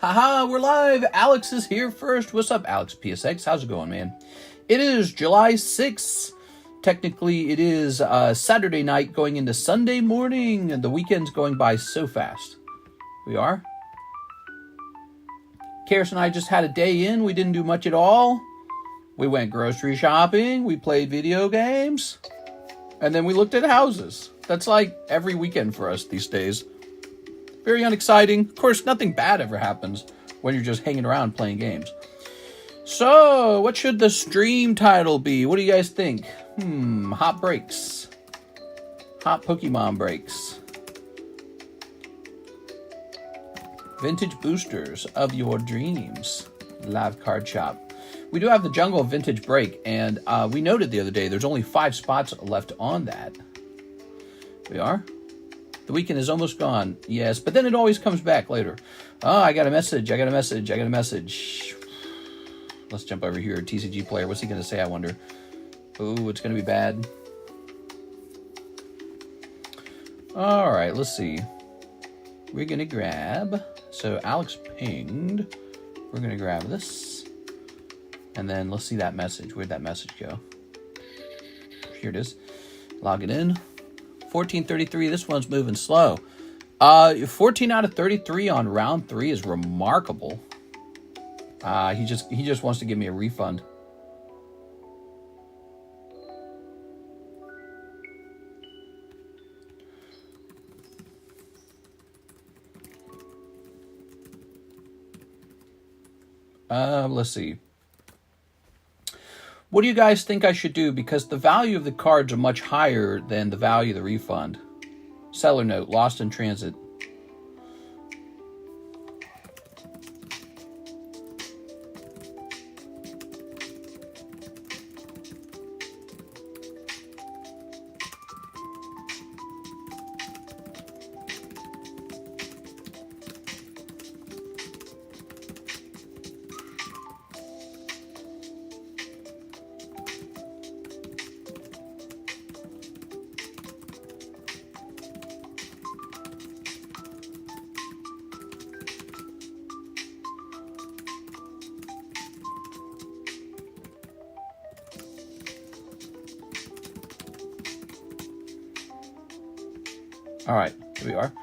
Haha, we're live. Alex is here first. What's up, Alex PSX? How's it going, man? It is July 6th. Technically, it is Saturday night going into Sunday morning, and the weekend's going by so fast. We are. Karis and I just had a day in. We didn't do much at all. We went grocery shopping. We played video games. And then we looked at houses. That's like every weekend for us these days. Very unexciting. Of course, nothing bad ever happens when you're just hanging around playing games. So, what should the stream title be? What do you guys think? Hot breaks. Hot Pokemon breaks. Vintage boosters of your dreams. Live card shop. We do have the Jungle Vintage Break, and we noted the other day there's only 5 spots left on that. We are. The weekend is almost gone. Yes, but then it always comes back later. Oh, I got a message. Let's jump over here. TCG player. What's he going to say, I wonder? Oh, it's going to be bad. All right, let's see. We're going to grab. So Alex pinged. We're going to grab this. And then let's see that message. Where'd that message go? Here it is. Log it in. 1433. This one's moving slow. 14 out of 33 on round 3 is remarkable. He just wants to give me a refund. Let's see. What do you guys think I should do? Because the value of the cards are much higher than the value of the refund. Seller note, lost in transit. All right, here we are.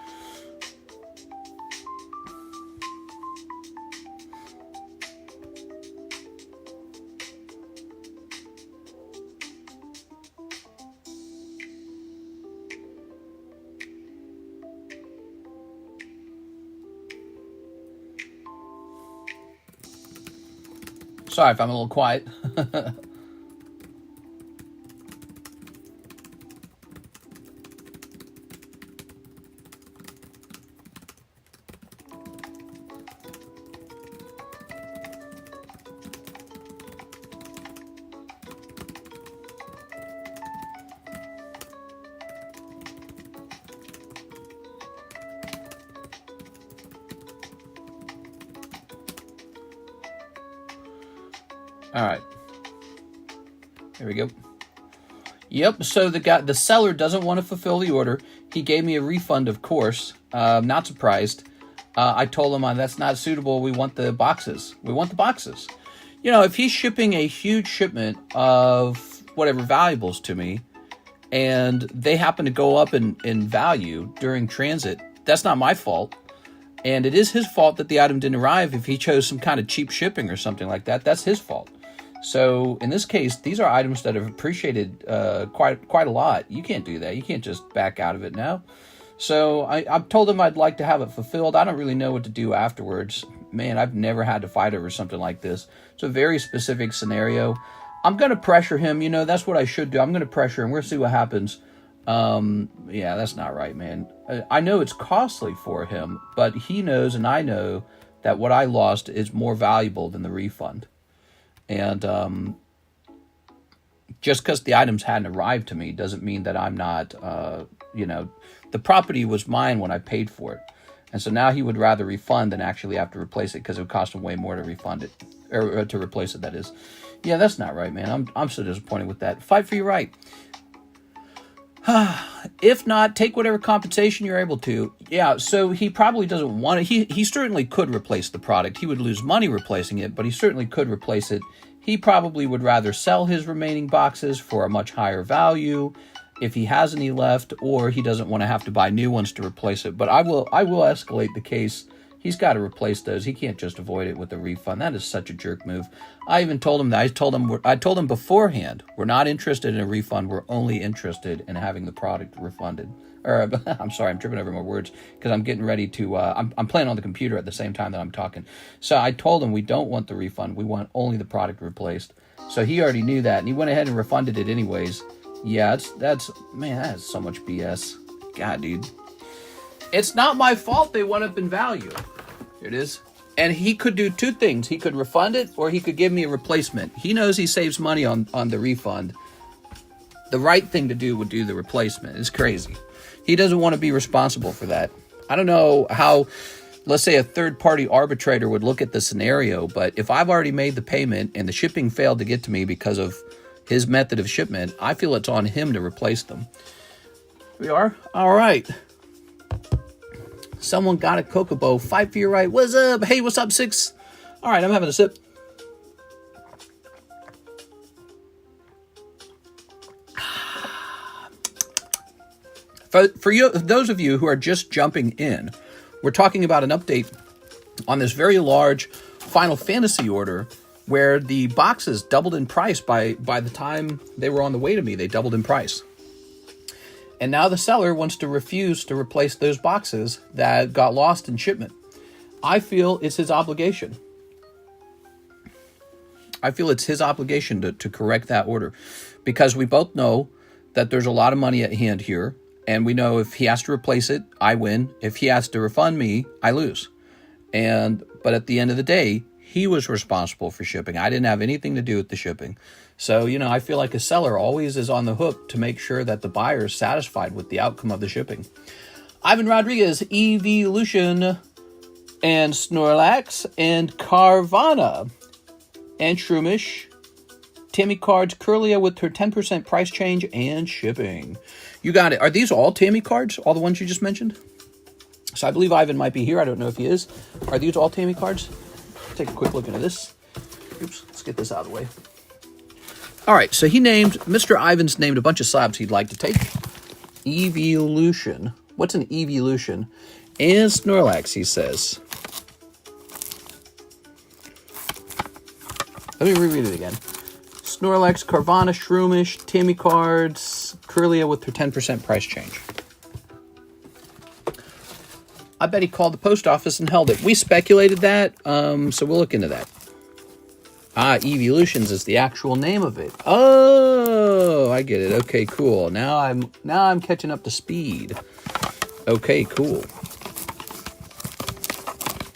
Sorry if I'm a little quiet. All right, here we go. Yep, so the seller doesn't want to fulfill the order. He gave me a refund, of course. Not surprised. I told him that's not suitable. We want the boxes. You know, if he's shipping a huge shipment of whatever valuables to me, and they happen to go up in value during transit, that's not my fault. And it is his fault that the item didn't arrive. If he chose some kind of cheap shipping or something like that, that's his fault. So in this case, these are items that have appreciated quite a lot. You can't do that. You can't just back out of it now. So I've told him I'd like to have it fulfilled. I don't really know what to do afterwards. Man, I've never had to fight over something like this. It's a very specific scenario. I'm going to pressure him. You know, that's what I should do. I'm going to pressure him. We'll see what happens. Yeah, that's not right, man. I know it's costly for him, but he knows and I know that what I lost is more valuable than the refund. And just because the items hadn't arrived to me doesn't mean that I'm not, you know, the property was mine when I paid for it. And so now he would rather refund than actually have to replace it because it would cost him way more to refund it, or to replace it, that is. Yeah, that's not right, man. I'm so disappointed with that. Fight for your right. If not, take whatever compensation you're able to. Yeah, so he probably doesn't want it. He certainly could replace the product. He would lose money replacing it, but he certainly could replace it. He probably would rather sell his remaining boxes for a much higher value if he has any left, or he doesn't want to have to buy new ones to replace it. But I will escalate the case. He's got to replace those. He can't just avoid it with a refund. That is such a jerk move. I even told him that. I told him beforehand, we're not interested in a refund. We're only interested in having the product refunded. Or I'm sorry, I'm tripping over my words because I'm getting ready to. I'm playing on the computer at the same time that I'm talking. So I told him we don't want the refund. We want only the product replaced. So he already knew that, and he went ahead and refunded it anyways. Yeah, that's man, that is so much BS. God, dude. It's not my fault they went up in value. Here it is. And he could do two things. He could refund it, or he could give me a replacement. He knows he saves money on the refund. The right thing to do would do the replacement. It's crazy. He doesn't want to be responsible for that. I don't know how, let's say, a third-party arbitrator would look at the scenario, but if I've already made the payment and the shipping failed to get to me because of his method of shipment, I feel it's on him to replace them. We are? All right. Someone got a Kokobo. Fight for your right. What's up? Hey, what's up, Six? All right, I'm having a sip. For you, those of you who are just jumping in, we're talking about an update on this very large Final Fantasy order where the boxes doubled in price by the time they were on the way to me. They doubled in price. And now the seller wants to refuse to replace those boxes that got lost in shipment. I feel it's his obligation. I feel it's his obligation to correct that order, because we both know that there's a lot of money at hand here. And we know if he has to replace it, I win. If he has to refund me, I lose. But at the end of the day, he was responsible for shipping. I didn't have anything to do with the shipping. So, I feel like a seller always is on the hook to make sure that the buyer is satisfied with the outcome of the shipping. Ivan Rodriguez, Evolution, and Snorlax, and Carvana, and Shroomish, Tammy cards, Curlia with her 10% price change and shipping. You got it. Are these all Tammy cards? All the ones you just mentioned? So I believe Ivan might be here. I don't know if he is. Are these all Tammy cards? Take a quick look into this. Oops, let's get this out of the way. All right, so Mr. Ivan's named a bunch of slabs he'd like to take. Evolution. What's an evolution? And Snorlax, he says. Let me reread it again. Snorlax, Carvana, Shroomish, Tammy cards, Curlia with her 10% price change. I bet he called the post office and held it. We speculated that, so we'll look into that. Evolutions is the actual name of it. Oh, I get it. Okay, cool. Now I'm catching up to speed. Okay, cool.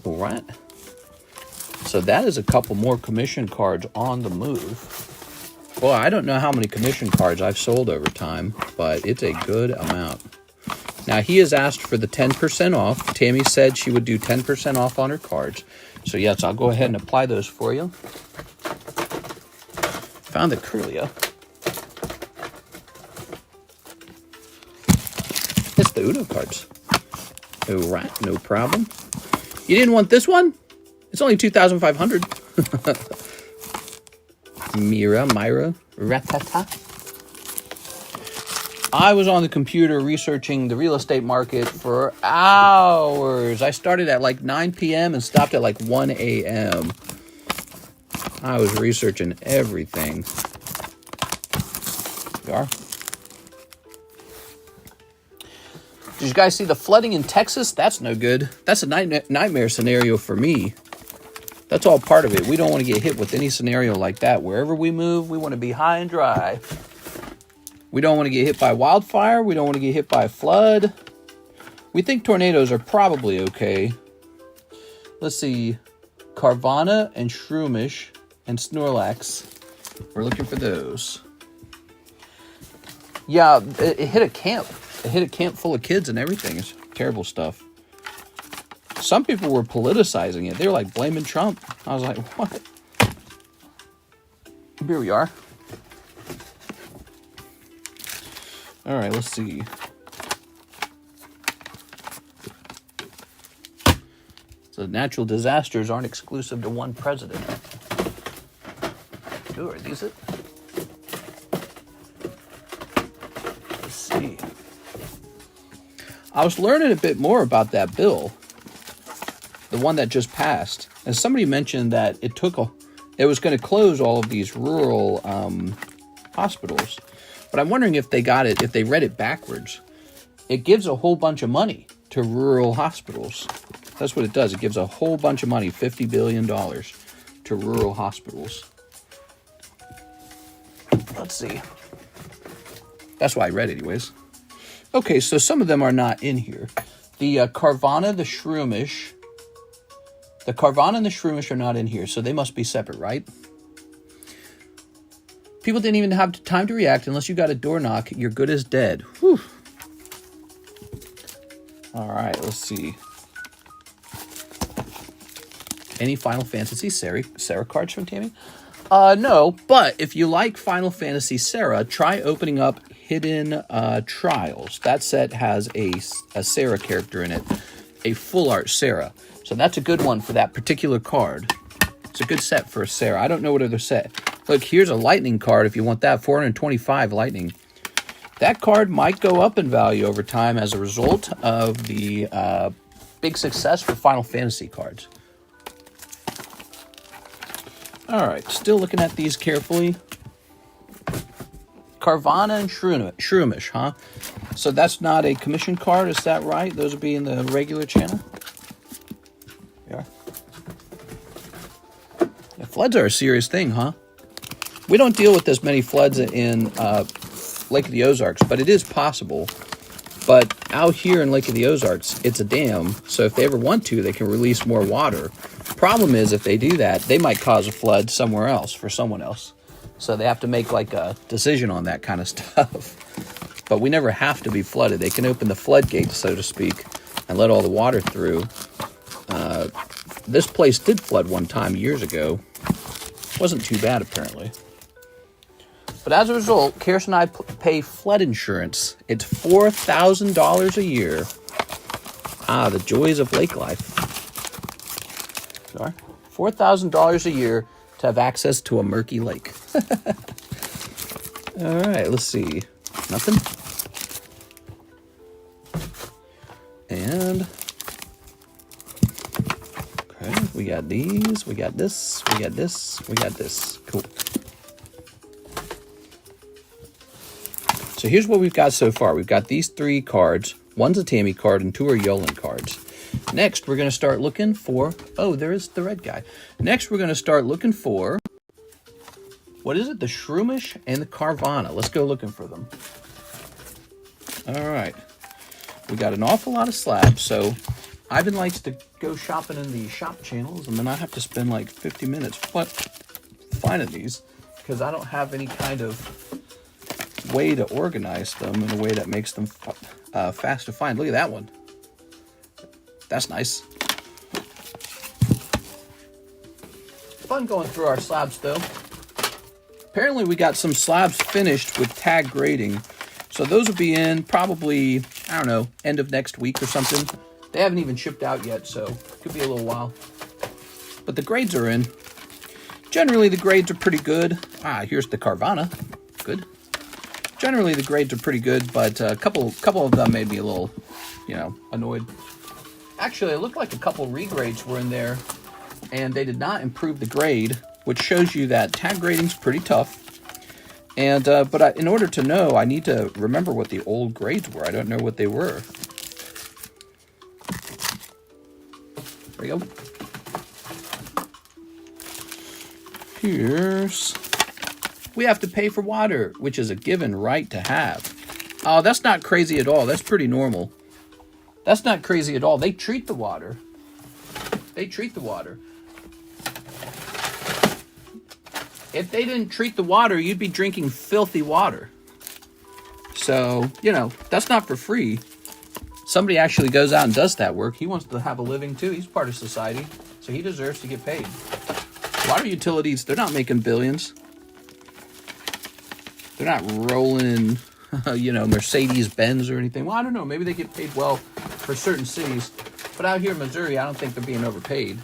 All right. So that is a couple more commission cards on the move. Well, I don't know how many commission cards I've sold over time, but it's a good amount. Now, he has asked for the 10% off. Tammy said she would do 10% off on her cards. So, yes, I'll go ahead and apply those for you. Found the Curlia. It's the Uno cards. All right, no problem. You didn't want this one? It's only 2,500. Myra, Ratata. I was on the computer researching the real estate market for hours. I started at like 9 p.m. and stopped at like 1 a.m. I was researching everything. There you are. Did you guys see the flooding in Texas? That's no good. That's a nightmare scenario for me. That's all part of it. We don't want to get hit with any scenario like that. Wherever we move, we want to be high and dry. We don't want to get hit by wildfire. We don't want to get hit by a flood. We think tornadoes are probably okay. Let's see. Carvana and Shroomish and Snorlax. We're looking for those. Yeah, it hit a camp. It hit a camp full of kids and everything. It's terrible stuff. Some people were politicizing it. They were like blaming Trump. I was like, what? Here we are. All right, let's see. So natural disasters aren't exclusive to one president. Ooh, are these it? Let's see. I was learning a bit more about that bill, the one that just passed, and somebody mentioned that it was going to close all of these rural hospitals. But I'm wondering if they read it backwards. It gives a whole bunch of money to rural hospitals. That's what it does. It gives a whole bunch of money, $50 billion, to rural hospitals. Let's see. That's why I read it anyways. Okay, so some of them are not in here. The Carvana, the Shroomish. The Carvana and the Shroomish are not in here, so they must be separate, right? People didn't even have time to react. Unless you got a door knock, you're good as dead. Whew. All right, let's see. Any Final Fantasy Sarah cards from Tammy? No, but if you like Final Fantasy Sarah, try opening up Hidden Trials. That set has a Sarah character in it, a full art Sarah. So that's a good one for that particular card. It's a good set for a Sarah. I don't know what other set. Look, here's a Lightning card if you want that, 425 Lightning. That card might go up in value over time as a result of the big success for Final Fantasy cards. All right, still looking at these carefully. Carvana and Shroomish, huh? So that's not a commission card, is that right? Those would be in the regular channel? Yeah. Floods are a serious thing, huh? We don't deal with as many floods in Lake of the Ozarks, but it is possible. But out here in Lake of the Ozarks, it's a dam, so if they ever want to, they can release more water. Problem is, if they do that, they might cause a flood somewhere else for someone else. So they have to make like a decision on that kind of stuff. But we never have to be flooded. They can open the floodgates, so to speak, and let all the water through. This place did flood one time years ago. Wasn't too bad, apparently. But as a result, Karis and I pay flood insurance. It's $4,000 a year. Ah, the joys of lake life. Sorry. $4,000 a year to have access to a murky lake. All right, let's see. Nothing? And... okay, we got these, we got this, we got this, we got this. Cool. So here's what we've got so far. We've got these 3 cards. One's a Tammy card and 2 are Yolan cards. Next, we're going to start looking for... oh, there is the red guy. Next, we're going to start looking for... what is it? The Shroomish and the Carvana. Let's go looking for them. All right. We got an awful lot of slabs, so Ivan likes to go shopping in the shop channels, and then I have to spend like 50 minutes finding these, because I don't have any kind of way to organize them in a way that makes them fast to find. Look at that one. That's nice. Fun going through our slabs, though. Apparently, we got some slabs finished with tag grading. So those will be in probably, I don't know, end of next week or something. They haven't even shipped out yet, so it could be a little while. But the grades are in. Generally, the grades are pretty good. Ah, here's the Carvana. Good. Generally, the grades are pretty good, but a couple of them made me a little, annoyed. Actually, it looked like a couple regrades were in there, and they did not improve the grade, which shows you that tag grading's pretty tough. And but in order to know, I need to remember what the old grades were. I don't know what they were. There you go. Here's... we have to pay for water, which is a given right to have. Oh, that's not crazy at all. That's pretty normal. That's not crazy at all. They treat the water. They treat the water. If they didn't treat the water, you'd be drinking filthy water. So, that's not for free. Somebody actually goes out and does that work. He wants to have a living too. He's part of society, so he deserves to get paid. Water utilities, they're not making billions. They're not rolling in you know, Mercedes-Benz or anything. Well, I don't know. Maybe they get paid well for certain cities. But out here in Missouri, I don't think they're being overpaid.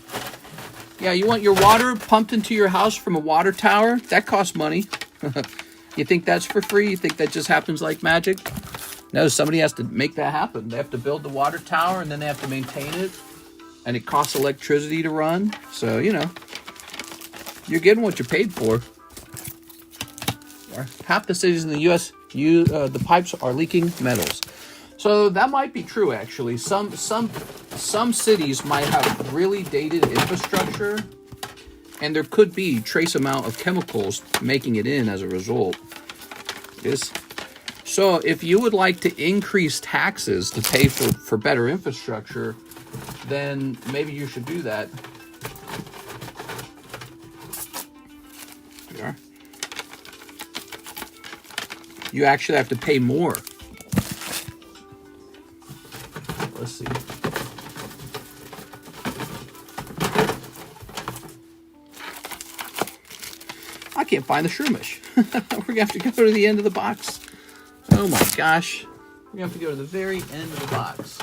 Yeah, you want your water pumped into your house from a water tower? That costs money. You think that's for free? You think that just happens like magic? No, somebody has to make that happen. They have to build the water tower, and then they have to maintain it. And it costs electricity to run. So, you know, you're getting what you're paid for. Half the cities in the U.S., the pipes are leaking metals. So that might be true, actually. Some cities might have really dated infrastructure, and there could be trace amount of chemicals making it in as a result. Yes. So if you would like to increase taxes to pay for better infrastructure, then maybe you should do that. There you are. You actually have to pay more. Let's see. I can't find the Shroomish. We're going to have to go to the end of the box. Oh my gosh. We're going to have to go to the very end of the box.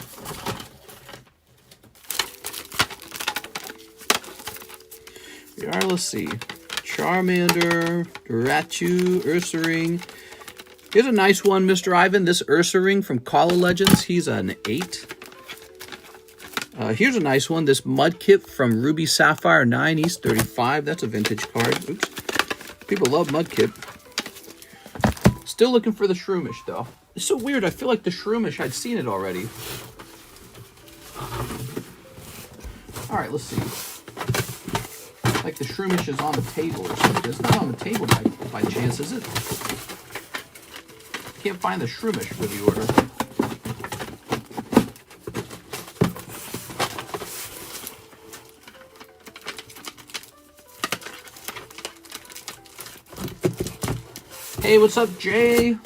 We are, let's see. Charmander, Ratu, Ursaring. Here's a nice one, Mr. Ivan. This Ursaring from Call of Legends. He's an 8. Here's a nice one. This Mudkip from Ruby Sapphire 9. He's 35. That's a vintage card. Oops. People love Mudkip. Still looking for the Shroomish, though. It's so weird. I feel like the Shroomish, I'd seen it already. All right, let's see. Like the Shroomish is on the table or something. It's not on the table by chance, is it? Can't find the Shroomish for the order. Hey, what's up, Jay?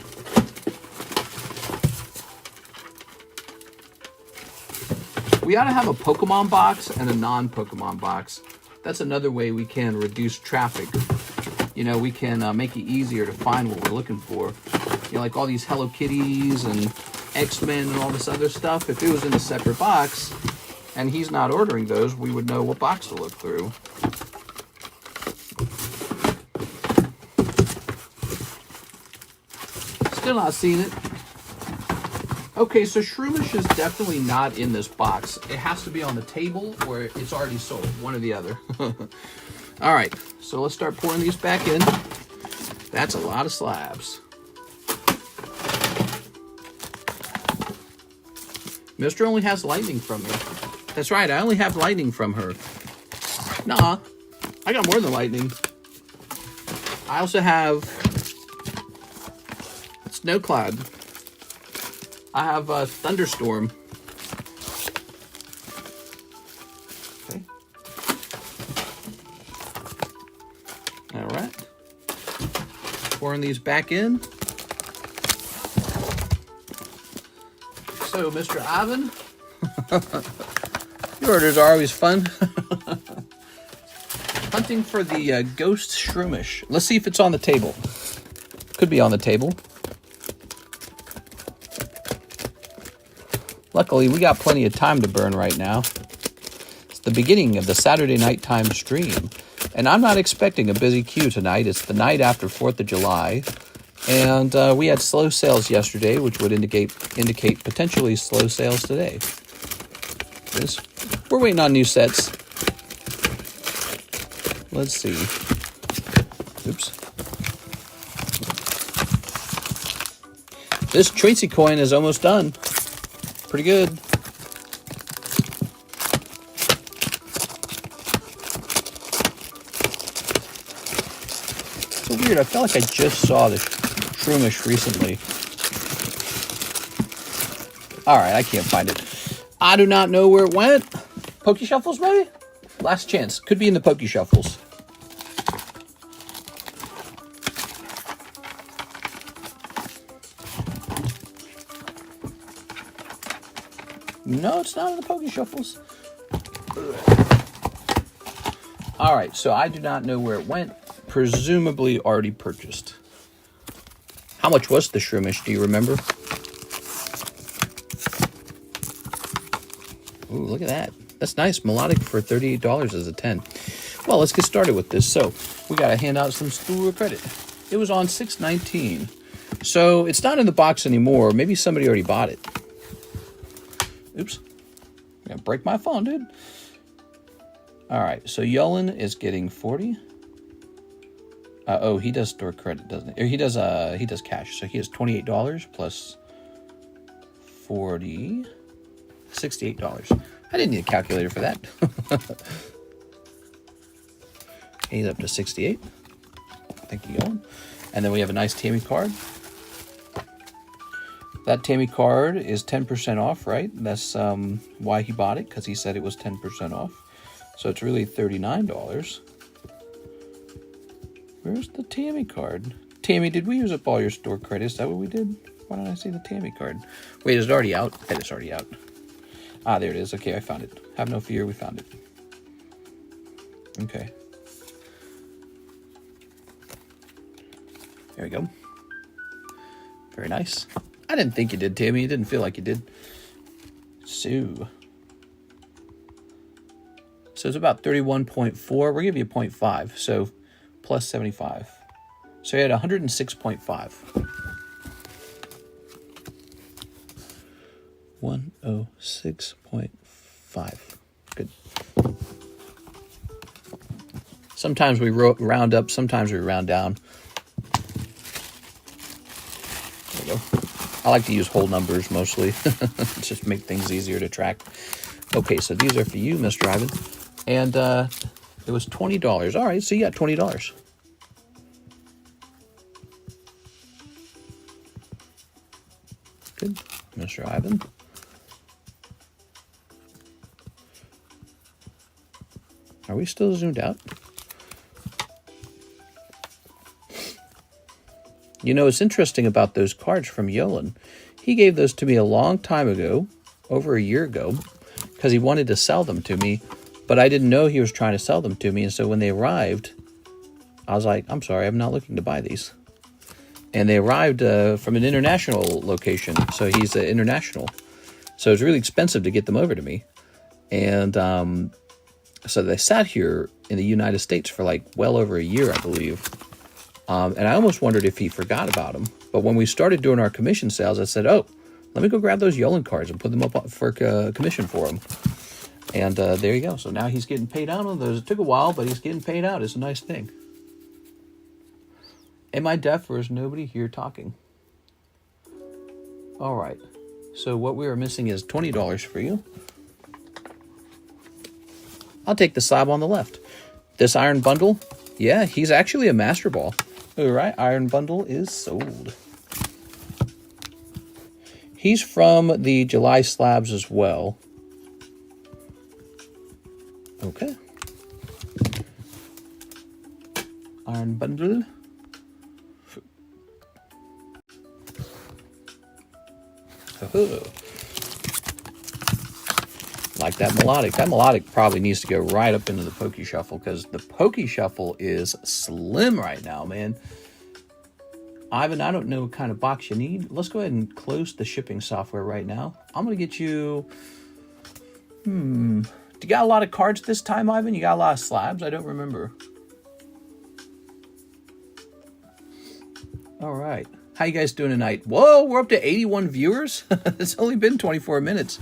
We ought to have a Pokemon box and a non-Pokemon box. That's another way we can reduce traffic. You know, we can make it easier to find what we're looking for. You know, like all these Hello Kitties and X-Men and all this other stuff. If it was in a separate box and he's not ordering those, we would know what box to look through. Still not seeing it. Okay, so Shroomish is definitely not in this box. It has to be on the table or it's already sold. One or the other. All right, so let's start pouring these back in. That's a lot of slabs. Mister only has lightning from me. That's right, I only have lightning from her. Nah, I got more than lightning. I also have snow cloud. I have a thunderstorm. Okay. All right. Pouring these back in. So, Mr. Ivan, your orders are always fun. Hunting for the ghost Shroomish. Let's see if it's on the table. Could be on the table. Luckily, we got plenty of time to burn right now. It's the beginning of the Saturday nighttime stream, and I'm not expecting a busy queue tonight. It's the night after 4th of July, and we had slow sales yesterday, which would indicate potentially slow sales today. We're waiting on new sets. Let's see. Oops. This Tracy coin is almost done. Pretty good. So weird. I felt like I just saw the Shroomish recently. All right, I can't find it. I do not know where it went. Pokey Shuffles, maybe? Last chance. Could be in the Pokey Shuffles. No, it's not in the Pokey Shuffles. All right, so I do not know where it went. Presumably already purchased. How much was the Shroomish? Do you remember? Ooh, look at that. That's nice. Melodic for $38 as a 10. Well, let's get started with this. So, we got to hand out some store credit. It was on 6/19. So, it's not in the box anymore. Maybe somebody already bought it. Oops. I'm going to break my phone, dude. All right. So, Yolan is getting 40. Oh, he does store credit, doesn't he? Or he does cash. So, he has $28 plus 40. $68. I didn't need a calculator for that. He's up to 68. Thank you, Yolan. And then we have a nice Tammy card. That Tammy card is 10% off, right? That's why he bought it, because he said it was 10% off. So it's really $39. Where's the Tammy card? Tammy, did we use up all your store credit? Is that what we did? Why don't I see the Tammy card? Wait, is it already out? Okay, it's already out. Ah, there it is. Okay, I found it. Have no fear, we found it. Okay. There we go. Very nice. I didn't think you did, Tammy. It didn't feel like you did. So it's about 31.4. We'll give you a 0.5. So plus 75. So you had 106.5. 106.5. Good. Sometimes we round up, sometimes we round down. There we go. I like to use whole numbers mostly. Just make things easier to track. Okay, so these are for you, Mr. Ivan. And it was $20. All right, so you got $20. Good, Mr. Ivan. Are we still zoomed out? You know, it's interesting about those cards from Yolan. He gave those to me a long time ago, over a year ago, because he wanted to sell them to me, but I didn't know he was trying to sell them to me, and so when they arrived, I was like, I'm sorry, I'm not looking to buy these. And they arrived from an international location, so he's international. So it was really expensive to get them over to me. And so they sat here in the United States for like well over a year, I believe. And I almost wondered if he forgot about them. But when we started doing our commission sales, I said, oh, let me go grab those Yolan cards and put them up for commission for him. And there you go. So now he's getting paid out on those. It took a while, but he's getting paid out. It's a nice thing. Am I deaf or is nobody here talking? All right. So what we are missing is $20 for you. I'll take the slab on the left. This iron bundle, yeah, he's actually a master ball. All right, iron bundle is sold. He's from the July slabs as well. Okay. Iron bundle. Oh. Like that melodic. That melodic probably needs to go right up into the Pokey Shuffle because the Pokey Shuffle is slim right now, man. Ivan, I don't know what kind of box you need. Let's go ahead and close the shipping software right now. I'm going to get you... Do you got a lot of cards this time, Ivan? You got a lot of slabs? I don't remember. All right. How you guys doing tonight? Whoa, we're up to 81 viewers. It's only been 24 minutes.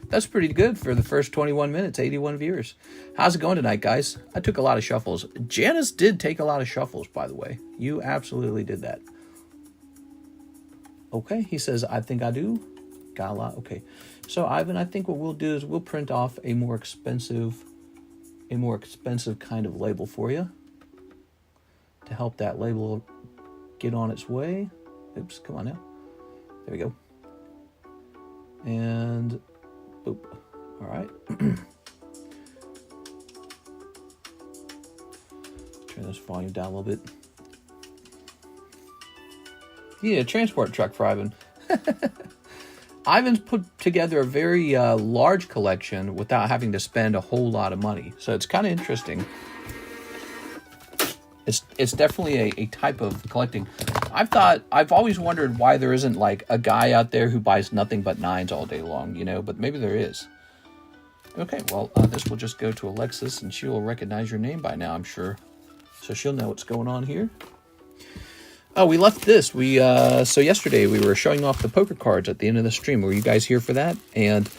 That's pretty good for the first 21 minutes, 81 viewers. How's it going tonight, guys? I took a lot of shuffles. Janice did take a lot of shuffles, by the way. You absolutely did that. Okay, he says, I think I do. Got a lot. Okay. So, Ivan, I think what we'll do is we'll print off a more expensive kind of label for you to help that label get on its way. Oops, come on now. There we go. And, oop, all right. Turn this volume down a little bit. Yeah, transport truck for Ivan. Ivan's put together a very large collection without having to spend a whole lot of money. So it's kind of interesting. It's definitely a type of collecting. I've always wondered why there isn't like a guy out there who buys nothing but 9s all day long, you know, but maybe there is. Okay, well, this will just go to Alexis, and she will recognize your name by now, I'm sure. So she'll know what's going on here. Oh, we left this. So yesterday we were showing off the poker cards at the end of the stream. Were you guys here for that? And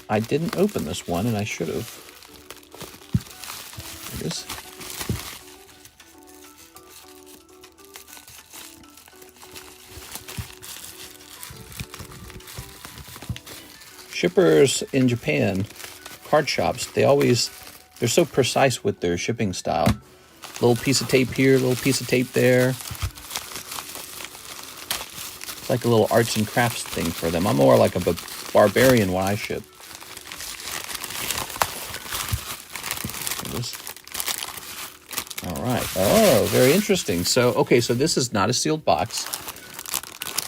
I didn't open this one, and I should have. There it is. Shippers in Japan, card shops, they're so precise with their shipping style. Little piece of tape here, little piece of tape there. It's like a little arts and crafts thing for them. I'm more like a barbarian when I ship. All right. Oh, very interesting. So, okay, so this is not a sealed box.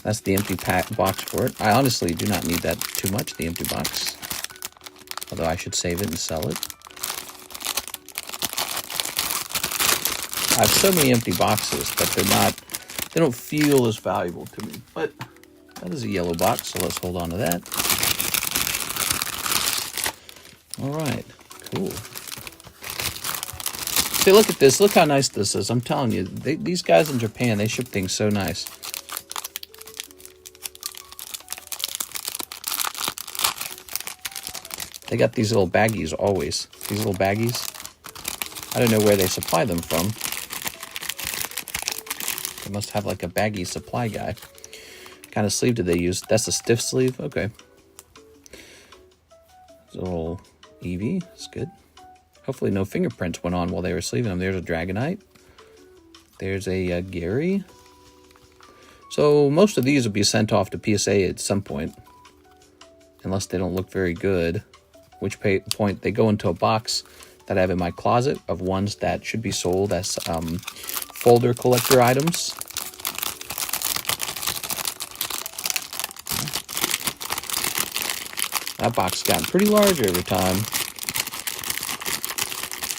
That's the empty box for it. I honestly do not need that too much, the empty box. Although I should save it and sell it. I have so many empty boxes, but they don't feel as valuable to me. But that is a yellow box, so let's hold on to that. All right, cool. See, look at this. Look how nice this is. I'm telling you, these guys in Japan, they ship things so nice. They got these little baggies always. These little baggies. I don't know where they supply them from. They must have like a baggie supply guy. What kind of sleeve do they use? That's a stiff sleeve? Okay. There's a little Eevee. That's good. Hopefully no fingerprints went on while they were sleeving them. There's a Dragonite. There's a Gary. So most of these will be sent off to PSA at some point. Unless they don't look very good. Which point they go into a box that I have in my closet of ones that should be sold as folder collector items. That box got pretty large every time.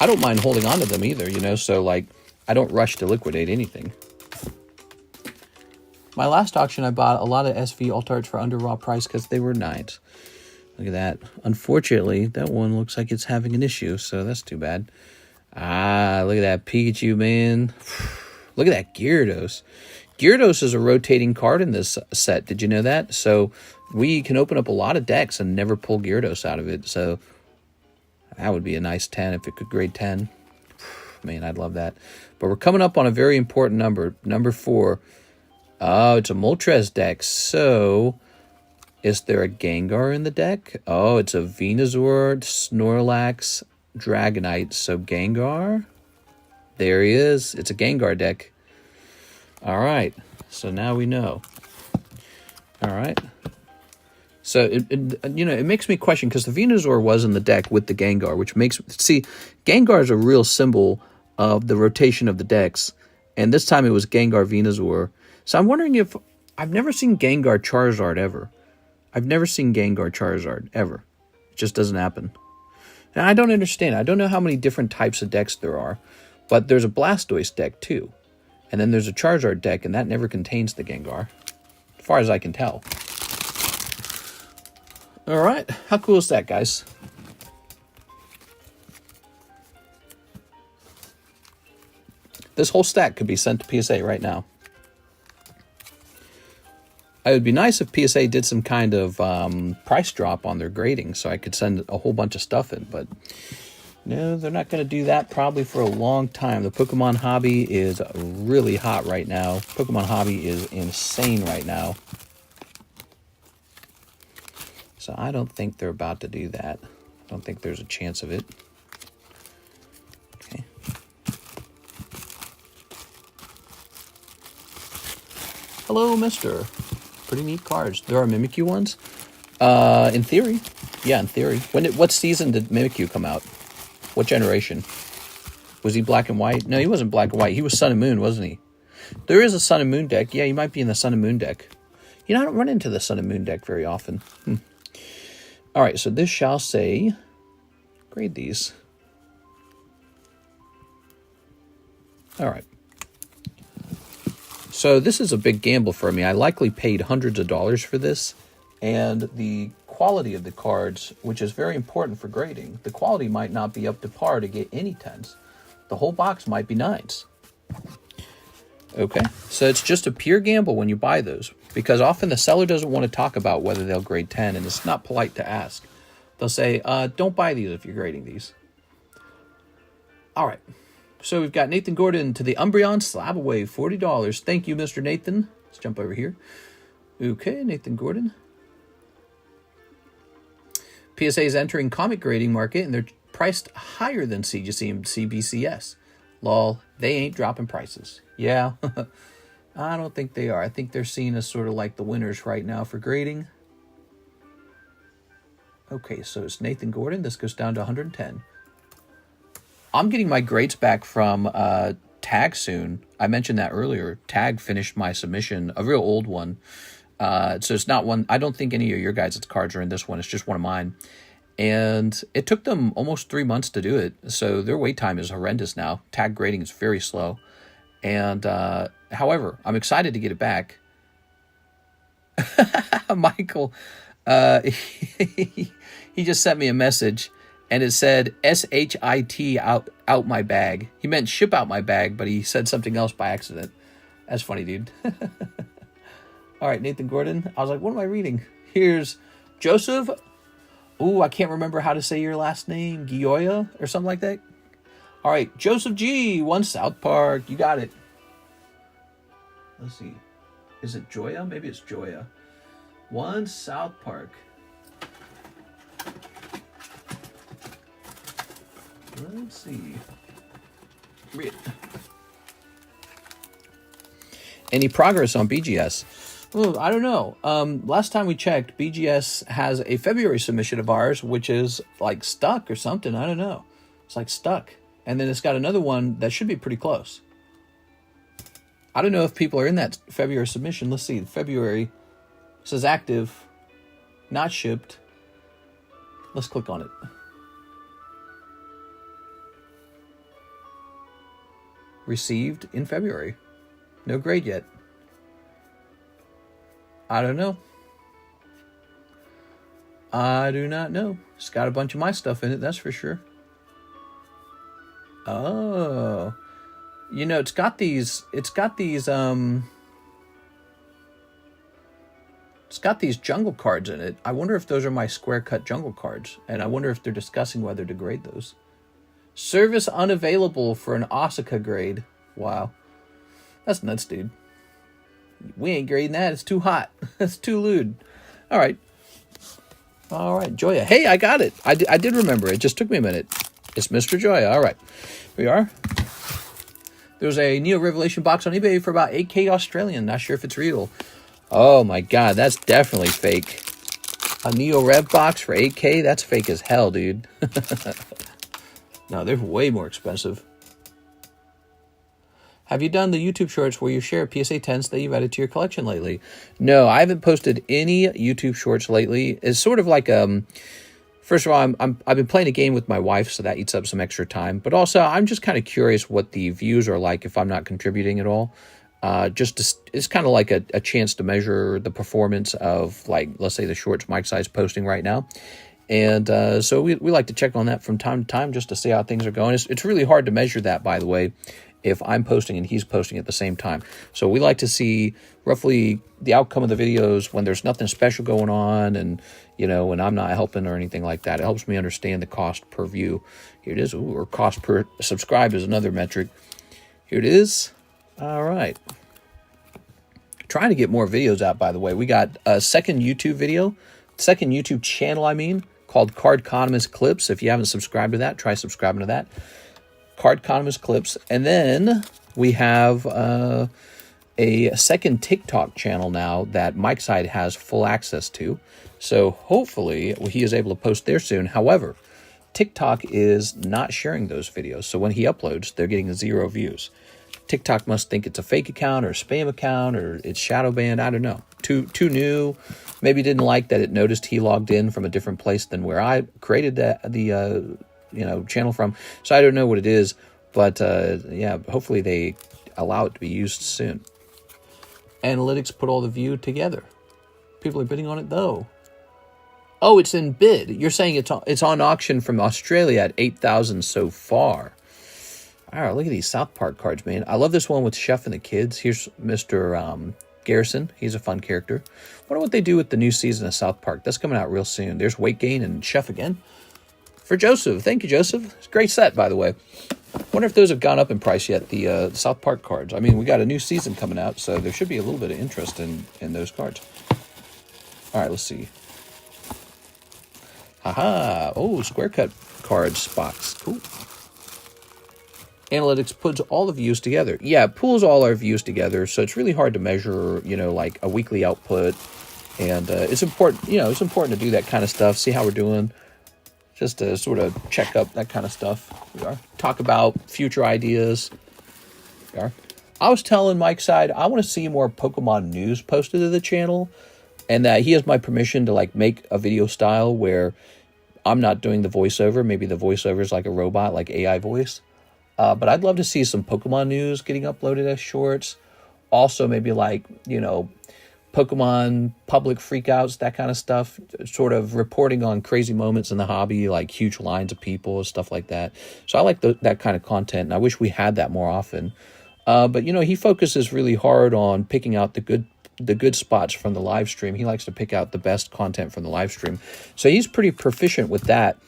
I don't mind holding on to them either, you know, so like I don't rush to liquidate anything. My last auction, I bought a lot of SV alt arts for under raw price because they were 9s. Look at that. Unfortunately, that one looks like it's having an issue, so that's too bad. Ah, look at that Pikachu, man. Look at that Gyarados. Gyarados is a rotating card in this set. Did you know that? So we can open up a lot of decks and never pull Gyarados out of it. So that would be a nice 10 if it could grade 10. Man, I'd love that. But we're coming up on a very important number. Number 4. Oh, it's a Moltres deck. So is there a Gengar in the deck? Oh, it's a Venusaur, Snorlax, Dragonite. So Gengar. There he is. It's a Gengar deck. All right. So now we know. All right. So, it makes me question, because the Venusaur was in the deck with the Gengar, which makes... See, Gengar is a real symbol of the rotation of the decks. And this time it was Gengar Venusaur. So I'm wondering if... I've never seen Gengar Charizard ever. I've never seen Gengar Charizard ever. It just doesn't happen. And I don't understand. I don't know how many different types of decks there are. But there's a Blastoise deck too. And then there's a Charizard deck, and that never contains the Gengar. As far as I can tell. Alright, how cool is that, guys? This whole stack could be sent to PSA right now. It would be nice if PSA did some kind of price drop on their grading so I could send a whole bunch of stuff in, but no, they're not going to do that probably for a long time. The Pokemon hobby is really hot right now. Pokemon hobby is insane right now. So I don't think they're about to do that. I don't think there's a chance of it. Okay. Hello, mister. Pretty neat cards. There are Mimikyu ones. In theory. Yeah, in theory. What season did Mimikyu come out? What generation? Was he black and white? No, he wasn't black and white. He was Sun and Moon, wasn't he? There is a Sun and Moon deck. Yeah, he might be in the Sun and Moon deck. You know, I don't run into the Sun and Moon deck very often. All right, so this shall say, grade these. All right. So this is a big gamble for me. I likely paid hundreds of dollars for this, and the quality of the cards, which is very important for grading, the quality might not be up to par to get any 10s. The whole box might be 9s. Okay, so it's just a pure gamble when you buy those, because often the seller doesn't want to talk about whether they'll grade 10, and it's not polite to ask. They'll say, don't buy these if you're grading these. All right, so we've got Nathan Gordon to the Umbreon Slab Away, $40. Thank you, Mr. Nathan. Let's jump over here. Okay, Nathan Gordon. PSA is entering comic grading market, and they're priced higher than CGC and CBCS. Lol, they ain't dropping prices. Yeah, I don't think they are. I think they're seen as sort of like the winners right now for grading. Okay, so it's Nathan Gordon. This goes down to 110. I'm getting my grades back from Tag soon. I mentioned that earlier. Tag finished my submission, a real old one. So it's not one, I don't think any of your guys' cards are in this one. It's just one of mine. And it took them almost 3 months to do it. So their wait time is horrendous now. Tag grading is very slow. And however, I'm excited to get it back. Michael, he just sent me a message and it said SHIT out my bag. He meant ship out my bag, but he said something else by accident. That's funny, dude. All right, Nathan Gordon. I was like, what am I reading? Here's Joseph. Ooh, I can't remember how to say your last name. Gioia or something like that. All right, Joseph G. 1 South Park. You got it. Let's see. Is it Joya? Maybe it's Joya. 1 South Park. Let's see. Read it. Any progress on BGS? Well, I don't know. Last time we checked, BGS has a February submission of ours, which is like stuck or something. I don't know. It's like stuck. And then it's got another one that should be pretty close. I don't know if people are in that February submission. Let's see. February says active, not shipped. Let's click on it. Received in February. No grade yet. I don't know. I do not know. It's got a bunch of my stuff in it, that's for sure. Oh. You know, it's got these jungle cards in it. I wonder if those are my square cut jungle cards. And I wonder if they're discussing whether to grade those. Service unavailable for an Osaka grade. Wow. That's nuts, dude. We ain't grading that. It's too hot. It's too lewd. All right. All right, Joya. Hey, I got it. I did remember. It just took me a minute. It's Mr. Joya. All right. Here we are. There's a Neo Revelation box on eBay for about 8K Australian. Not sure if it's real. Oh, my God. That's definitely fake. A Neo Rev box for 8K? That's fake as hell, dude. No, they're way more expensive. Have you done the YouTube shorts where you share PSA 10s that you've added to your collection lately? No, I haven't posted any YouTube shorts lately. It's sort of like, first of all, I've been playing a game with my wife, so that eats up some extra time. But also, I'm just kind of curious what the views are like if I'm not contributing at all. It's kind of like a chance to measure the performance of, like, let's say the shorts Mike Side's posting right now. And so we like to check on that from time to time just to see how things are going. It's really hard to measure that, by the way, if I'm posting and he's posting at the same time. So we like to see roughly the outcome of the videos when there's nothing special going on and, you know, when I'm not helping or anything like that. It helps me understand the cost per view. Here it is. Ooh, or cost per subscribe is another metric. Here it is. All right. Trying to get more videos out, by the way. We got a second YouTube channel, I mean, called Cardconomist Clips. If you haven't subscribed to that, try subscribing to that. Cardconomist Clips. And then we have a second TikTok channel now that Mike Side has full access to. So hopefully he is able to post there soon. However, TikTok is not sharing those videos. So when he uploads, they're getting 0 views. TikTok must think it's a fake account or a spam account or it's shadow banned. I don't know. Too new. Maybe didn't like that it noticed he logged in from a different place than where I created the channel from. So I don't know what it is, but yeah, hopefully they allow it to be used soon. Analytics put all the view together. People are bidding on it, though. Oh, it's in bid. You're saying it's on auction from Australia at 8,000 so far. All right, look at these South Park cards, man. I love this one with Chef and the kids. Here's Mr. Garrison. He's a fun character. Wonder what they do with the new season of South Park. That's coming out real soon. There's Weight Gain and Chef again. For Joseph. Thank you, Joseph. It's a great set, by the way. Wonder if those have gone up in price yet, the South Park cards. I mean, we got a new season coming out, so there should be a little bit of interest in those cards. All right, let's see. Haha. Oh, square cut cards box. Cool. Analytics puts all the views together. Yeah, it pulls all our views together, so it's really hard to measure, you know, like a weekly output. And it's important, you know, it's important to do that kind of stuff, see how we're doing, just to sort of check up that kind of stuff. We are. Talk about future ideas. We are. I was telling Mike Side, I want to see more Pokemon news posted to the channel, and that he has my permission to like make a video style where I'm not doing the voiceover. Maybe the voiceover is like a robot, like AI voice. But I'd love to see some Pokemon news getting uploaded as shorts. Also, maybe like, you know, Pokemon public freakouts, that kind of stuff. Sort of reporting on crazy moments in the hobby, like huge lines of people, stuff like that. So I like that kind of content, and I wish we had that more often. But, you know, he focuses really hard on picking out the good spots from the live stream. He likes to pick out the best content from the live stream. So he's pretty proficient with that.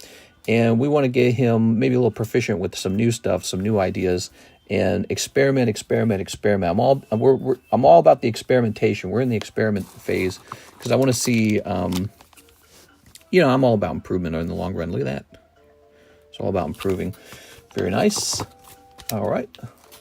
And we want to get him maybe a little proficient with some new stuff, some new ideas, and experiment. I'm all about the experimentation. We're in the experiment phase because I want to see, you know, I'm all about improvement in the long run. Look at that. It's all about improving. Very nice. All right.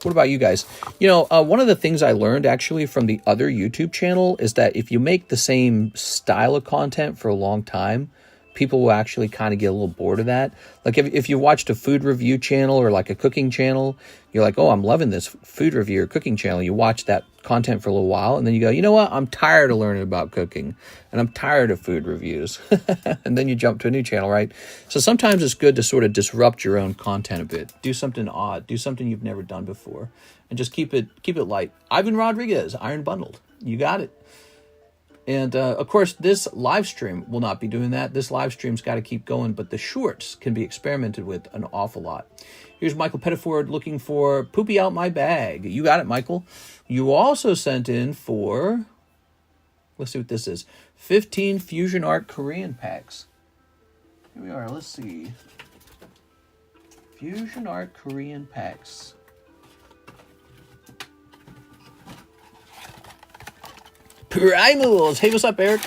What about you guys? You know, one of the things I learned actually from the other YouTube channel is that if you make the same style of content for a long time, people will actually kind of get a little bored of that. Like if you watched a food review channel or like a cooking channel, you're like, oh, I'm loving this food review or cooking channel. You watch that content for a little while and then you go, you know what? I'm tired of learning about cooking and I'm tired of food reviews. And then you jump to a new channel, right? So sometimes it's good to sort of disrupt your own content a bit. Do something odd. Do something you've never done before. And just keep it light. Ivan Rodriguez, Iron Bundled. You got it. And, of course, this live stream will not be doing that. This live stream's got to keep going, but the shorts can be experimented with an awful lot. Here's Michael Pettiford looking for Poopy Out My Bag. You got it, Michael. You also sent in for, let's see what this is, 15 Fusion Art Korean packs. Here we are. Let's see. Fusion Art Korean packs. Primals! Hey, what's up, Eric?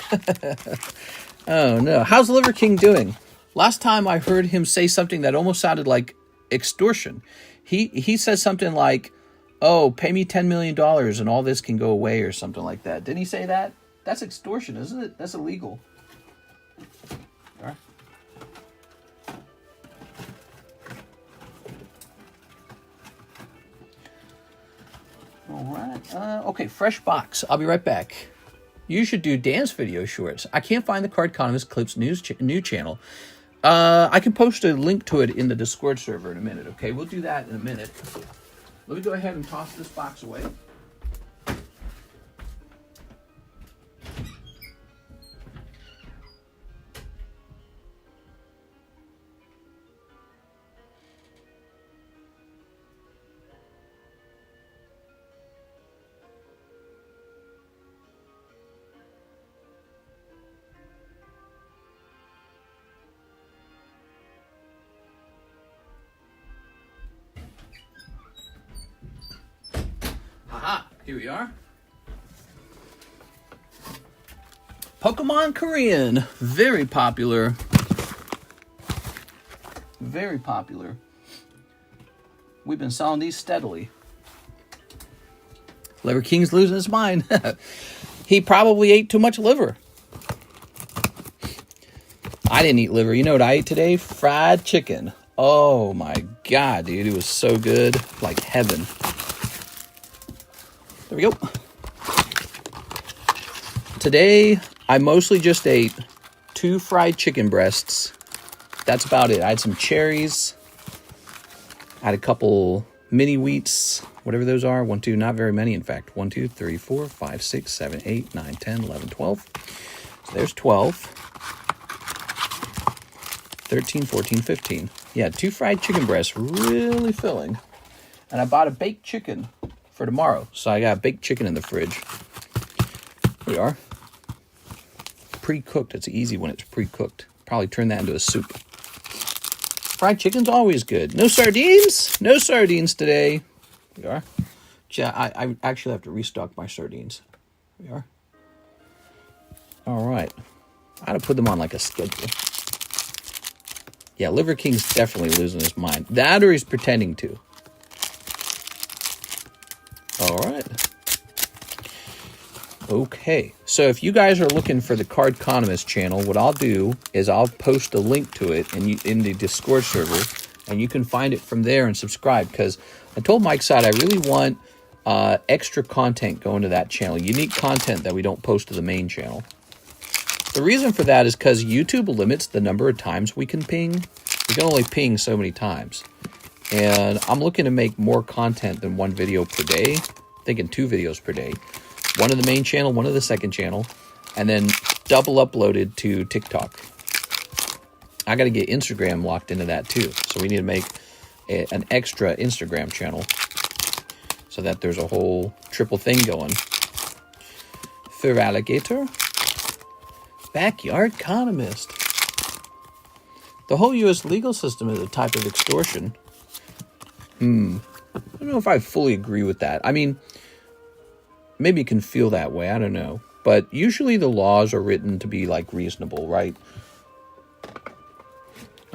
Oh, no. How's Liver King doing? Last time I heard him say something that almost sounded like extortion. He said something like, oh, pay me $10 million and all this can go away or something like that. Didn't he say that? That's extortion, isn't it? That's illegal. All right. All right. Okay, fresh box. I'll be right back. You should do dance video shorts. I can't find the Cardconomist Clips new channel. I can post a link to it in the Discord server in a minute, okay? We'll do that in a minute. Let me go ahead and toss this box away. Here we are. Pokemon Korean. Very popular. Very popular. We've been selling these steadily. Liver King's losing his mind. He probably ate too much liver. I didn't eat liver. You know what I ate today? Fried chicken. Oh my God, dude. It was so good. Like heaven. There we go. Today, I mostly just ate 2 fried chicken breasts. That's about it. I had some cherries. I had a couple mini wheats, whatever those are. 1, 2, not very many, in fact. 1, 2, 3, 4, 5, 6, 7, 8, 9, 10, 11, 12. So there's 12. 13, 14, 15. Yeah, 2 fried chicken breasts, really filling. And I bought a baked chicken for tomorrow. So I got baked chicken in the fridge. Here we are. Pre-cooked. It's easy when it's pre-cooked. Probably turn that into a soup. Fried chicken's always good. No sardines? No sardines today. Here we are. Yeah, I actually have to restock my sardines. Here we are. All right. I ought to put them on like a schedule. Yeah, Liver King's definitely losing his mind. That or he's pretending to. All right. Okay. So if you guys are looking for the Cardconomist channel, what I'll do is I'll post a link to it in the Discord server, and you can find it from there and subscribe, because I told Mike Side I really want extra content going to that channel, unique content that we don't post to the main channel. The reason for that is because YouTube limits the number of times we can ping. We can only ping so many times. And I'm looking to make more content than 1 video per day. I'm thinking 2 videos per day. 1 of the main channel, 1 of the second channel, and then double uploaded to TikTok. I got to get Instagram locked into that too. So we need to make an extra Instagram channel so that there's a whole triple thing going. Fur alligator. Backyard economist. The whole U.S. legal system is a type of extortion. I don't know if I fully agree with that. I mean, maybe you can feel that way. I don't know. But usually the laws are written to be, like, reasonable, right?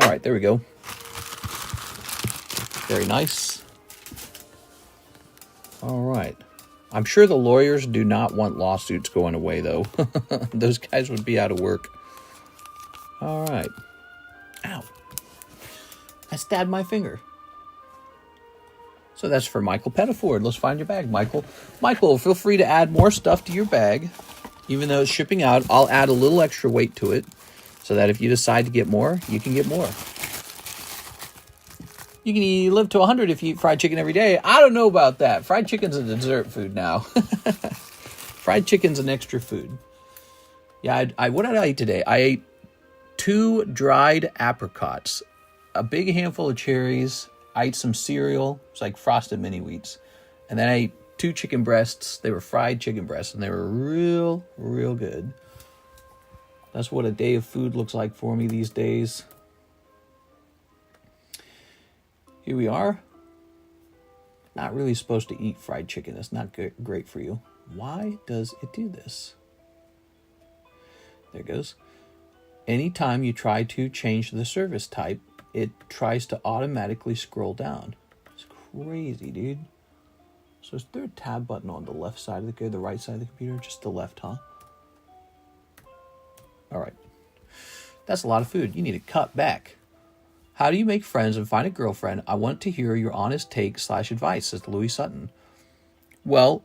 All right, there we go. Very nice. All right. I'm sure the lawyers do not want lawsuits going away, though. Those guys would be out of work. All right. Ow. I stabbed my finger. So that's for Michael Pettiford. Let's find your bag, Michael. Michael, feel free to add more stuff to your bag. Even though it's shipping out, I'll add a little extra weight to it so that if you decide to get more, you can get more. You can live to 100 if you eat fried chicken every day. I don't know about that. Fried chicken's a dessert food now. Fried chicken's an extra food. Yeah, what did I eat today? I ate 2 dried apricots, a big handful of cherries. I ate some cereal. It's like frosted mini wheats. And then I ate 2 chicken breasts. They were fried chicken breasts, and they were real, real good. That's what a day of food looks like for me these days. Here we are. Not really supposed to eat fried chicken. It's not great for you. Why does it do this? There it goes. Anytime you try to change the service type, it tries to automatically scroll down. It's crazy, dude. So is there a tab button on the left side of the computer, the right side of the computer? Just the left, huh? All right. That's a lot of food. You need to cut back. How do you make friends and find a girlfriend? I want to hear your honest take / advice, says Louis Sutton. Well,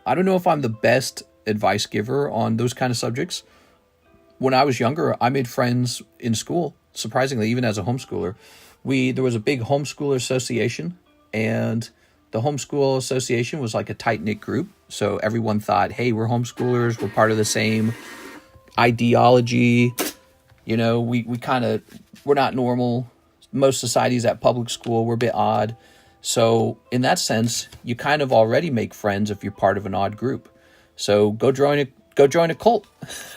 I don't know if I'm the best advice giver on those kind of subjects. When I was younger, I made friends in school, surprisingly, even as a homeschooler. There was a big homeschooler association, and the homeschool association was like a tight-knit group. So everyone thought, hey, we're homeschoolers, we're part of the same ideology. You know, we're not normal. Most societies at public school were a bit odd. So in that sense, you kind of already make friends if you're part of an odd group. So go join a cult.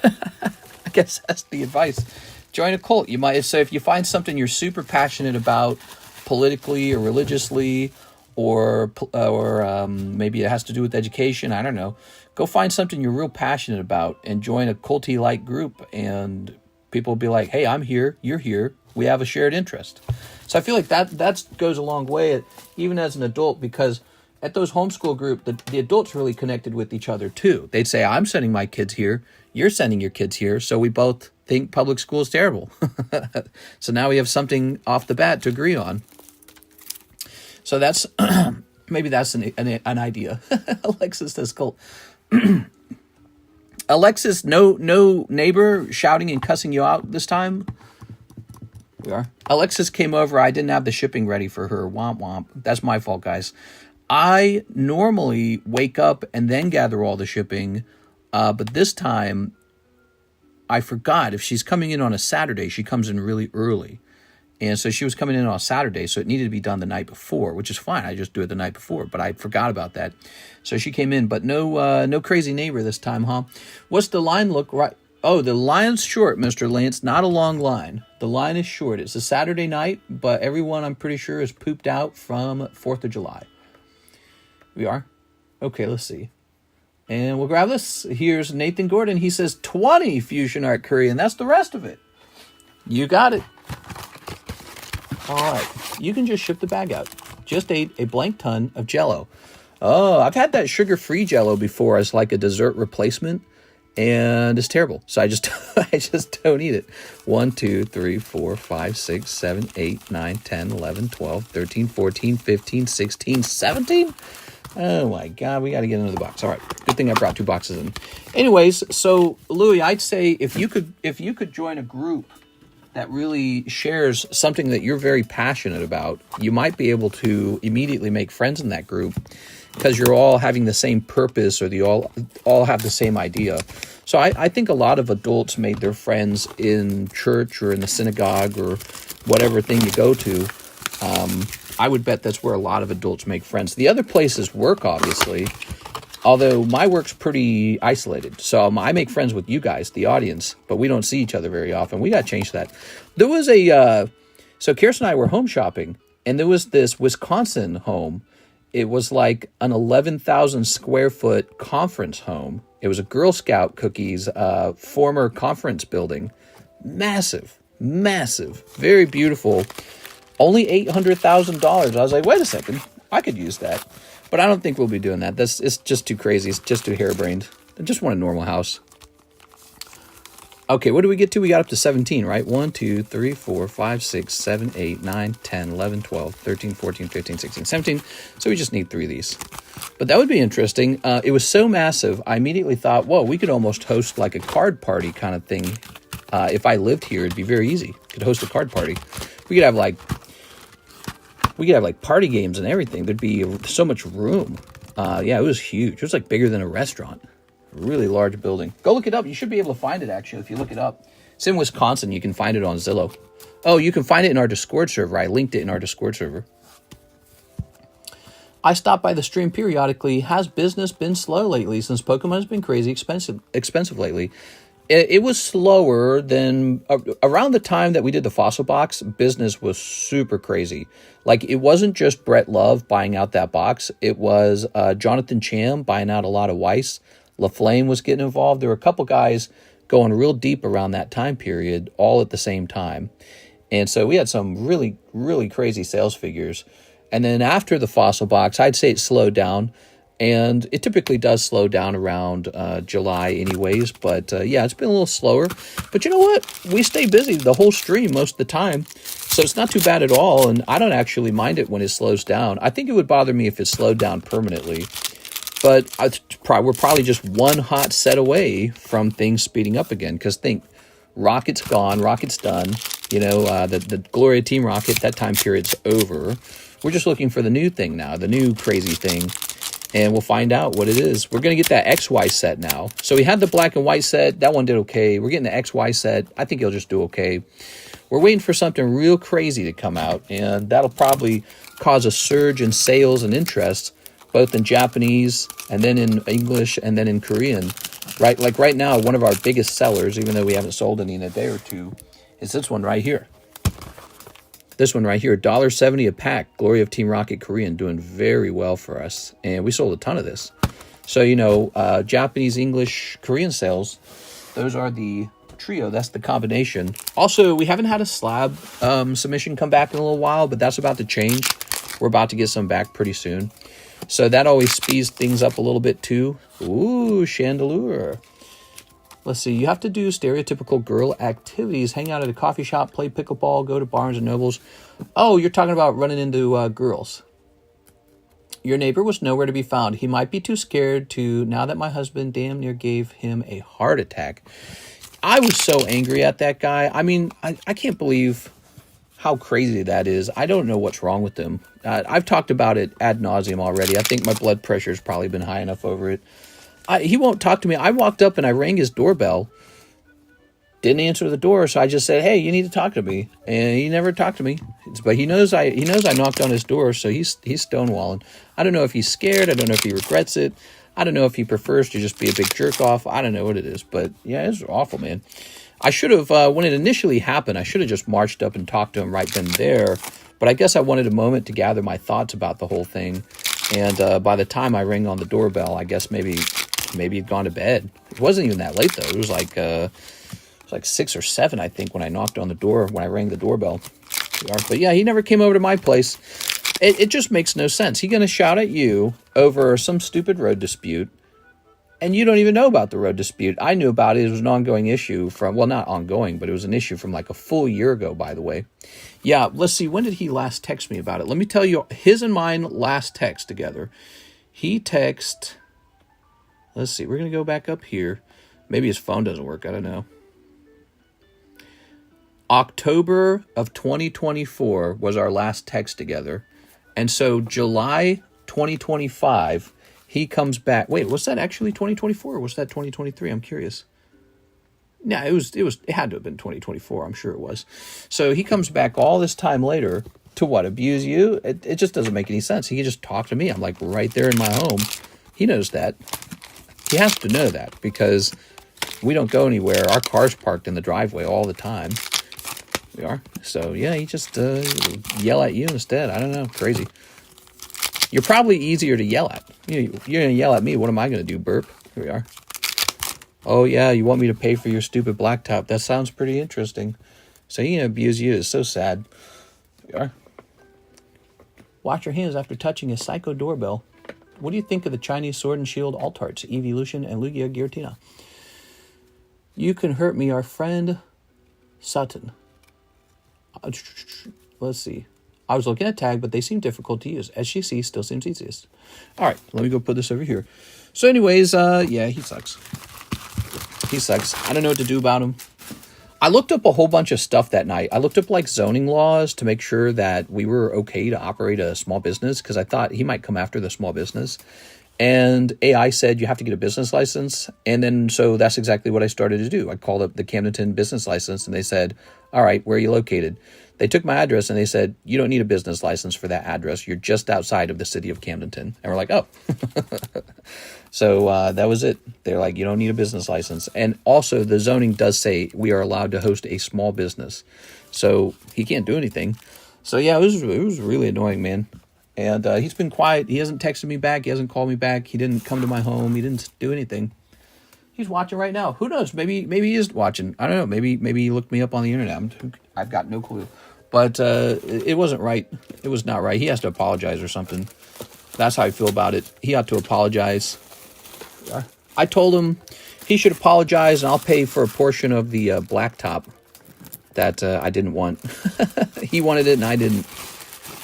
I guess that's the advice. Join a cult. You might say if you find something you're super passionate about politically or religiously, or maybe it has to do with education. I don't know. Go find something you're real passionate about and join a culty-like group, and people will be like, hey, I'm here, you're here, we have a shared interest. So I feel like that goes a long way, even as an adult, because at those homeschool group, the adults really connected with each other too. They'd say, I'm sending my kids here, you're sending your kids here, so we both think public school is terrible. So now we have something off the bat to agree on. So that's, maybe that's an idea. Alexis says cult. Alexis, no neighbor shouting and cussing you out this time? We are. Alexis came over. I didn't have the shipping ready for her. Womp womp. That's my fault, guys. I normally wake up and then gather all the shipping, but this time I forgot. If she's coming in on a Saturday, she comes in really early. And so she was coming in on a Saturday, so it needed to be done the night before, which is fine. I just do it the night before, but I forgot about that. So she came in, but no crazy neighbor this time, huh? What's the line look right? Oh, the line's short, Mr. Lance. Not a long line. The line is short. It's a Saturday night, but everyone, I'm pretty sure, is pooped out from 4th of July. We are? Okay, let's see. And we'll grab this. Here's Nathan Gordon. He says 20 Fusion Art Korean. That's the rest of it. You got it. All right. You can just ship the bag out. Just ate a blank ton of Jello. Oh, I've had that sugar-free Jello before as like a dessert replacement, and it's terrible. So I just don't eat it. 1, 2, 3, 4, 5, 6, 7, 8, 9, 10, 11, 12, 13, 14, 15, 16, 17. Oh my God, we got to get into the box. All right, good thing I brought 2 boxes in. Anyways, so Louis, I'd say if you could join a group that really shares something that you're very passionate about, you might be able to immediately make friends in that group because you're all having the same purpose, or you all have the same idea. So I think a lot of adults made their friends in church or in the synagogue or whatever thing you go to. I would bet that's where a lot of adults make friends. The other places work, obviously, although my work's pretty isolated. So I make friends with you guys, the audience, but we don't see each other very often. We got to change that. There was so Kirsten and I were home shopping, and there was this Wisconsin home. It was like an 11,000 square foot conference home. It was a Girl Scout cookies former conference building. Massive, very beautiful. Only $800,000. I was like, wait a second, I could use that. But I don't think we'll be doing that. It's just too crazy. It's just too harebrained. I just want a normal house. Okay, what do we get to? We got up to 17, right? 1, 2, 3, 4, 5, 6, 7, 8, 9, 10, 11, 12, 13, 14, 15, 16, 17. So we just need 3 of these. But that would be interesting. It was so massive, I immediately thought, whoa, we could almost host like a card party kind of thing. If I lived here, it'd be very easy. Could host a card party. We could have like party games and everything. There'd be so much room. Yeah, it was huge. It was like bigger than a restaurant. Really large building. Go look it up. You should be able to find it, actually, if you look it up. It's in Wisconsin. You can find it on Zillow. Oh, you can find it in our Discord server. I linked it in our Discord server. I stop by the stream periodically. Has business been slow lately since Pokemon has been crazy expensive lately? It was slower than around the time that we did the Fossil Box. Business was super crazy. Like, it wasn't just Brett Love buying out that box. It was Jonathan Cham buying out a lot of Weiss. LaFlame was getting involved. There were a couple guys going real deep around that time period, all at the same time. And so we had some really, really crazy sales figures. And then after the Fossil Box, I'd say it slowed down. And it typically does slow down around July anyways. But yeah, it's been a little slower. But you know what? We stay busy the whole stream most of the time. So it's not too bad at all. And I don't actually mind it when it slows down. I think it would bother me if it slowed down permanently. But we're probably just one hot set away from things speeding up again. Because think, Rocket's gone. Rocket's done. You know, the Gloria Team Rocket, that time period's over. We're just looking for the new thing now. The new crazy thing. And we'll find out what it is. We're going to get that XY set now. So we had the black and white set. That one did okay. We're getting the XY set. I think it'll just do okay. We're waiting for something real crazy to come out. And that'll probably cause a surge in sales and interest, both in Japanese and then in English and then in Korean. Right? Like right now, one of our biggest sellers, even though we haven't sold any in a day or two, is this one right here. This one right here, $1.70 a pack, Glory of Team Rocket Korean, doing very well for us. And we sold a ton of this. So, you know, Japanese, English, Korean sales, those are the trio. That's the combination. Also, we haven't had a slab submission come back in a little while, but that's about to change. We're about to get some back pretty soon. So that always speeds things up a little bit too. Ooh, Chandelure. Let's see, you have to do stereotypical girl activities, hang out at a coffee shop, play pickleball, go to Barnes and Nobles. Oh, you're talking about running into girls. Your neighbor was nowhere to be found. He might be too scared to, now that my husband damn near gave him a heart attack. I was so angry at that guy. I mean, I can't believe how crazy that is. I don't know what's wrong with them. I've talked about it ad nauseum already. I think my blood pressure's probably been high enough over it. He won't talk to me. I walked up and I rang his doorbell. Didn't answer the door, so I just said, "Hey, you need to talk to me." And he never talked to me. But he knows I knocked on his door, so he's stonewalling. I don't know if he's scared. I don't know if he regrets it. I don't know if he prefers to just be a big jerk off. I don't know what it is, but yeah, it's awful, man. I should have, when it initially happened, I should have just marched up and talked to him right then and there. But I guess I wanted a moment to gather my thoughts about the whole thing. And by the time I rang on the doorbell, I guess maybe he'd gone to bed. It wasn't even that late though. It was like 6 or 7, I think, when I knocked on the door, when I rang the doorbell. But yeah, he never came over to my place. It just makes no sense. He's going to shout at you over some stupid road dispute, and you don't even know about the road dispute. I knew about it. It was an ongoing issue from, well, not ongoing, but it was an issue from like a full year ago, by the way. Yeah, let's see. When did he last text me about it? Let me tell you his and mine last text together. He texted, let's see, we're going to go back up here. Maybe his phone doesn't work. I don't know. October of 2024 was our last text together. And so July 2025, he comes back. Wait, was that actually 2024 or was that 2023? I'm curious. No, it had to have been 2024. I'm sure it was. So he comes back all this time later to what? Abuse you? It just doesn't make any sense. He can just talk to me. I'm like right there in my home. He knows that. He has to know that because we don't go anywhere. Our car's parked in the driveway all the time. We are. So, yeah, he just yell at you instead. I don't know. Crazy. You're probably easier to yell at. You're going to yell at me. What am I going to do? Burp. Here we are. Oh, yeah, you want me to pay for your stupid blacktop. That sounds pretty interesting. So, he can abuse you. It's so sad. Here we are. Wash your hands after touching a psycho doorbell. What do you think of the Chinese sword and shield altarts, Evolution and Lugia Giratina? You can hurt me, our friend Sutton. Let's see. I was looking at tag, but they seem difficult to use. SGC still seems easiest. All right, let me go put this over here. So anyways, yeah, he sucks. He sucks. I don't know what to do about him. I looked up a whole bunch of stuff that night. I looked up like zoning laws to make sure that we were okay to operate a small business because I thought he might come after the small business. And AI said you have to get a business license. And then so that's exactly what I started to do. I called up the Camdenton business license and they said, all right, where are you located? They took my address and they said, you don't need a business license for that address. You're just outside of the city of Camdenton. And we're like, oh. So that was it. They're like, you don't need a business license. And also the zoning does say we are allowed to host a small business. So he can't do anything. So yeah, it was really annoying, man. And he's been quiet. He hasn't texted me back. He hasn't called me back. He didn't come to my home. He didn't do anything. He's watching right now. Who knows? Maybe he is watching. I don't know. Maybe he looked me up on the internet. I've got no clue. But it wasn't right. It was not right. He has to apologize or something. That's how I feel about it. He ought to apologize. I told him he should apologize, and I'll pay for a portion of the blacktop that I didn't want. He wanted it, and I didn't.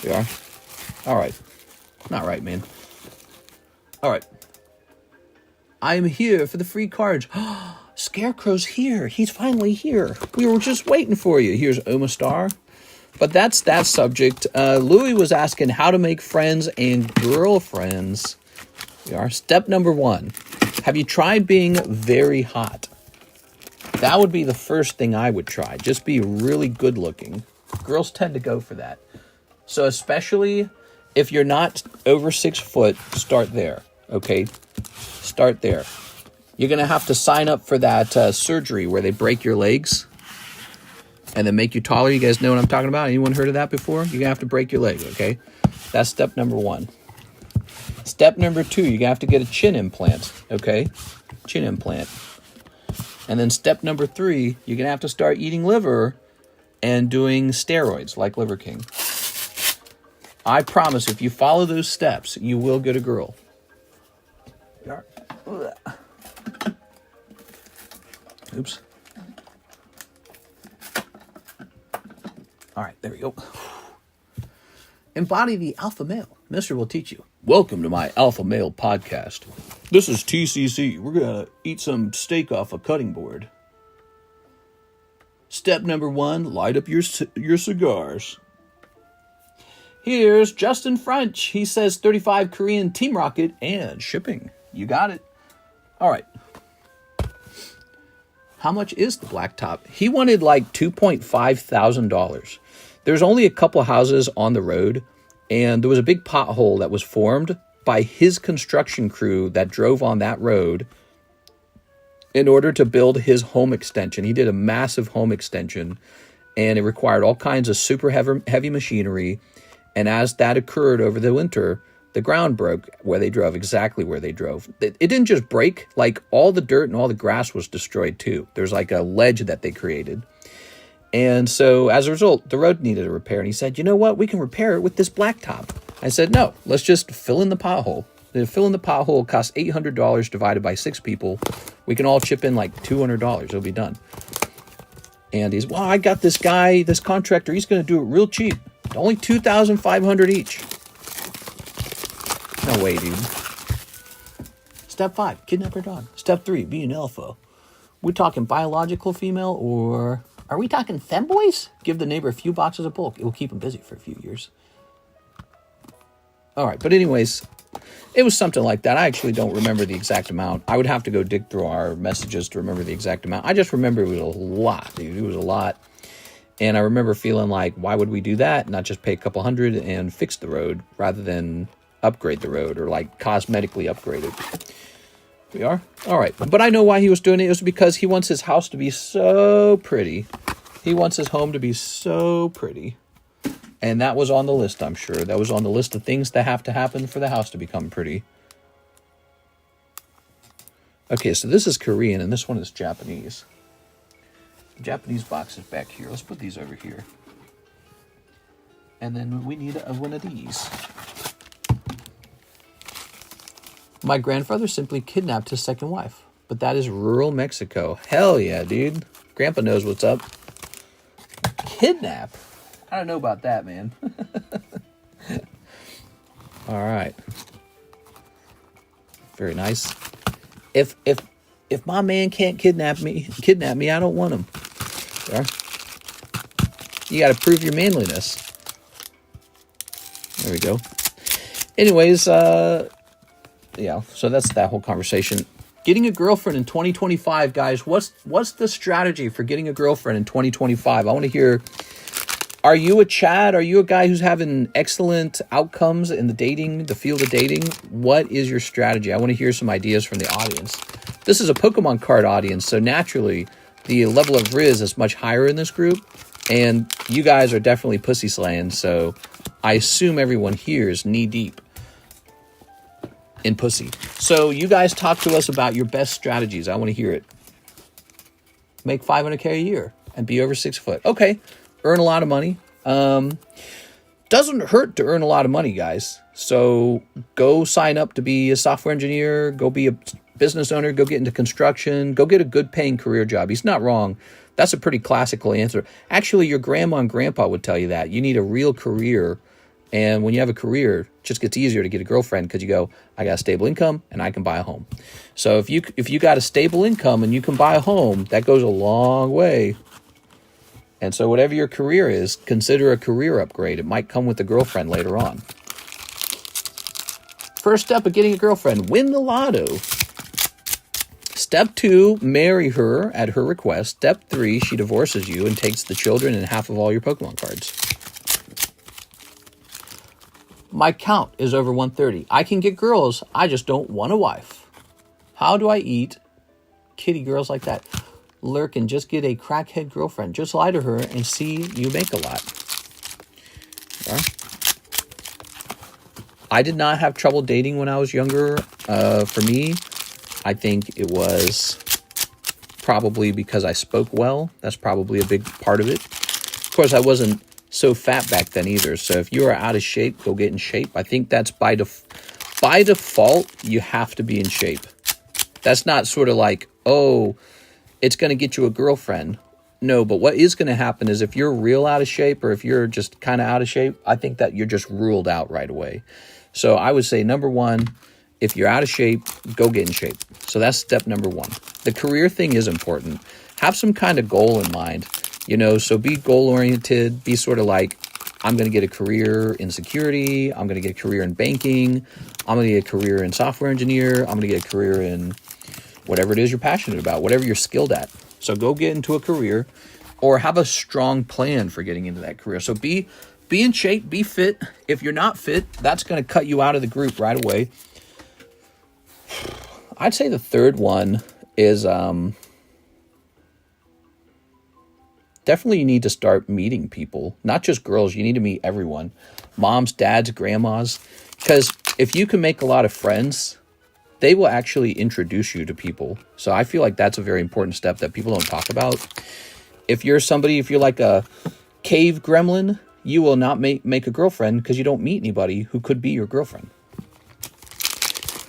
We are. All right. Not right, man. All right. I am here for the free cards. Scarecrow's here. He's finally here. We were just waiting for you. Here's Omastar. But that's that subject. Louis was asking how to make friends and girlfriends. We are. Step number 1. Have you tried being very hot? That would be the first thing I would try. Just be really good looking. Girls tend to go for that. So especially if you're not over 6 foot, start there. Okay? Start there. You're going to have to sign up for that surgery where they break your legs and then make you taller. You guys know what I'm talking about? Anyone heard of that before? You're going to have to break your leg, okay? That's step number 1. Step number 2, you're going to have to get a chin implant, okay? Chin implant. And then step number 3, you're going to have to start eating liver and doing steroids like Liver King. I promise if you follow those steps, you will get a girl. Oops. All right, there we go. Embody the alpha male. Mister will teach you. Welcome to my alpha male podcast. This is TCC. We're going to eat some steak off a cutting board. Step number 1, light up your cigars. Here's Justin French. He says 35 Korean Team Rocket and shipping. You got it. All right. How much is the blacktop? He wanted like $2,500. There's only a couple houses on the road, and there was a big pothole that was formed by his construction crew that drove on that road in order to build his home extension. He did a massive home extension, and it required all kinds of super heavy machinery. And as that occurred over the winter, the ground broke where they drove, exactly where they drove. It didn't just break, like all the dirt and all the grass was destroyed too. There's like a ledge that they created. And so as a result, the road needed a repair. And he said, you know what? We can repair it with this blacktop. I said, no, let's just fill in the pothole. The fill in the pothole costs $800 divided by 6 people. We can all chip in like $200. It'll be done. And he's, well, I got this guy, this contractor. He's going to do it real cheap. Only $2,500 each. No way, dude. Step 5, kidnap her dog. Step 3, be an alpha. We talking biological female, or are we talking femboys? Give the neighbor a few boxes of bulk. It will keep him busy for a few years. All right, but anyways, it was something like that. I actually don't remember the exact amount. I would have to go dig through our messages to remember the exact amount. I just remember it was a lot, dude. It was a lot. And I remember feeling like, why would we do that? Not just pay a couple hundred and fix the road rather than upgrade the road or like cosmetically upgrade it. We are? All right. But I know why he was doing it. It was because he wants his house to be so pretty. He wants his home to be so pretty. And that was on the list, I'm sure. That was on the list of things that have to happen for the house to become pretty. Okay, so this is Korean and this one is Japanese. The Japanese box is back here. Let's put these over here. And then we need one of these. My grandfather simply kidnapped his second wife, but that is rural Mexico. Hell yeah, dude. Grandpa knows what's up. Kidnap? I don't know about that, man. All right. Very nice. If my man can't kidnap me, I don't want him. There. You got to prove your manliness. There we go. Anyways, yeah, so that's that whole conversation. Getting a girlfriend in 2025, guys. What's the strategy for getting a girlfriend in 2025? I want to hear, are you a Chad? Are you a guy who's having excellent outcomes in the field of dating? What is your strategy? I want to hear some ideas from the audience. This is a Pokemon card audience, so naturally the level of Riz is much higher in this group, and you guys are definitely pussy slaying, so I assume everyone here is knee deep in pussy. So you guys talk to us about your best strategies. I want to hear it. Make $500K a year and be over 6 foot. Okay, earn a lot of money. Doesn't hurt to earn a lot of money, guys. So go sign up to be a software engineer, go be a business owner, go get into construction, go get a good paying career job. He's not wrong. That's a pretty classical answer. Actually, your grandma and grandpa would tell you that. You need a real career. And when you have a career, it just gets easier to get a girlfriend because you go, I got a stable income and I can buy a home. So if you got a stable income and you can buy a home, that goes a long way. And so whatever your career is, consider a career upgrade. It might come with a girlfriend later on. First step of getting a girlfriend, win the lotto. Step 2, marry her at her request. Step 3, she divorces you and takes the children and half of all your Pokemon cards. My count is over 130. I can get girls, I just don't want a wife. How do I eat kitty girls like that? Lurk and just get a crackhead girlfriend. Just lie to her and see you make a lot. Okay. I did not have trouble dating when I was younger. For me, I think it was probably because I spoke well. That's probably a big part of it. Of course, I wasn't so fat back then either. So if you are out of shape, go get in shape. I think that's by default, you have to be in shape. That's not sort of like, oh, it's going to get you a girlfriend. No, but what is going to happen is if you're real out of shape or if you're just kind of out of shape, I think that you're just ruled out right away. So I would say, number 1, if you're out of shape, go get in shape. So that's step number 1. The career thing is important. Have some kind of goal in mind. So be goal-oriented, be sort of like, I'm going to get a career in security, I'm going to get a career in banking, I'm going to get a career in software engineer, I'm going to get a career in whatever it is you're passionate about, whatever you're skilled at. So go get into a career or have a strong plan for getting into that career. So be in shape, be fit. If you're not fit, that's going to cut you out of the group right away. I'd say the third one is definitely you need to start meeting people, not just girls. You need to meet everyone, moms, dads, grandmas, because if you can make a lot of friends, they will actually introduce you to people. So I feel like that's a very important step that people don't talk about. If you're like a cave gremlin, you will not make a girlfriend because you don't meet anybody who could be your girlfriend.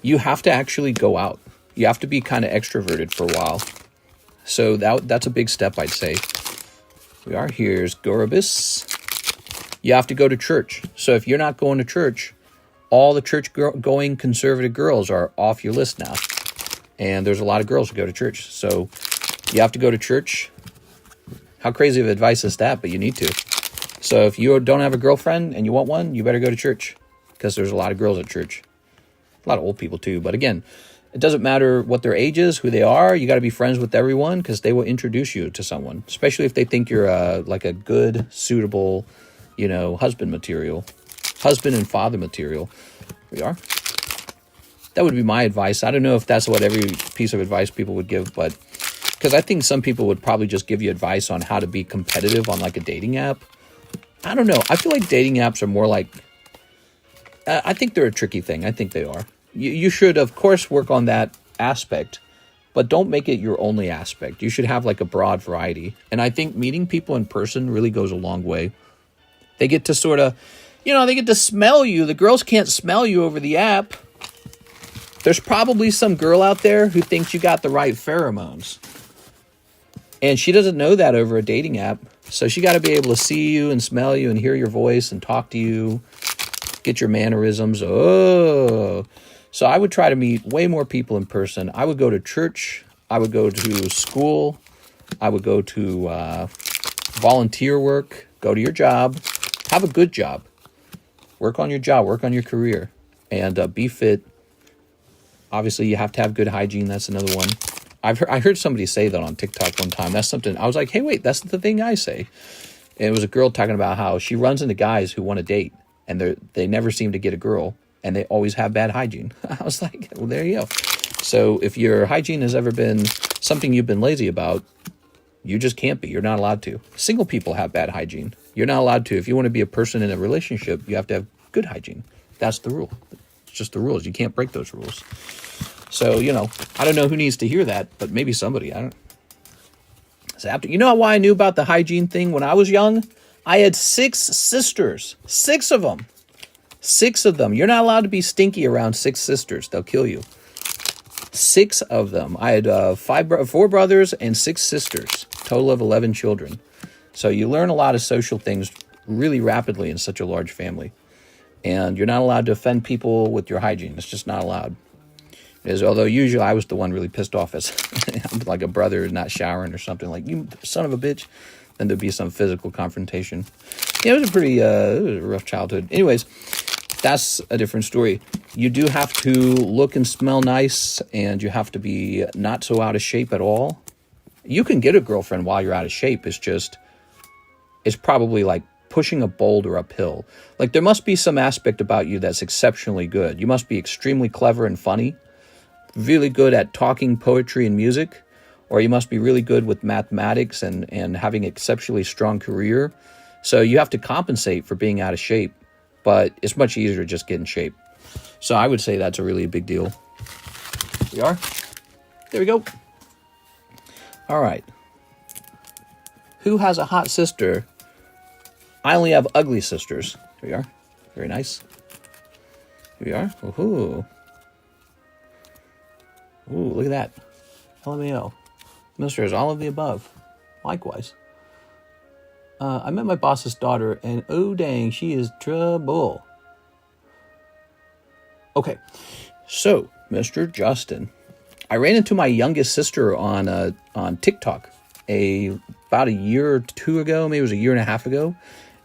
You have to actually go out. You have to be kind of extroverted for a while. So that's a big step, I'd say. Here's Gorabus. You have to go to church. So if you're not going to church, all the church-going conservative girls are off your list now. And there's a lot of girls who go to church. So you have to go to church. How crazy of advice is that? But you need to. So if you don't have a girlfriend and you want one, you better go to church. Because there's a lot of girls at church. A lot of old people too. But again, it doesn't matter what their age is, who they are. You got to be friends with everyone because they will introduce you to someone. Especially if they think you're like a good, suitable, husband and father material. Here we are. That would be my advice. I don't know if that's what every piece of advice people would give, but because I think some people would probably just give you advice on how to be competitive on like a dating app. I don't know. I feel like dating apps are more like, I think they're a tricky thing. I think they are. You should, of course, work on that aspect, but don't make it your only aspect. You should have like a broad variety. And I think meeting people in person really goes a long way. They get to sort of, they get to smell you. The girls can't smell you over the app. There's probably some girl out there who thinks you got the right pheromones. And she doesn't know that over a dating app. So she got to be able to see you and smell you and hear your voice and talk to you, get your mannerisms. Oh. So I would try to meet way more people in person. I would go to church. I would go to school. I would go to volunteer work. Go to your job. Have a good job. Work on your job. Work on your career. And be fit. Obviously, you have to have good hygiene. That's another one. I heard somebody say that on TikTok one time. That's something. I was like, hey, wait, that's the thing I say. And it was a girl talking about how she runs into guys who want to date. And they never seem to get a girl. And they always have bad hygiene. I was like, well, there you go. So if your hygiene has ever been something you've been lazy about, you just can't be. You're not allowed to. Single people have bad hygiene. You're not allowed to. If you want to be a person in a relationship, you have to have good hygiene. That's the rule. It's just the rules. You can't break those rules. So, I don't know who needs to hear that, but maybe somebody. I don't. So why I knew about the hygiene thing when I was young? I had 6 sisters. 6 of them. 6 of them. You're not allowed to be stinky around 6 sisters. They'll kill you. 6 of them. I had 4 brothers and 6 sisters. Total of 11 children. So you learn a lot of social things really rapidly in such a large family. And you're not allowed to offend people with your hygiene. It's just not allowed. Although usually I was the one really pissed off as like a brother not showering or something. Like, you son of a bitch. Then there'd be some physical confrontation. Yeah, it was a rough childhood. Anyways, that's a different story. You do have to look and smell nice, and you have to be not so out of shape at all. You can get a girlfriend while you're out of shape. It's probably like pushing a boulder uphill. Like, there must be some aspect about you that's exceptionally good. You must be extremely clever and funny, really good at talking poetry and music, or you must be really good with mathematics and having an exceptionally strong career. So you have to compensate for being out of shape, but it's much easier to just get in shape. So I would say that's a really big deal. We are. There we go. All right. Who has a hot sister? I only have ugly sisters. Here we are. Very nice. Here we are. Ooh. Ooh, look at that. LMAO. Mister is all of the above. Likewise. I met my boss's daughter, and oh dang, she is trouble. Okay, so Mr. Justin, I ran into my youngest sister on TikTok, a about a year or two ago, maybe it was a year and a half ago.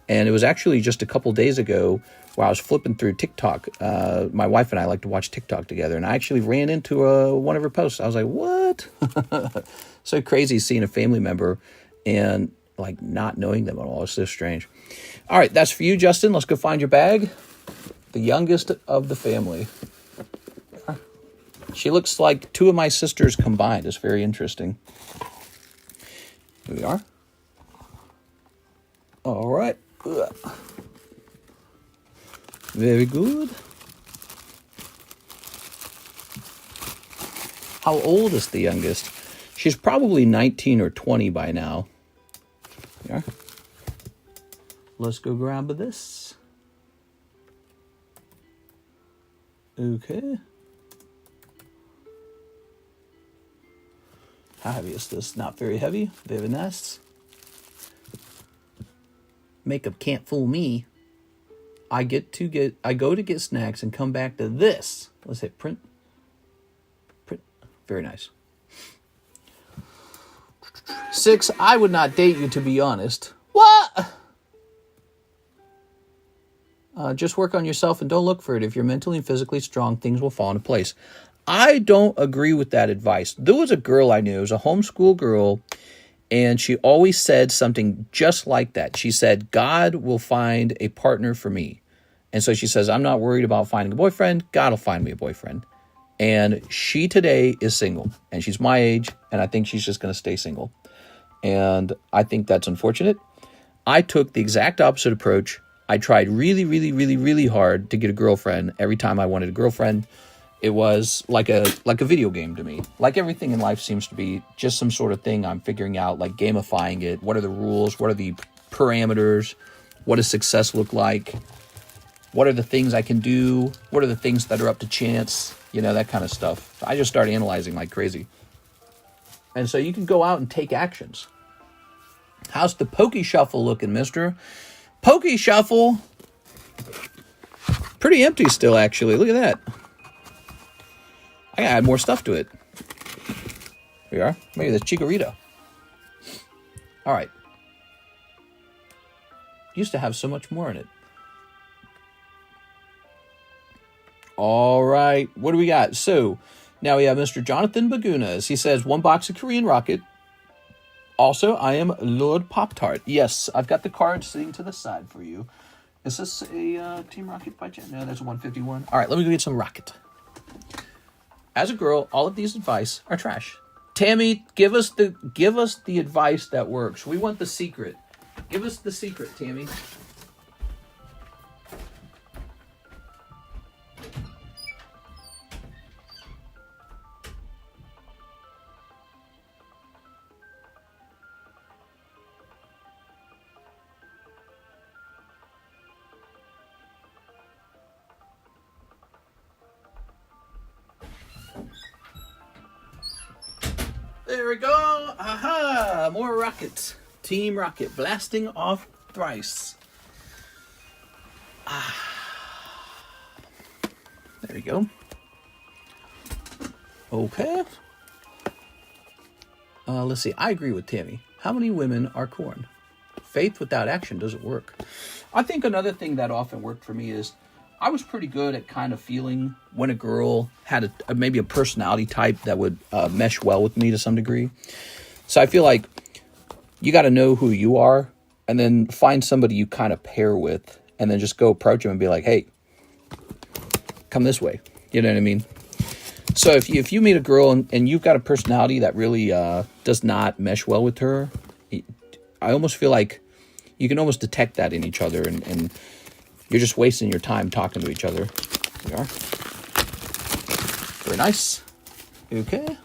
And it was actually just a couple days ago while I was flipping through TikTok. My wife and I like to watch TikTok together. And I actually ran into one of her posts. I was like, what? So crazy seeing a family member and like not knowing them at all. It's so strange. All right, that's for you, Justin. Let's go find your bag. The youngest of the family. She looks like two of my sisters combined. It's very interesting. Here we are. All right. Very good. How old is the youngest? She's probably 19 or 20 by now. Yeah. Let's go grab this. Okay. How heavy is this? Not very heavy. Very nice. Makeup can't fool me. I go to get snacks and come back to this. Let's hit print. Print. Very nice. 6, I would not date you, to be honest. What? Just work on yourself and don't look for it. If you're mentally and physically strong, things will fall into place. I don't agree with that advice. There was a girl I knew, it was a homeschool girl, and she always said something just like that. She said, God will find a partner for me. And so she says, I'm not worried about finding a boyfriend. God will find me a boyfriend. And she today is single, and she's my age, and I think she's just going to stay single. And I think that's unfortunate. I took the exact opposite approach. I tried really, really, really, really hard to get a girlfriend. Every time I wanted a girlfriend, it was like a video game to me. Like everything in life seems to be just some sort of thing I'm figuring out, like gamifying it. What are the rules? What are the parameters? What does success look like? What are the things I can do? What are the things that are up to chance? You know, that kind of stuff. I just started analyzing like crazy. And so you can go out and take actions. How's the Pokey Shuffle looking, mister? Pokey Shuffle. Pretty empty still, actually. Look at that. I gotta add more stuff to it. Here we are. Maybe that's Chikorita. All right. Used to have so much more in it. All right. What do we got? So, now we have Mr. Jonathan Bagunas. He says, 1 box of Korean Rocket. Also, I am Lord Pop-Tart. Yes, I've got the card sitting to the side for you. Is this a Team Rocket by chance? No, that's a 151. All right, let me go get some Rocket. As a girl, all of these advice are trash. Tammy, give us the advice that works. We want the secret. Give us the secret, Tammy. There we go. Aha! More Rocket. Team Rocket blasting off thrice. There we go. Okay. Let's see. I agree with Tammy. How many women are corn? Faith without action doesn't work. I think another thing that often worked for me is I was pretty good at kind of feeling when a girl had maybe a personality type that would mesh well with me to some degree. So I feel like you got to know who you are and then find somebody you kind of pair with and then just go approach them and be like, hey, come this way. You know what I mean? So if you meet a girl and you've got a personality that really does not mesh well with her, I almost feel like you can almost detect that in each other and you're just wasting your time talking to each other. There we are. Very nice. Okay.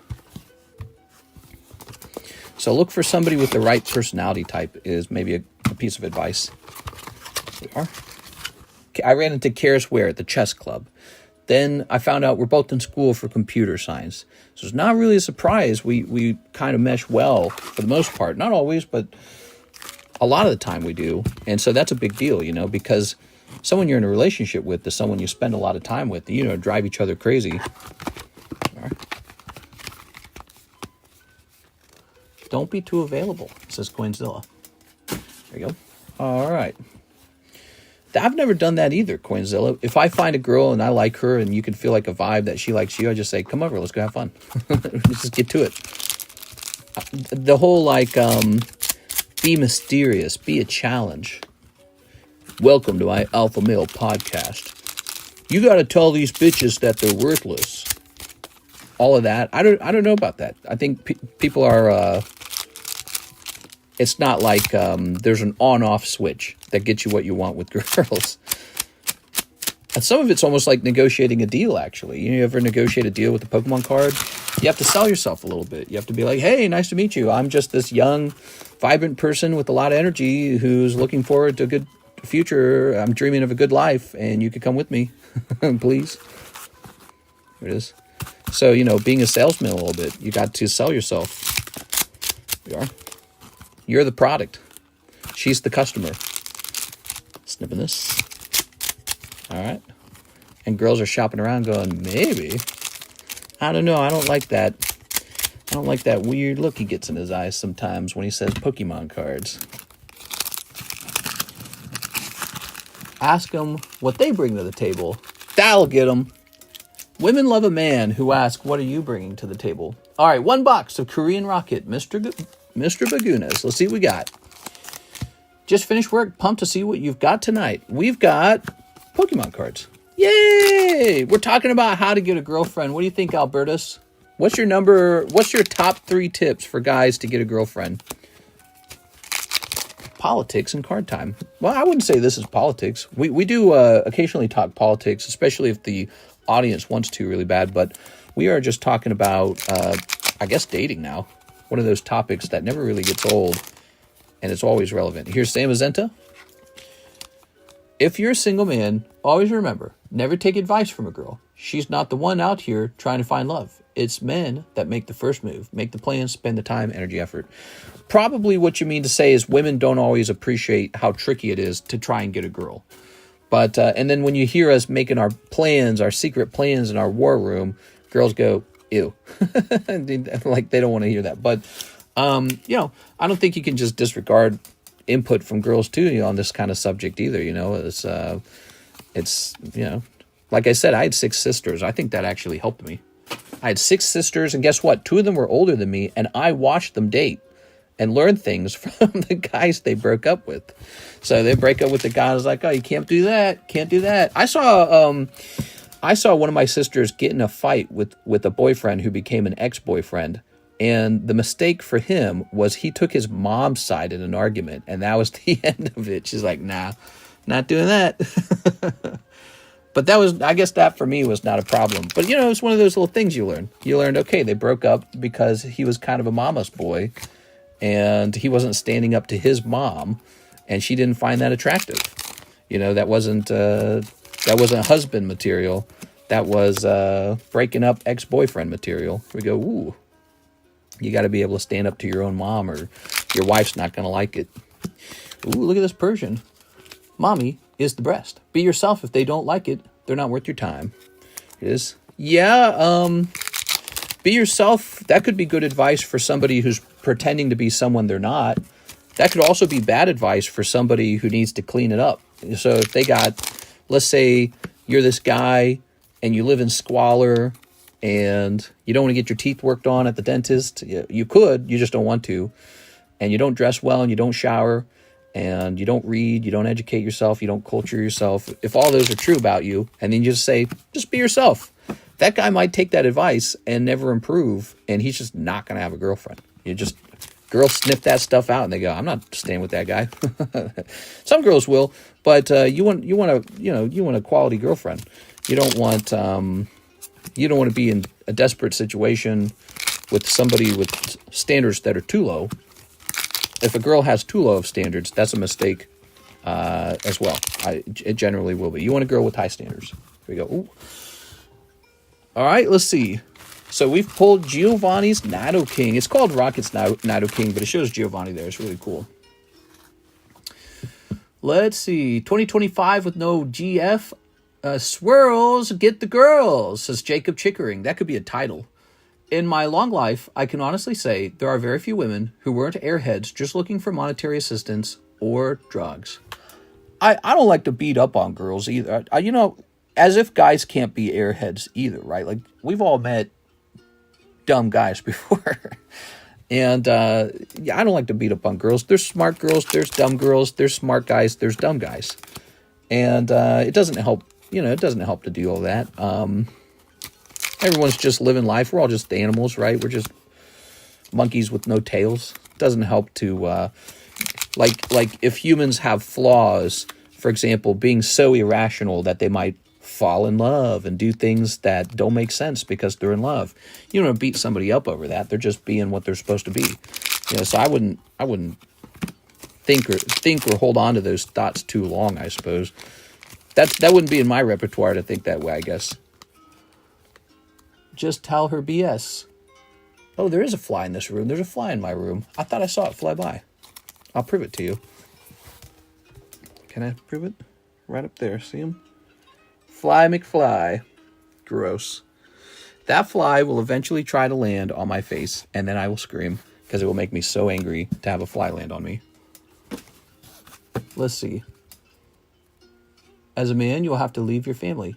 So look for somebody with the right personality type is maybe a piece of advice. There we are. I ran into Karis Ware at the chess club. Then I found out we're both in school for computer science. So it's not really a surprise. We kind of mesh well for the most part. Not always, but a lot of the time we do. And so that's a big deal, you know, because someone you're in a relationship with is someone you spend a lot of time with, you know, drive each other crazy. Right. Don't be too available, says Coinzilla. There you go. All right. I've never done that either, Coinzilla. If I find a girl and I like her and you can feel like a vibe that she likes you, I just say, come over, let's go have fun. Let's just get to it. The whole, like, be mysterious, be a challenge. Welcome to my Alpha Male podcast. You got to tell these bitches that they're worthless. All of that. I don't know about that. I think people are... it's not like there's an on-off switch that gets you what you want with girls. And some of it's almost like negotiating a deal, actually. You ever negotiate a deal with a Pokemon card? You have to sell yourself a little bit. You have to be like, hey, nice to meet you. I'm just this young, vibrant person with a lot of energy who's looking forward to a good future. I'm dreaming of a good life, and you could come with me, please. There it is. So, being a salesman a little bit, you got to sell yourself. You are. You're the product. She's the customer. Snipping this. All right. And girls are shopping around going, maybe. I don't know. I don't like that. I don't like that weird look he gets in his eyes sometimes when he says Pokemon cards. Ask them what they bring to the table. That'll get them. Women love a man who asks, what are you bringing to the table? All right, 1 box of Korean Rocket, Mr. Bagunas. Let's see what we got. Just finished work. Pumped to see what you've got tonight. We've got Pokemon cards. Yay! We're talking about how to get a girlfriend. What do you think, Albertus? What's your top 3 tips for guys to get a girlfriend? Politics and card time. Well, I wouldn't say this is politics. We do occasionally talk politics, especially if the audience wants to really bad, but we are just talking about, I guess, dating now. One of those topics that never really gets old, and it's always relevant. Here's Sam Azenta. If you're a single man, always remember, never take advice from a girl. She's not the one out here trying to find love. It's men that make the first move, make the plans, spend the time, energy, effort. Probably what you mean to say is women don't always appreciate how tricky it is to try and get a girl. But, and then when you hear us making our plans, our secret plans in our war room, girls go, ew. Like they don't want to hear that. But, I don't think you can just disregard input from girls too, on this kind of subject either. It's like I said, I had 6 sisters. I think that actually helped me. I had 6 sisters, and guess what? 2 of them were older than me, and I watched them date and learn things from the guys they broke up with. So they break up with the guy, I was like, oh, you can't do that. Can't do that. I saw one of my sisters get in a fight with a boyfriend who became an ex-boyfriend. And the mistake for him was he took his mom's side in an argument. And that was the end of it. She's like, nah, not doing that. But I guess that for me was not a problem. But, it's one of those little things you learn. You learned, okay, they broke up because he was kind of a mama's boy. And he wasn't standing up to his mom. And she didn't find that attractive. That wasn't husband material. That was breaking up ex-boyfriend material. We go, ooh. You got to be able to stand up to your own mom or your wife's not going to like it. Ooh, look at this Persian. Mommy is the breast. Be yourself. If they don't like it, they're not worth your time. It is. Yeah, be yourself. That could be good advice for somebody who's pretending to be someone they're not. That could also be bad advice for somebody who needs to clean it up. So if they let's say you're this guy and you live in squalor and you don't want to get your teeth worked on at the dentist. You could, you just don't want to. And you don't dress well and you don't shower and you don't read, you don't educate yourself, you don't culture yourself. If all those are true about you, and then you just say, just be yourself. That guy might take that advice and never improve, and he's just not going to have a girlfriend. Girls sniff that stuff out and they go, I'm not staying with that guy. Some girls will, but you want a quality girlfriend. You don't want to be in a desperate situation with somebody with standards that are too low. If a girl has too low of standards, that's a mistake as well. It generally will be. You want a girl with high standards. Here we go. Ooh. All right, let's see. So we've pulled Giovanni's Nidoking. It's called Rocket's Nidoking, but it shows Giovanni there. It's really cool. Let's see. 2025 with no GF. Swirls, get the girls, says Jacob Chickering. That could be a title. In my long life, I can honestly say there are very few women who weren't airheads just looking for monetary assistance or drugs. I don't like to beat up on girls either. As if guys can't be airheads either, right? Like, we've all met dumb guys before. And, yeah, I don't like to beat up on girls. There's smart girls, there's dumb girls, there's smart guys, there's dumb guys. And it doesn't help, it doesn't help to do all that. Everyone's just living life. We're all just animals, right? We're just monkeys with no tails. It doesn't help to, like if humans have flaws, for example, being so irrational that they might fall in love and do things that don't make sense because they're in love. You don't beat somebody up over that. They're just being what they're supposed to be. So I wouldn't think or hold on to those thoughts too long, I suppose. That wouldn't be in my repertoire to think that way, I guess. Just tell her BS. Oh, there is a fly in this room. There's a fly in my room. I thought I saw it fly by. I'll prove it to you. Can I prove it? Right up there. See him? Fly McFly. Gross. That fly will eventually try to land on my face, and then I will scream, because it will make me so angry to have a fly land on me. Let's see. As a man, you'll have to leave your family.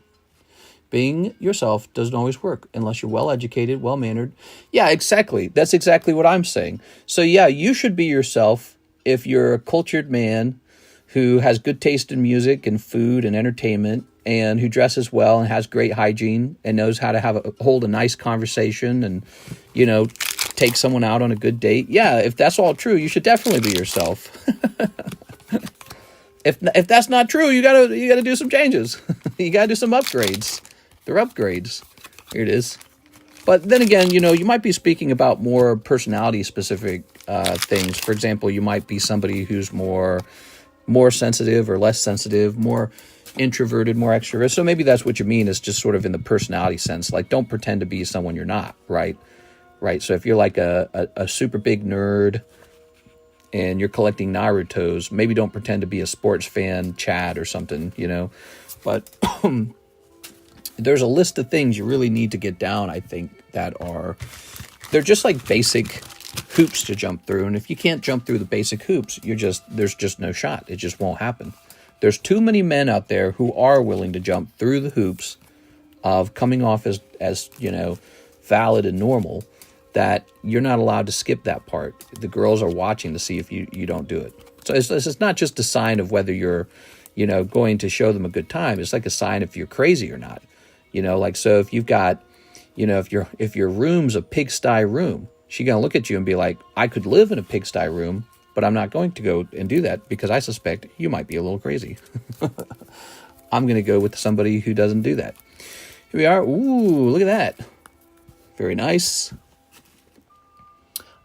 Being yourself doesn't always work unless you're well-educated, well-mannered. Yeah, exactly. That's exactly what I'm saying. So, yeah, you should be yourself if you're a cultured man who has good taste in music and food and entertainment and who dresses well and has great hygiene and knows how to hold a nice conversation and, take someone out on a good date. Yeah, if that's all true, you should definitely be yourself. If that's not true, you gotta do some changes. You gotta do some upgrades. They're upgrades. Here it is. But then again, you might be speaking about more personality-specific things. For example, you might be somebody who's more sensitive or less sensitive, more introverted, more extroverted. So maybe that's what you mean is just sort of in the personality sense. Like, don't pretend to be someone you're not, right? Right. So if you're like a super big nerd and you're collecting Narutos, maybe don't pretend to be a sports fan, Chad or something, But there's a list of things you really need to get down, I think, they're just like basic hoops to jump through. And if you can't jump through the basic hoops, there's just no shot. It just won't happen. There's too many men out there who are willing to jump through the hoops of coming off as valid and normal, that you're not allowed to skip that part. The girls are watching to see if you don't do it. So it's not just a sign of whether you're, going to show them a good time. It's like a sign if you're crazy or not. So if you've got, if your room's a pigsty room, she's going to look at you and be like, I could live in a pigsty room, but I'm not going to go and do that because I suspect you might be a little crazy. I'm going to go with somebody who doesn't do that. Here we are. Ooh, look at that. Very nice.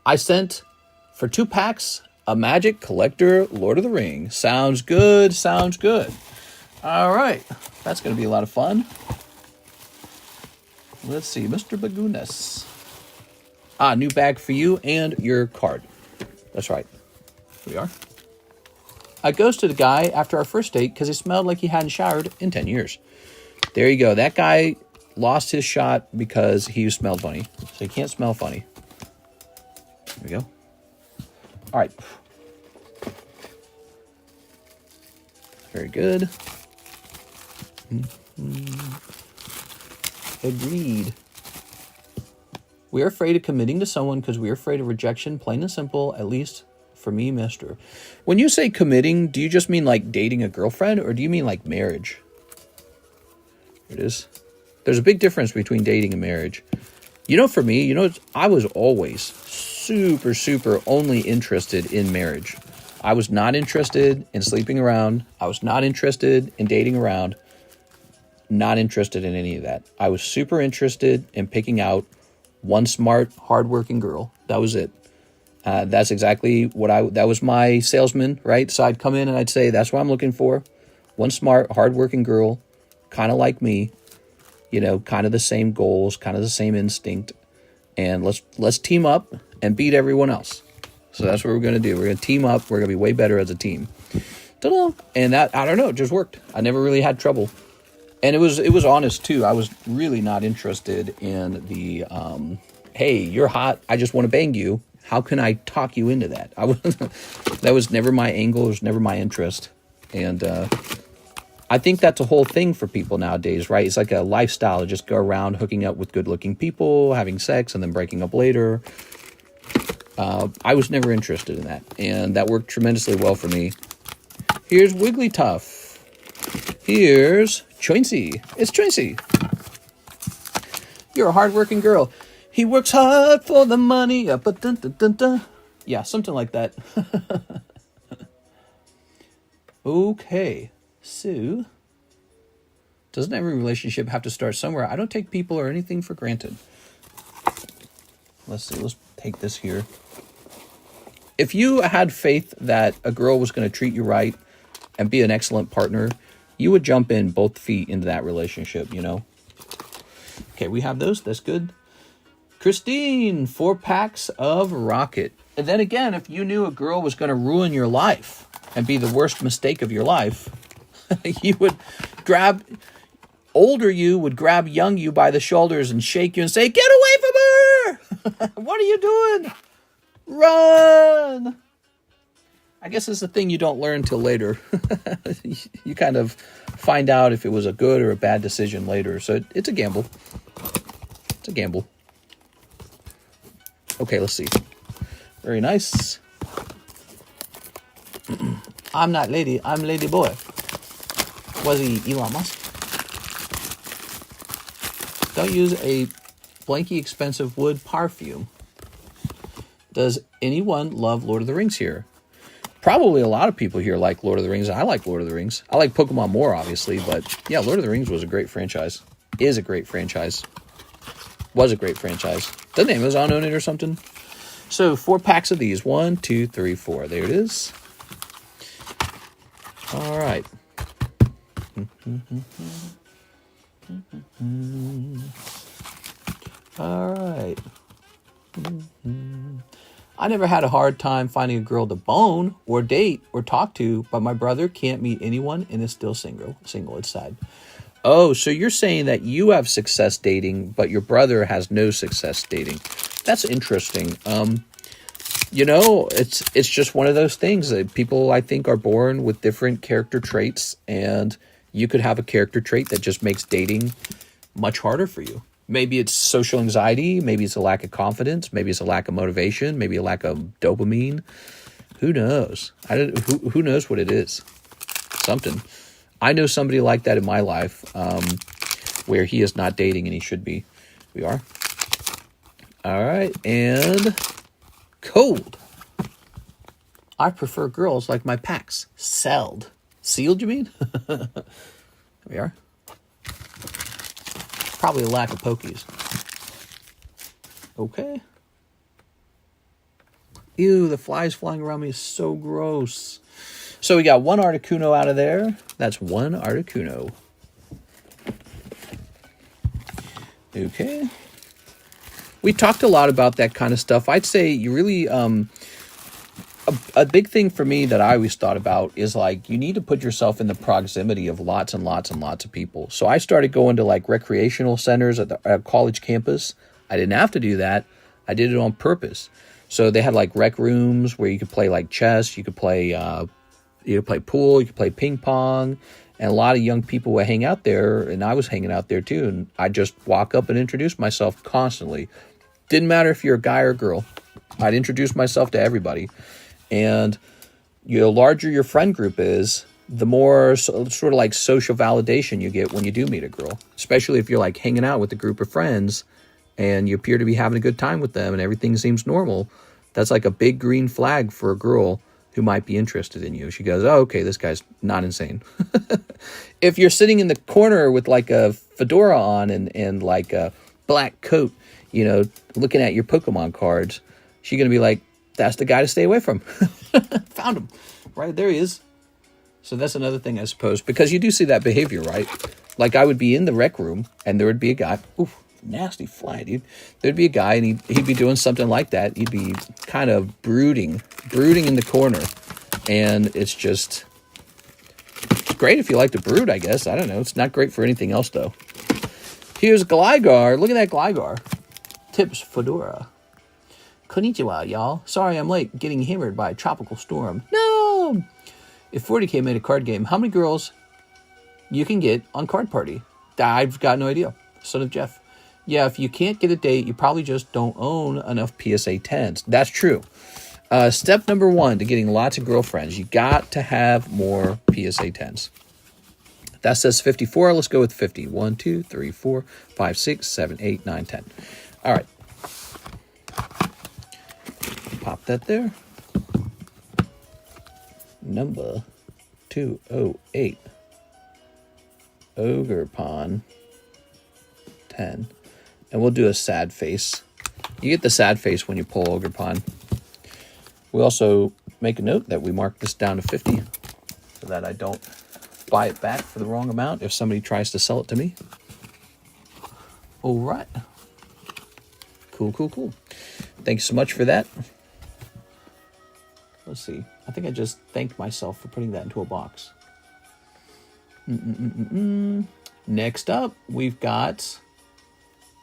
I sent for 2 packs a Magic Collector Lord of the Rings. Sounds good. Sounds good. All right. That's going to be a lot of fun. Let's see. Mr. Bagunas. New bag for you and your card. That's right. Here we are. I ghosted a guy after our first date because he smelled like he hadn't showered in 10 years. There you go. That guy lost his shot because he smelled funny. So he can't smell funny. There we go. All right. Very good. Agreed. We are afraid of committing to someone because we are afraid of rejection, plain and simple, at least for me, mister. When you say committing, do you just mean like dating a girlfriend or do you mean like marriage? Here it is. There's a big difference between dating and marriage. For me, I was always super, super only interested in marriage. I was not interested in sleeping around. I was not interested in dating around. Not interested in any of that. I was super interested in picking out one smart, hardworking girl. That was it. That's exactly that was my salesman, right? So I'd come in and I'd say, that's what I'm looking for. One smart, hardworking girl, kind of like me, kind of the same goals, kind of the same instinct. And let's team up and beat everyone else. So that's what we're going to do. We're going to team up. We're going to be way better as a team. Ta-da! And that, I don't know, it just worked. I never really had trouble. And it was honest too. I was really not interested in hey, you're hot, I just want to bang you. How can I talk you into that? That was never my angle. It was never my interest. And I think that's a whole thing for people nowadays, right? It's like a lifestyle to just go around hooking up with good-looking people, having sex, and then breaking up later. I was never interested in that, and that worked tremendously well for me. Here's Wigglytuff. Here's Choincey. It's Choincey. You're a hard-working girl. He works hard for the money. Yeah, something like that. Okay, so doesn't every relationship have to start somewhere? I don't take people or anything for granted. Let's see, let's take this here. If you had faith that a girl was going to treat you right and be an excellent partner, you would jump in both feet into that relationship, you know? Okay, we have those. That's good. Christine, 4 packs of Rocket. And then again, if you knew a girl was going to ruin your life and be the worst mistake of your life, you would grab, older you would grab young you by the shoulders and shake you and say, get away from her! What are you doing? Run! I guess it's the thing you don't learn till later. You kind of find out if it was a good or a bad decision later. So it's a gamble. It's a gamble. Okay, let's see. Very nice. I'm not lady, I'm lady boy. Was he Elon Musk? Don't use a blanky expensive wood perfume. Does anyone love Lord of the Rings here? Probably a lot of people here like Lord of the Rings. I like Lord of the Rings. I like Pokemon more, obviously, but yeah, Lord of the Rings was a great franchise. Is a great franchise. Was a great franchise. Doesn't Amazon own it or something? So 4 packs of these. 1, 2, 3, 4. There it is. All right. All right. I never had a hard time finding a girl to bone or date or talk to, but my brother can't meet anyone and is still single. It's sad. Oh, so you're saying that you have success dating, but your brother has no success dating. That's interesting. You know, it's just one of those things that people, I think, are born with different character traits, and you could have a character trait that just makes dating much harder for you. Maybe it's social anxiety. Maybe it's a lack of confidence. Maybe it's a lack of motivation. Maybe a lack of dopamine. Who knows? Who knows what it is? Something. I know somebody like that in my life, where he is not dating and he should be. We are. All right. And cold. I prefer girls like my packs. Sealed. Sealed, you mean? There we are. Probably a lack of pokies. Okay. Ew, the flies flying around me is so gross. So we got 1 Articuno out of there. That's 1 Articuno. Okay. We talked a lot about that kind of stuff. I'd say you really, a big thing for me that I always thought about is like, you need to put yourself in the proximity of lots and lots and lots of people. So I started going to like recreational centers at the college campus. I didn't have to do that. I did it on purpose. So they had like rec rooms where you could play like chess, you could play pool, you could play ping pong, and a lot of young people would hang out there, and I was hanging out there too, and I'd just walk up and introduce myself constantly. Didn't matter if you're a guy or girl. I'd introduce myself to everybody. And the larger your friend group is, the more sort of like social validation you get when you do meet a girl, especially if you're like hanging out with a group of friends and you appear to be having a good time with them and everything seems normal. That's like a big green flag for a girl who might be interested in you. She goes, oh, okay, this guy's not insane. If you're sitting in the corner with like a fedora on and like a black coat, you know, looking at your Pokemon cards, she's going to be like, that's the guy to stay away from. Found him. Right, there he is. So that's another thing, I suppose, because you do see that behavior, right? Like I would be in the rec room and there would be a guy. Oof, nasty fly, dude. There'd be a guy and he'd be doing something like that. He'd be kind of brooding in the corner. And it's just great if you like to brood, I guess. I don't know. It's not great for anything else, though. Here's Gligar. Look at that Gligar. Tips Fedora. Konnichiwa, y'all. Sorry I'm late, getting hammered by a tropical storm. No! If 40K made a card game, how many girls you can get on Card Party? I've got no idea. Son of Jeff. Yeah, if you can't get a date, you probably just don't own enough PSA 10s. That's true. Step number 1 to getting lots of girlfriends, you got to have more PSA 10s. That says 54. Let's go with 50. 1, 2, 3, 4, 5, 6, 7, 8, 9, 10. All right. Pop that there. Number 208. Ogre Pawn 10. And we'll do a sad face. You get the sad face when you pull Ogre Pawn. We also make a note that we mark this down to 50 so that I don't buy it back for the wrong amount if somebody tries to sell it to me. All right. Cool, cool, cool. Thanks so much for that. Let's see. I think I just thanked myself for putting that into a box. Next up, we've got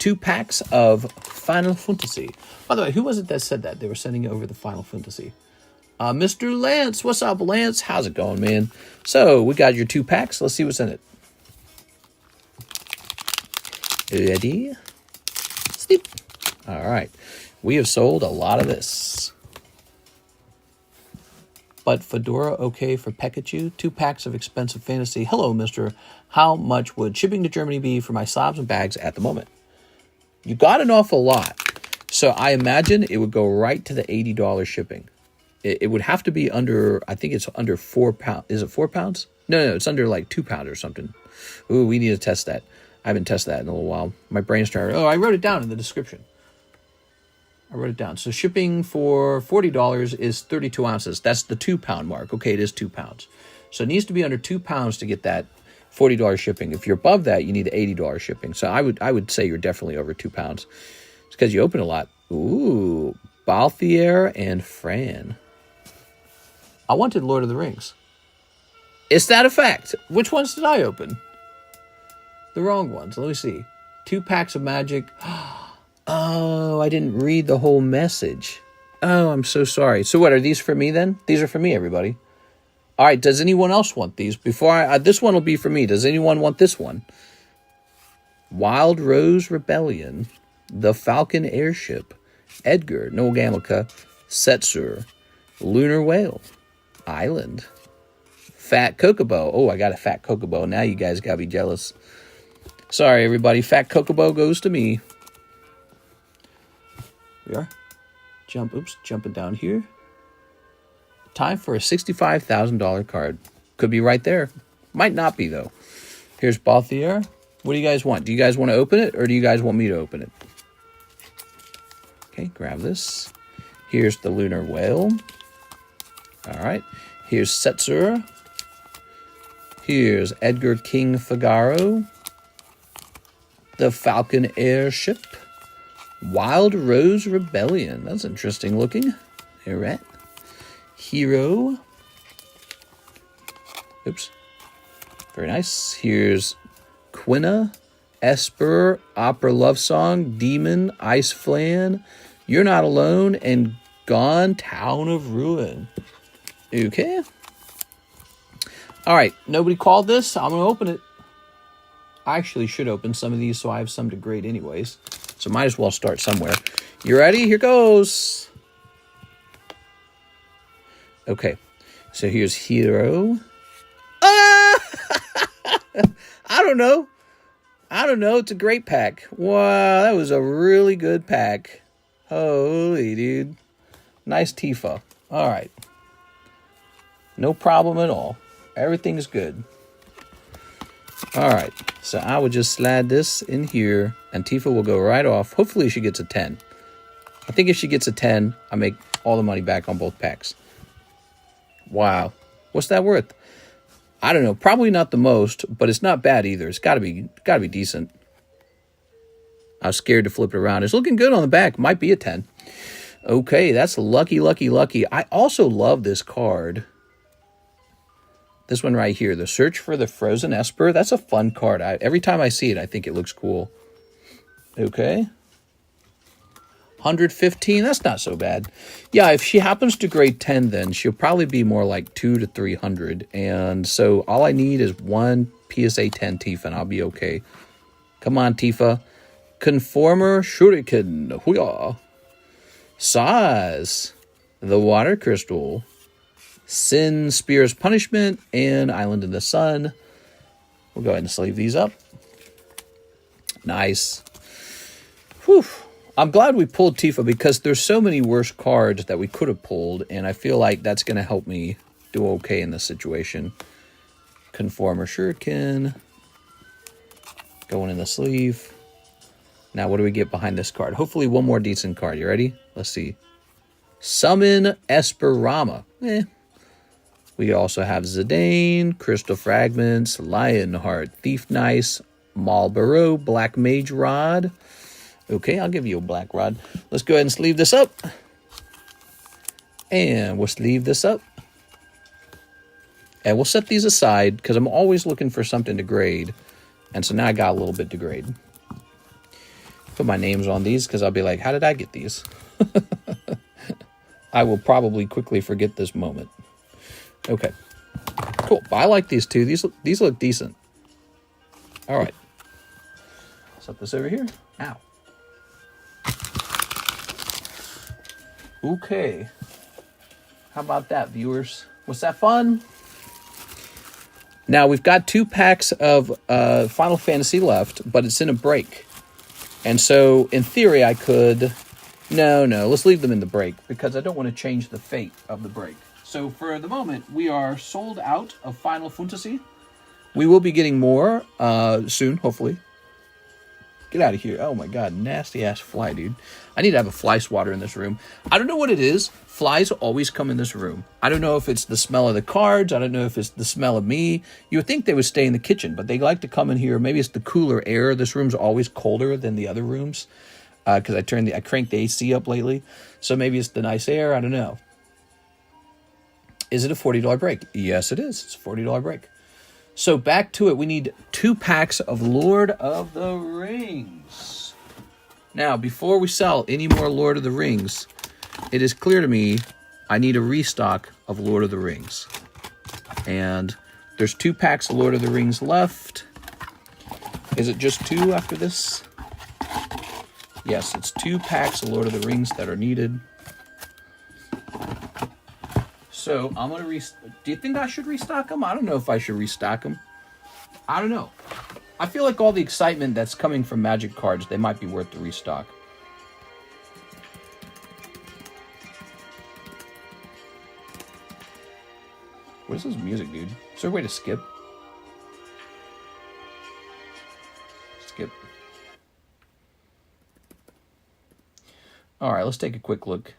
2 packs of Final Fantasy. By the way, who was it that said that? They were sending over the Final Fantasy. Mr. Lance. What's up, Lance? How's it going, man? So, we got your 2 packs. Let's see what's in it. Ready? Snip. All right. We have sold a lot of this. But Fedora okay for Pikachu? 2 packs of expensive fantasy. Hello, mister. How much would shipping to Germany be for my slabs and bags at the moment? You got an awful lot. So I imagine it would go right to the $80 shipping. It would have to be under, I think it's under 4 pounds. Is it 4 pounds? No, it's under like 2 pounds or something. Ooh, we need to test that. I haven't tested that in a little while. My brain's trying. Oh, I wrote it down in the description. I wrote it down. So shipping for $40 is 32 ounces. That's the 2 pound mark. Okay, it is 2 pounds. So it needs to be under 2 pounds to get that $40 shipping. If you're above that, you need the $80 shipping. So I would say you're definitely over 2 pounds. It's because you open a lot. Ooh, Balthier and Fran. I wanted Lord of the Rings. Is that a fact? Which ones did I open? The wrong ones. Let me see. 2 packs of Magic. Oh, I didn't read the whole message. Oh, I'm so sorry. So what, are these for me then? These are for me, everybody. All right, does anyone else want these? Before this one will be for me. Does anyone want this one? Wild Rose Rebellion. The Falcon Airship. Edgar, No Gamaka. Setzer. Lunar Whale. Island. Fat Kokobo. Oh, I got a Fat Kokobo. Now you guys gotta be jealous. Sorry, everybody. Fat Kokobo goes to me. We are. Jumping down here. Time for a $65,000 card. Could be right there. Might not be, though. Here's Balthier. What do you guys want? Do you guys want to open it, or do you guys want me to open it? Okay, grab this. Here's the Lunar Whale. All right. Here's Setzer. Here's Edgar King Figaro. The Falcon Airship. Wild Rose Rebellion. That's interesting looking. All right. Hero. Oops. Very nice. Here's Quina, Esper, Opera Love Song, Demon, Ice Flan, You're Not Alone, and Gone Town of Ruin. Okay. All right. Nobody called this. I'm going to open it. I actually should open some of these so I have some to grade anyways. So might as well start somewhere. You ready? Here goes. Okay. So here's Hero. I don't know. It's a great pack. Wow, that was a really good pack. Holy dude. Nice Tifa. All right. No problem at all. Everything's good. All right. So I will just slide this in here, and Tifa will go right off. Hopefully she gets a 10. I think if she gets a 10, I make all the money back on both packs. Wow. What's that worth? I don't know. Probably not the most, but it's not bad either. It's gotta be decent. I was scared to flip it around. It's looking good on the back. Might be a 10. Okay, that's lucky. I also love this card. This one right here, The Search for the Frozen Esper. That's a fun card. Every time I see it, I think it looks cool. Okay. 115, that's not so bad. Yeah, if she happens to grade 10, then she'll probably be more like 200 to 300. And so all I need is one PSA 10 Tifa, and I'll be okay. Come on, Tifa. Conformer Shuriken. Hooyah. Size. The Water Crystal. Sin Spear's Punishment. And Island in the Sun. We'll go ahead and sleeve these up. Nice. Whew. I'm glad we pulled Tifa because there's so many worse cards that we could have pulled, and I feel like that's going to help me do okay in this situation. Conformer Shuriken. Going in the sleeve. Now, what do we get behind this card? Hopefully one more decent card. You ready? Let's see. Summon Esperama. We also have Zidane, Crystal Fragments, Lionheart, Thief Nice, Marlboro, Black Mage Rod. Okay, I'll give you a black rod. Let's go ahead and sleeve this up. And we'll sleeve this up. And we'll set these aside because I'm always looking for something to grade. And so now I got a little bit to grade. Put my names on these because I'll be like, how did I get these? I will probably quickly forget this moment. Okay. Cool. But I like these two. These look decent. All right. Set this over here. Ow. Okay. How about that, viewers? Was that fun? Now, we've got 2 packs of Final Fantasy left, but it's in a break. And so, in theory, I could... No, let's leave them in the break, because I don't want to change the fate of the break. So, for the moment, we are sold out of Final Fantasy. We will be getting more soon, hopefully. Get out of here. Oh my god, nasty ass fly, dude. I need to have a fly swatter in this room. I don't know what it is. Flies always come in this room. I don't know if it's the smell of the cards. I don't know if it's the smell of me. You would think they would stay in the kitchen, but they like to come in here. Maybe it's the cooler air. This room's always colder than the other rooms because I cranked the AC up lately. So maybe it's the nice air. I don't know. Is it a $40 break? Yes, it is. It's a $40 break. So back to it, we need 2 packs of Lord of the Rings. Now, before we sell any more Lord of the Rings, it is clear to me I need a restock of Lord of the Rings. And there's 2 packs of Lord of the Rings left. Is it just 2 after this? Yes, it's 2 packs of Lord of the Rings that are needed. So, I'm going to do you think I should restock them? I don't know if I should restock them. I don't know. I feel like all the excitement that's coming from Magic cards, they might be worth the restock. What is this music, dude? Is there a way to skip? Skip. Alright, let's take a quick look.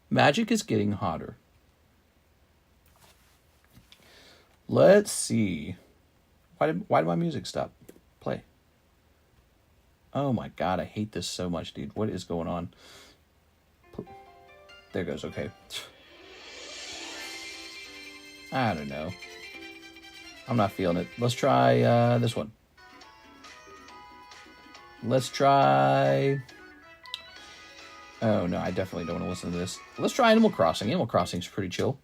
Magic is getting hotter. Let's see. Why did my music stop? Play. Oh my god, I hate this so much, dude. What is going on? There it goes, okay. I don't know. I'm not feeling it. Let's try this one. Let's try... Oh, no, I definitely don't want to listen to this. Let's try Animal Crossing. Animal Crossing's pretty chill.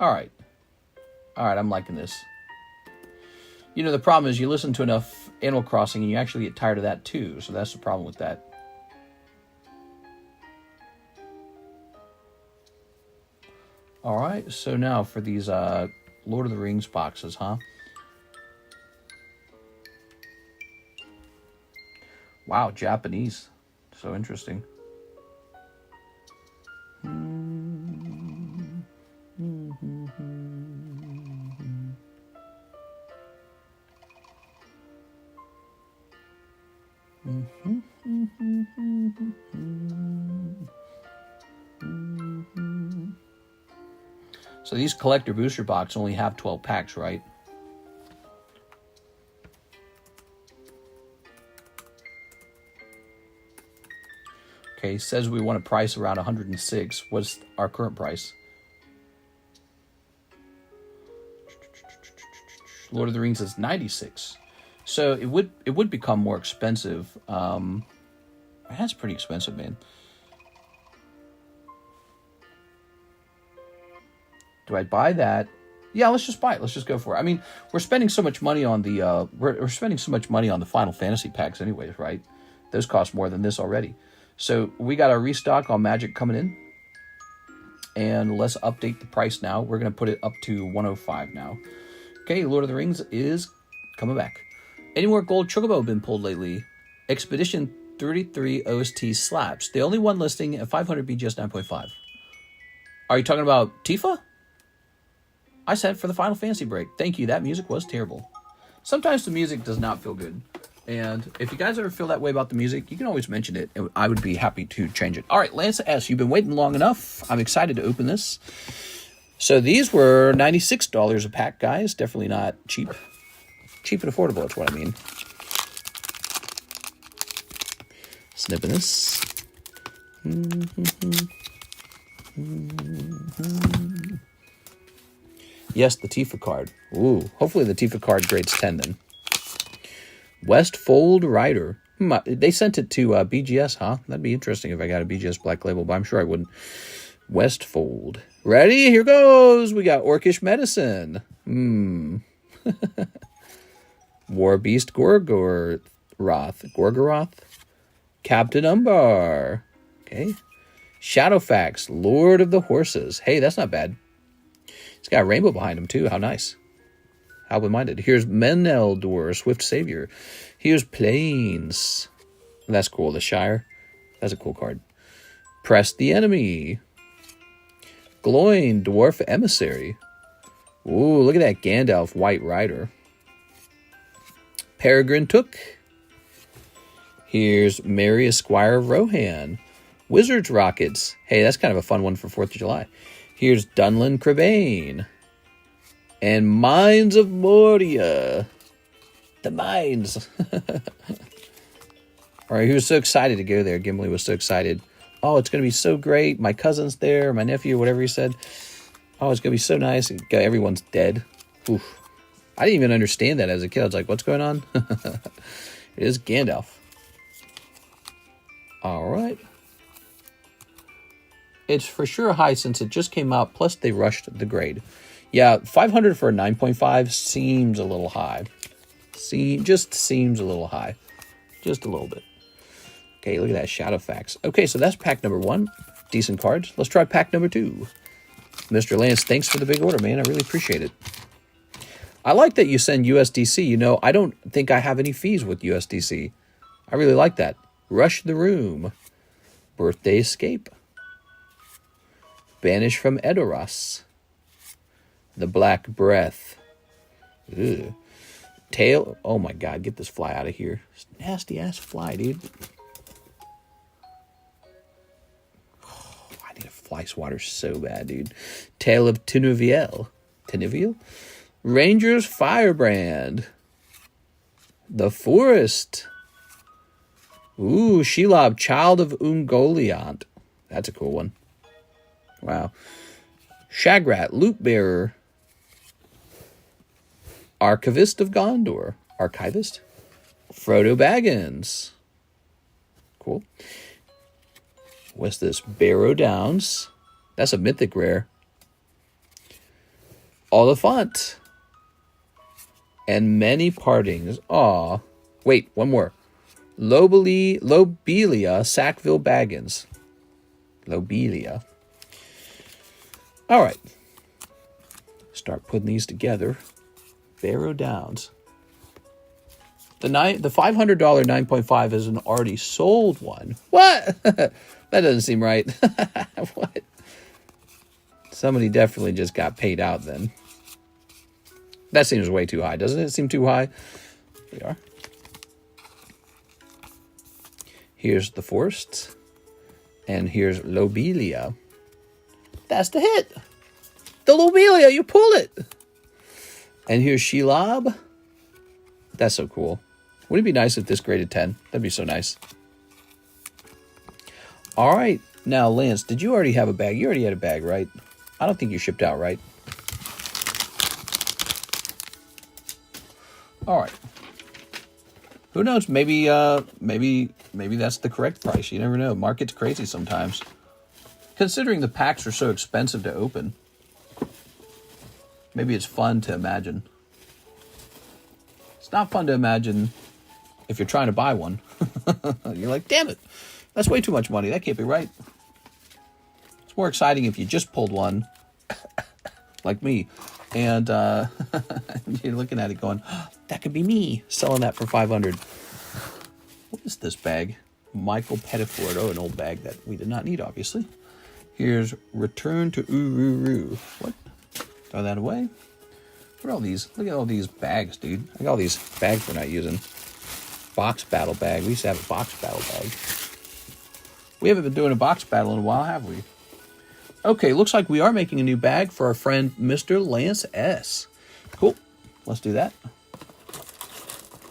Alright. Alright, I'm liking this. You know, the problem is you listen to enough Animal Crossing and you actually get tired of that too. So that's the problem with that. Alright, so now for these Lord of the Rings boxes, huh? Wow, Japanese. So interesting. So these collector booster boxes only have 12 packs, right? Okay, says we want a price around 106. What's our current price? Lord of the Rings is 96. So it would become more expensive. That's pretty expensive, man. Do I buy that? Yeah, let's just buy it. Let's just go for it. I mean, we're spending so much money on the we're spending so much money on the Final Fantasy packs anyways, right? Those cost more than this already. So we got our restock on Magic coming in. And let's update the price now. We're going to put it up to 105 now. Okay, Lord of the Rings is coming back. Any more gold Chocobo been pulled lately? Expedition 33 OST slabs. The only one listing at 500 BGS 9.5. Are you talking about Tifa? I said for the Final Fantasy break. Thank you. That music was terrible. Sometimes the music does not feel good. And if you guys ever feel that way about the music, you can always mention it. I would be happy to change it. All right, Lance S., you've been waiting long enough. I'm excited to open this. So these were $96 a pack, guys. Definitely not cheap. Cheap and affordable, that's what I mean. Snipping this. Yes, the Tifa card. Ooh, hopefully the Tifa card grades 10 then. Westfold Rider. They sent it to BGS, huh? That'd be interesting if I got a BGS Black Label, but I'm sure I wouldn't. Westfold. Ready? Here goes. We got Orcish Medicine. War Beast Gorgoroth. Captain Umbar. Okay. Shadowfax. Lord of the Horses. Hey, that's not bad. It's got a rainbow behind him, too. How nice. How open-minded. Here's Meneldor, Swift Savior. Here's Plains. That's cool. The Shire. That's a cool card. Press the Enemy. Gloin, Dwarf Emissary. Ooh, look at that Gandalf, White Rider. Peregrine Took. Here's Mary Esquire of Rohan. Wizard's Rockets. Hey, that's kind of a fun one for 4th of July. Here's Dunlin Crebain. And Mines of Moria. The mines. All right, he was so excited to go there. Gimli was so excited. Oh, it's going to be so great. My cousin's there, my nephew, whatever he said. Oh, it's going to be so nice. Everyone's dead. Oof. I didn't even understand that as a kid. I was like, what's going on? It is Gandalf. All right. It's for sure high since it just came out, plus they rushed the grade. Yeah, 500 for a 9.5 seems a little high. Just seems a little high. Just a little bit. Okay, look at that Shadowfax. Okay, so that's pack number 1. Decent cards. Let's try pack number 2. Mr. Lance, thanks for the big order, man. I really appreciate it. I like that you send USDC. You know, I don't think I have any fees with USDC. I really like that. Rush the Room. Birthday Escape. Banish from Edoras. The Black Breath. Ugh. Tail. Oh my God, get this fly out of here. Nasty ass fly, dude. Oh, I need a fly swatter so bad, dude. Tale of Tinuviel. Tinuviel? Ranger's Firebrand. The Forest. Ooh, Shelob, Child of Ungoliant. That's a cool one. Wow. Shagrat, Loot Bearer. Archivist of Gondor. Archivist? Frodo Baggins. Cool. What's this? Barrow Downs. That's a mythic rare. Oliphant. And Many Partings. Aw. Wait, one more. Lobelia Sackville Baggins. Lobelia. All right. Start putting these together. Barrow Downs. The $500 9.5 is an already sold one. What? That doesn't seem right. What? Somebody definitely just got paid out then. That seems way too high. Doesn't it seem too high? Here we are. Here's the Forest. And here's Lobelia. That's the hit. The Lobelia, you pulled it. And here's Shelob. That's so cool. Wouldn't it be nice if this graded 10? That'd be so nice. All right. Now, Lance, did you already have a bag? You already had a bag, right? I don't think you shipped out, right? All right. Who knows? Maybe maybe that's the correct price. You never know. Market's crazy sometimes. Considering the packs are so expensive to open, maybe it's fun to imagine. It's not fun to imagine if you're trying to buy one. You're like, damn it, that's way too much money. That can't be right. It's more exciting if you just pulled one, like me, and you're looking at it going, oh, that could be me selling that for $500. What is this bag? Michael Pettiford. Oh, an old bag that we did not need, obviously. Here's Return to Ururu. What? Throw that away. What are all these? Look at all these bags, dude. Look at all these bags we're not using. Box battle bag. We used to have a box battle bag. We haven't been doing a box battle in a while, have we? Okay, looks like we are making a new bag for our friend Mr. Lance S. Cool. Let's do that.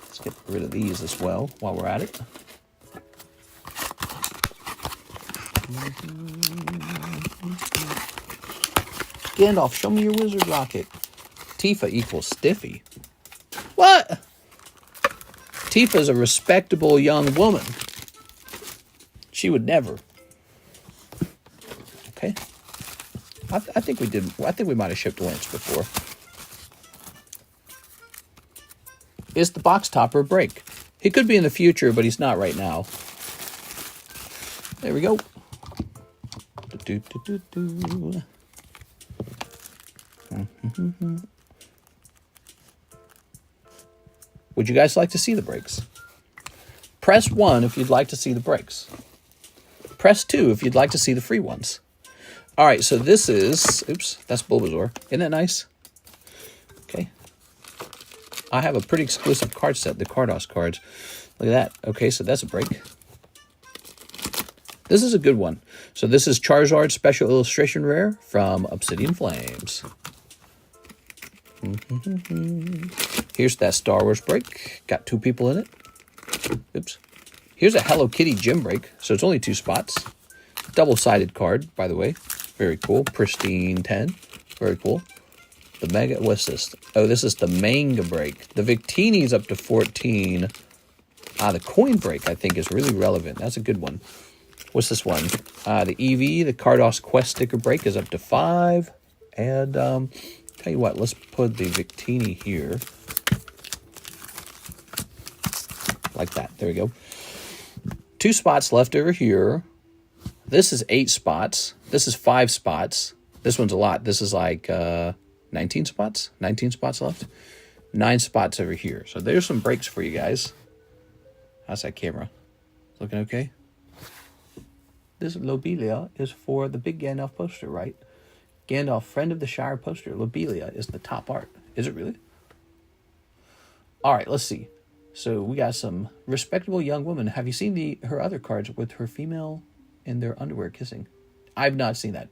Let's get rid of these as well while we're at it. Gandalf, show me your wizard rocket. Tifa equals Stiffy. What? Tifa's a respectable young woman. She would never. Okay. I think we did. I think we might have shipped Lance before. Is the box topper break? He could be in the future, but he's not right now. There we go. Would you guys like to see the breaks? Press 1 if you'd like to see the breaks. Press 2 if you'd like to see the free ones. All right, so this is... Oops, that's Bulbasaur. Isn't that nice? Okay. I have a pretty exclusive card set, the Carddass cards. Look at that. Okay, so that's a break. This is a good one. So this is Charizard Special Illustration Rare from Obsidian Flames. Here's that Star Wars break. Got 2 people in it. Oops. Here's a Hello Kitty gym break. So it's only 2 spots. Double-sided card, by the way. Very cool. Pristine 10. Very cool. The Mega... What's this? Oh, this is the manga break. The Victini's up to 14. The coin break, I think, is really relevant. That's a good one. What's this one? The EV, the Carddass Quest sticker break is up to 5. And, tell you what, let's put the Victini here. Like that. There we go. 2 spots left over here. This is 8 spots. This is 5 spots. This one's a lot. This is like 19 spots. 19 spots left. 9 spots over here. So there's some breaks for you guys. How's that camera? Looking okay? This Lobelia is for the big Gandalf poster, right? Gandalf, Friend of the Shire poster. Lobelia is the top art. Is it really? All right, let's see. So we got some respectable young woman. Have you seen her other cards with her female in their underwear kissing? I've not seen that.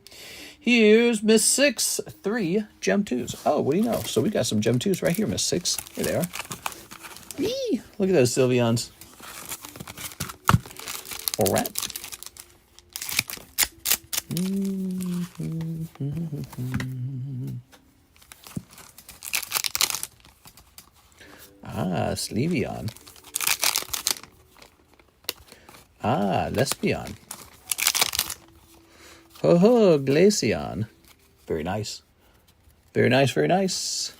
Here's Miss 6, 3 Gem 2s. Oh, what do you know? So we got some Gem 2s right here, Miss 6. Here they are. Eee, look at those Sylveons. All right. Sleeveon. Lesbian. Ho, Glaceon. Very nice. Very nice, very nice.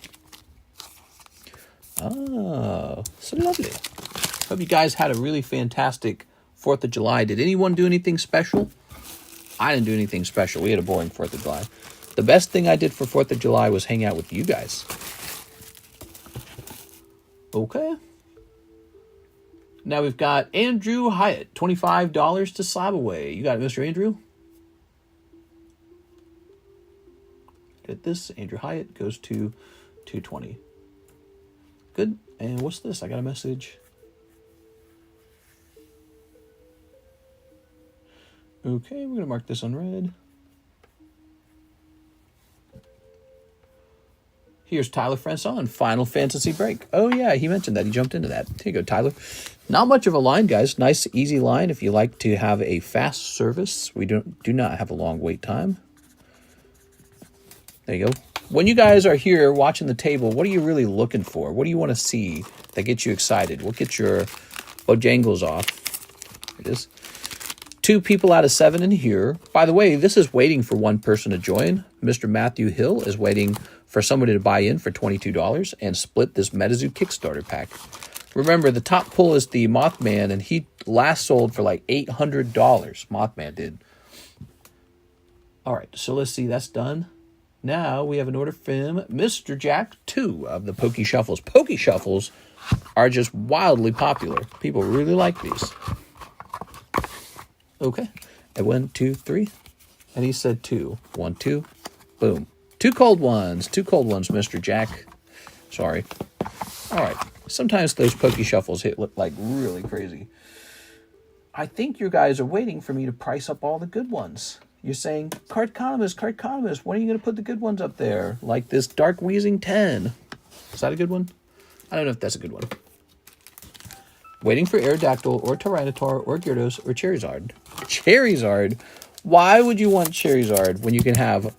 Oh, so lovely. Hope you guys had a really fantastic 4th of July. Did anyone do anything special? I didn't do anything special. We had a boring 4th of July. The best thing I did for 4th of July was hang out with you guys. Okay. Now we've got Andrew Hyatt, $25 to slab away. You got it, Mr. Andrew? Get this. Andrew Hyatt goes to 220. Good. And what's this? I got a message. Okay, we're going to mark this on red. Here's Tyler Franson, Final Fantasy break. Oh, yeah, he mentioned that. He jumped into that. Here you go, Tyler. Not much of a line, guys. Nice, easy line if you like to have a fast service. We do not have a long wait time. There you go. when you guys are here watching the table, what are you really looking for? What do you want to see that gets you excited? What gets your bojangles off? Here it is. 2 people out of 7 in here. By the way, this is waiting for one person to join. Mr. Matthew Hill is waiting for somebody to buy in for $22 and split this Metazoo Kickstarter pack. Remember, the top pull is the Mothman, and he last sold for like $800. Mothman did. All right, so let's see. That's done. Now we have an order from Mr. Jack 2 of the Pokey Shuffles. Pokey Shuffles are just wildly popular. People really like these. Okay. And 1, 2, 3. And he said 2. 1, 2. Boom. 2 cold ones. 2 cold ones, Mr. Jack. Sorry. All right. Sometimes those Pokey Shuffles look like really crazy. I think you guys are waiting for me to price up all the good ones. You're saying, Cardconomist, when are you going to put the good ones up there? Like this Dark Wheezing 10. Is that a good one? I don't know if that's a good one. Waiting for Aerodactyl or Tyranitar or Gyarados or Charizard. Charizard? Why would you want Charizard when you can have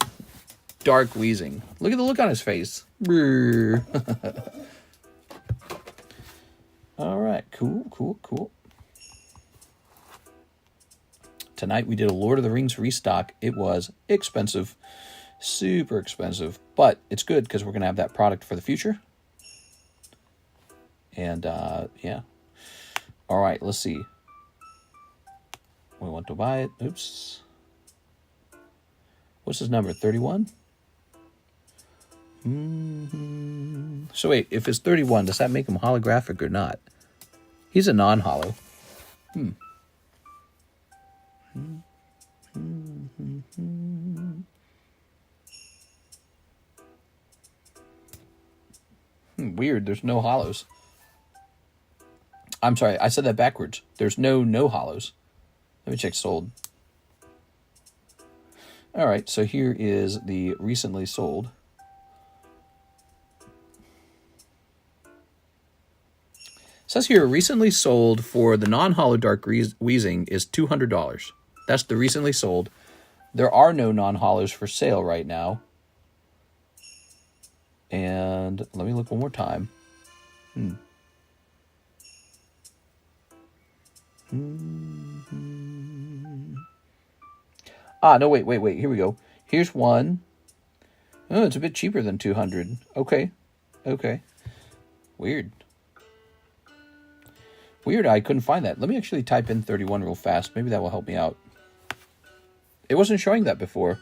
Dark Wheezing? Look at the look on his face. All right, cool. Tonight we did a Lord of the Rings restock. It was expensive, super expensive, but it's good because we're going to have that product for the future. And, yeah. All right, let's see. We want to buy it. Oops. What's his number? 31? So wait, if it's 31, does that make him holographic or not? He's a non-holo. Weird, there's no holos. I'm sorry, I said that backwards. There's no holos. Let me check sold. All right, so here is the recently sold. It says here, recently sold for the non-holo Dark Wheezing is $200. That's the recently sold. There are no non-holos for sale right now. And let me look one more time. No, wait. Here we go. Here's one. Oh, it's a bit cheaper than 200. Okay. Weird, I couldn't find that. Let me actually type in 31 real fast. Maybe that will help me out. It wasn't showing that before.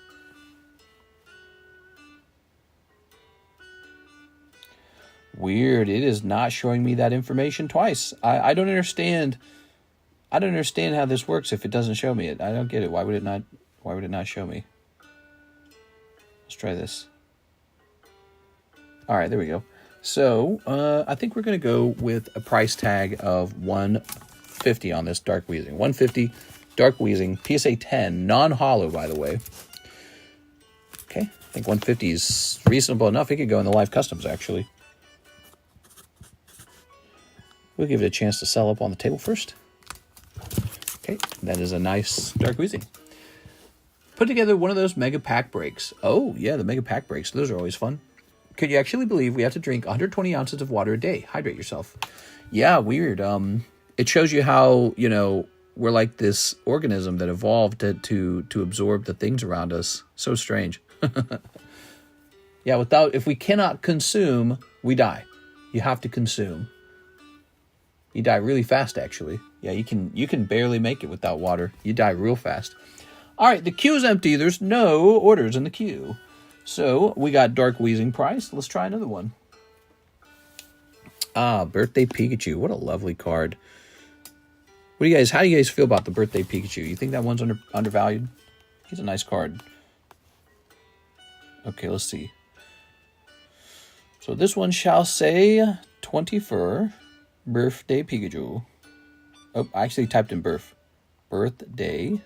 Weird. It is not showing me that information twice. I don't understand. I don't understand how this works if it doesn't show me it. I don't get it. Why would it not show me? Let's try this. All right, there we go. So, I think we're going to go with a price tag of $150 on this Dark Wheezing. $150 Dark Wheezing, PSA 10, non-holo, by the way. Okay, I think $150 is reasonable enough. It could go in the live customs, actually. We'll give it a chance to sell up on the table first. Okay, that is a nice Dark Wheezing. Put together one of those mega pack breaks. Oh, yeah, the mega pack breaks. Those are always fun. Could you actually believe we have to drink 120 ounces of water a day? Hydrate yourself. Yeah, weird. It shows you how, we're like this organism that evolved to absorb the things around us. So strange. Yeah, if we cannot consume, we die. You have to consume. You die really fast, actually. Yeah, you can barely make it without water. You die real fast. All right, the queue is empty. There's no orders in the queue. So we got Dark Wheezing price. Let's try another one. Birthday Pikachu. What a lovely card. How do you guys feel about the Birthday Pikachu? You think that one's undervalued? He's a nice card. Okay, let's see. So this one shall say 24 Birthday Pikachu. Oh, I actually typed in Birthday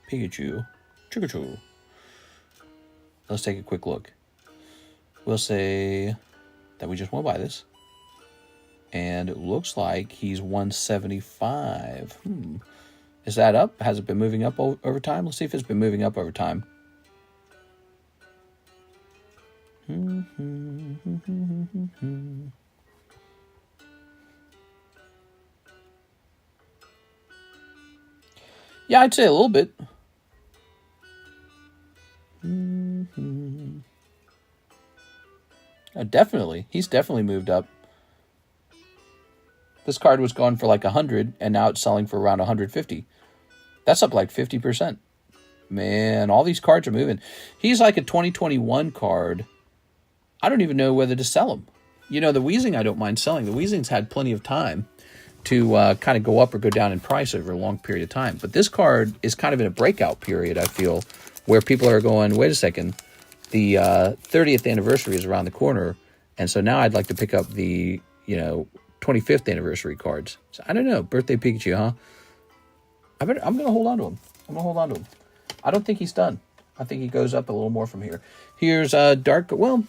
Pikachu. Choo-choo. Let's take a quick look. We'll say that we just want to buy this. And it looks like he's 175. Is that up? Has it been moving up over time? Let's see if it's been moving up over time. Yeah, I'd say a little bit. Definitely. He's definitely moved up. This card was going for like 100, and now it's selling for around 150. That's up like 50%. Man, all these cards are moving. He's like a 2021 card. I don't even know whether to sell him. You know, the Weezing I don't mind selling. The Weezing's had plenty of time to kind of go up or go down in price over a long period of time. But this card is kind of in a breakout period, I feel, where people are going, wait a second, the 30th anniversary is around the corner, and so now I'd like to pick up the, 25th anniversary cards. So I don't know, Birthday Pikachu, huh? I'm going to hold on to him. I don't think he's done. I think he goes up a little more from here. Here's Dark, well...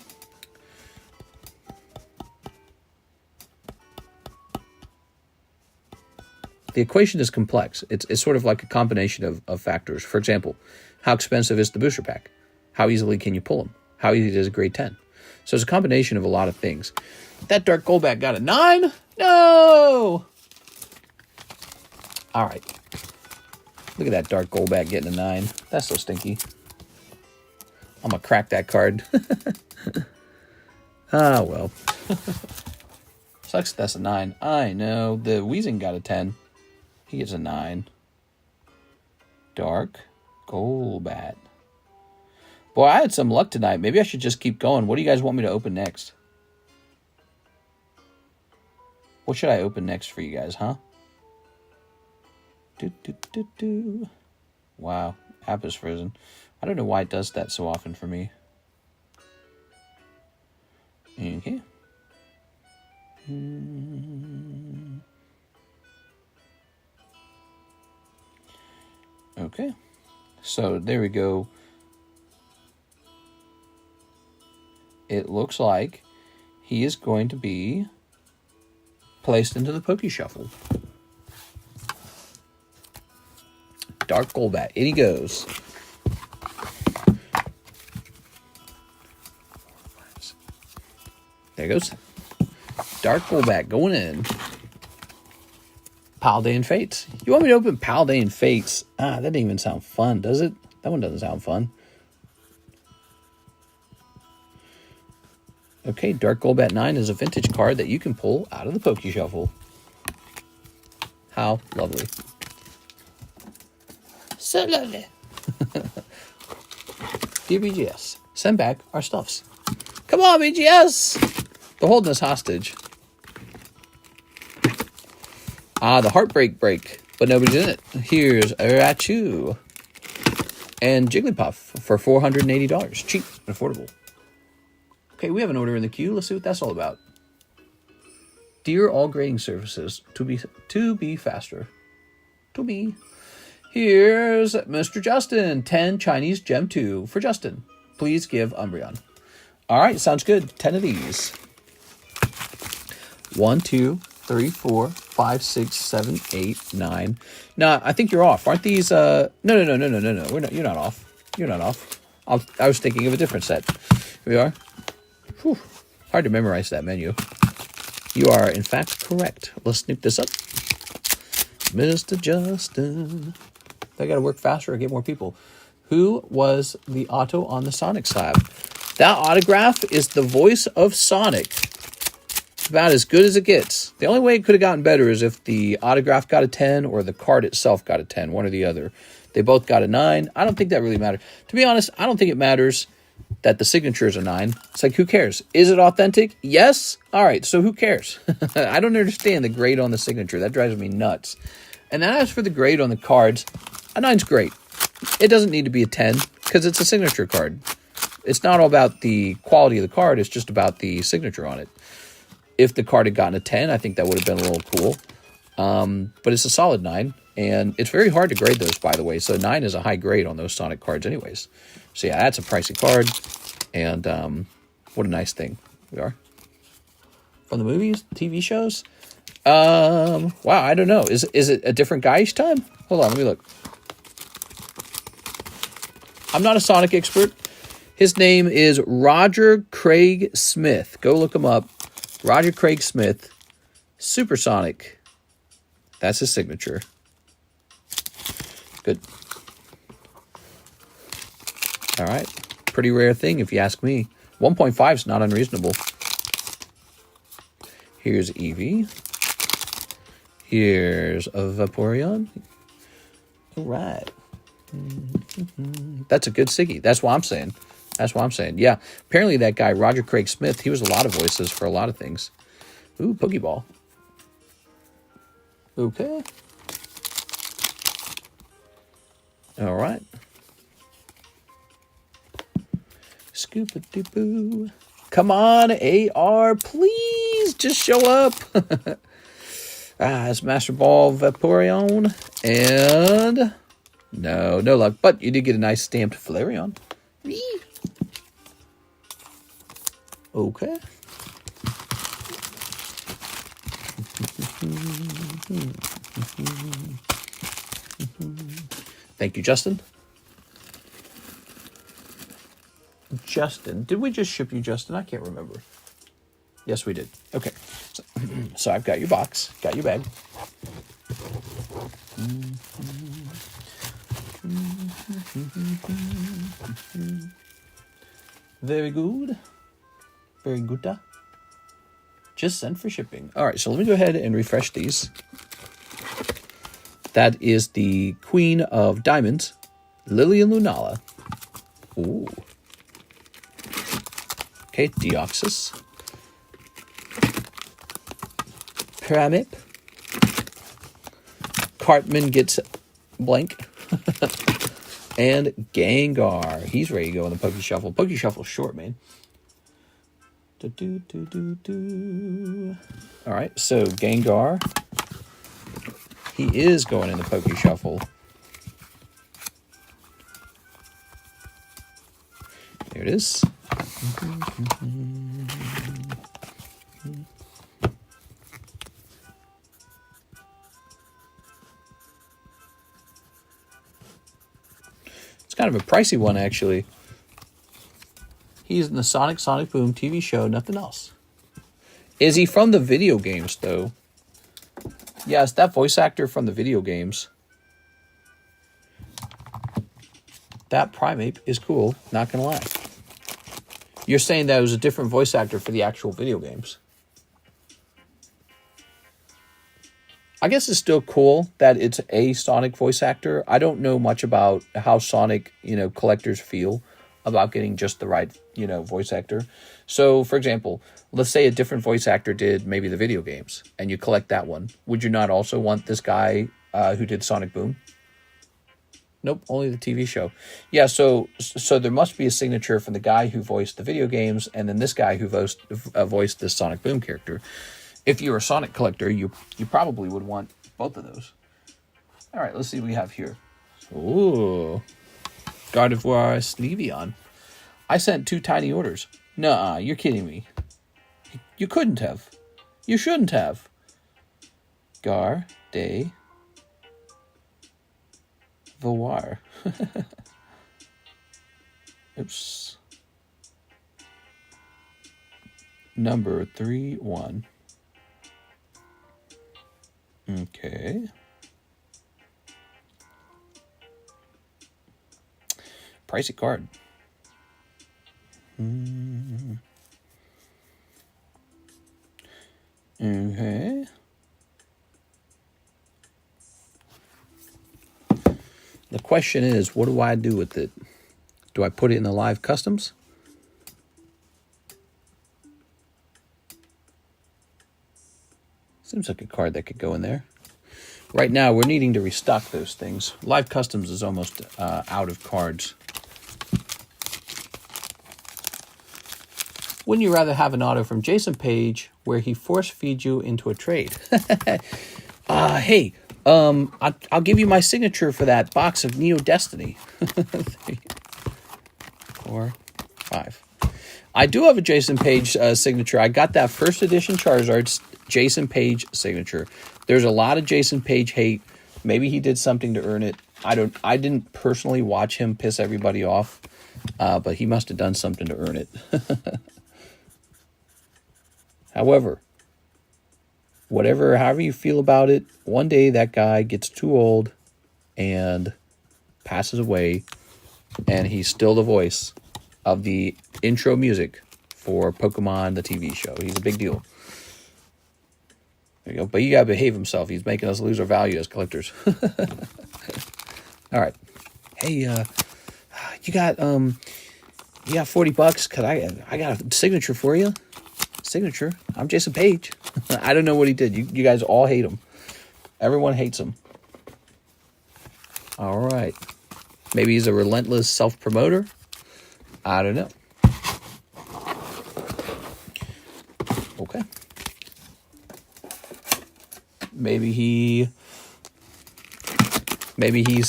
The equation is complex. It's sort of like a combination of factors. For example, how expensive is the booster pack? How easily can you pull them? How easy is a grade 10? So it's a combination of a lot of things. That Dark Goldback got a 9? No! All right. Look at that Dark Goldback getting a 9. That's so stinky. I'm going to crack that card. Ah, well. Sucks that's a 9. I know. The Weezing got a 10. He gets a 9. Dark Golbat. Boy, I had some luck tonight. Maybe I should just keep going. What do you guys want me to open next? What should I open next for you guys, huh? Wow, app is frozen. I don't know why it does that so often for me. Okay. Okay, so there we go. It looks like he is going to be placed into the Poke Shuffle. Dark Golbat, in he goes. There goes. Dark Golbat going in. Paldean Fates. You want me to open Paldean Fates? That didn't even sound fun, does it? That one doesn't sound fun. Okay, Dark Golbat 9 is a vintage card that you can pull out of the Poke Shuffle. How lovely. So lovely. Dear BGS, send back our stuffs. Come on, BGS! They're holding us hostage. The Heartbreak Break, but nobody's in it. Here's Raichu and Jigglypuff for $480. Cheap and affordable. Okay, we have an order in the queue. Let's see what that's all about. Dear all grading services, to be faster. To be. Here's Mr. Justin. 10 Chinese Gem 2 for Justin. Please give Umbreon. All right, sounds good. 10 of these. 1, 2, 3, 4, 5, 6, 7, 8, 9. No, I think you're off. Aren't these? No. We're not. You're not off. You're not off. I was thinking of a different set. Here we are. Whew. Hard to memorize that menu. You are, in fact, correct. Let's snoop this up. Mr. Justin. I got to work faster or get more people. Who was the auto on the Sonic slab? That autograph is the voice of Sonic. It's about as good as it gets. The only way it could have gotten better is if the autograph got a 10 or the card itself got a 10, one or the other. They both got a 9. I don't think that really mattered. To be honest, I don't think it matters that the signature is a 9. It's like, who cares? Is it authentic? Yes? All right, so who cares? I don't understand the grade on the signature. That drives me nuts. And then as for the grade on the cards, a 9's great. It doesn't need to be a 10 because it's a signature card. It's not all about the quality of the card. It's just about the signature on it. If the card had gotten a 10, I think that would have been a little cool. But it's a solid 9. And it's very hard to grade those, by the way. So 9 is a high grade on those Sonic cards anyways. So yeah, that's a pricey card. And what a nice thing we are. From the movies, TV shows. Wow, I don't know. Is it a different guy each time? Hold on, let me look. I'm not a Sonic expert. His name is Roger Craig Smith. Go look him up. Roger Craig Smith. Supersonic. That's his signature. Good. All right. Pretty rare thing, if you ask me. 1.5 is not unreasonable. Here's Eevee. Here's a Vaporeon. All right. That's a good Siggy. That's what I'm saying. That's what I'm saying. Yeah. Apparently that guy, Roger Craig Smith, he was a lot of voices for a lot of things. Ooh, Pokeball. Okay. All right. Scoop-a-doo-boo. Come on, AR, please just show up. It's Master Ball Vaporeon. And no luck. But you did get a nice stamped Flareon. Okay. Thank you, Justin. Justin. Did we just ship you, Justin? I can't remember. Yes, we did. Okay. So I've got your box. Got your bag. Very good. Very good. Just sent for shipping. All right, so let me go ahead and refresh these. That is the Queen of Diamonds, Lillian Lunala. Ooh. Okay, Deoxys. Pramip. Cartman gets blank. And Gengar. He's ready to go in the Poke Shuffle. Poke Shuffle's short, man. All right, so Gengar. He is going in the Poke Shuffle. There it is. It's kind of a pricey one, actually. He's in the Sonic Boom TV show, nothing else. Is he from the video games, though? Yes, that voice actor from the video games. That Primeape is cool, not gonna lie. You're saying that it was a different voice actor for the actual video games. I guess it's still cool that it's a Sonic voice actor. I don't know much about how Sonic, collectors feel about getting just the right, voice actor. So, for example, let's say a different voice actor did maybe the video games, and you collect that one. Would you not also want this guy who did Sonic Boom? Nope, only the TV show. Yeah, so there must be a signature from the guy who voiced the video games, and then this guy who voiced this Sonic Boom character. If you're a Sonic collector, you probably would want both of those. All right, let's see what we have here. Ooh, Gardevoir Sleeveon. I sent 2 tiny orders. Nuh-uh, you're kidding me. You couldn't have. You shouldn't have. Gardevoir. Oops. Number 3-1. Okay. Pricey card. Okay. The question is, what do I do with it? Do I put it in the live customs? Seems like a card that could go in there. Right now, we're needing to restock those things. Live customs is almost out of cards. Wouldn't you rather have an auto from Jason Page where he force feeds you into a trade? Hey, I'll give you my signature for that box of Neo Destiny. 4, 5. I do have a Jason Page signature. I got that first edition Charizard's Jason Page signature. There's a lot of Jason Page hate. Maybe he did something to earn it. I didn't personally watch him piss everybody off. But he must have done something to earn it. However, however you feel about it, one day that guy gets too old and passes away, and he's still the voice of the intro music for Pokemon, the TV show. He's a big deal. There you go. But you gotta behave himself. He's making us lose our value as collectors. All right. Hey, you got $40? Cause I got a signature for you. Signature. I'm Jason Page. I don't know what he did. You guys all hate him. Everyone hates him. All right. Maybe he's a relentless self-promoter. I don't know. Okay. Maybe he's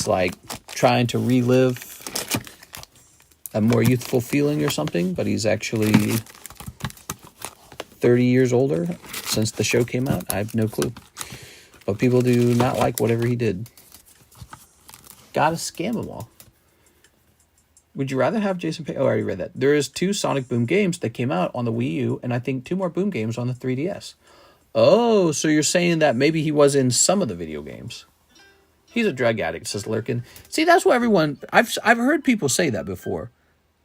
like trying to relive a more youthful feeling or something, but he's actually 30 years older since the show came out. I have no clue. But people do not like whatever he did. Gotta scam them all. Would you rather have Jason Page? Oh, I already read that. There is 2 Sonic Boom games that came out on the Wii U, and I think 2 more Boom games on the 3DS. Oh, so you're saying that maybe he was in some of the video games. He's a drug addict, says Lurkin. See, that's what everyone... I've heard people say that before.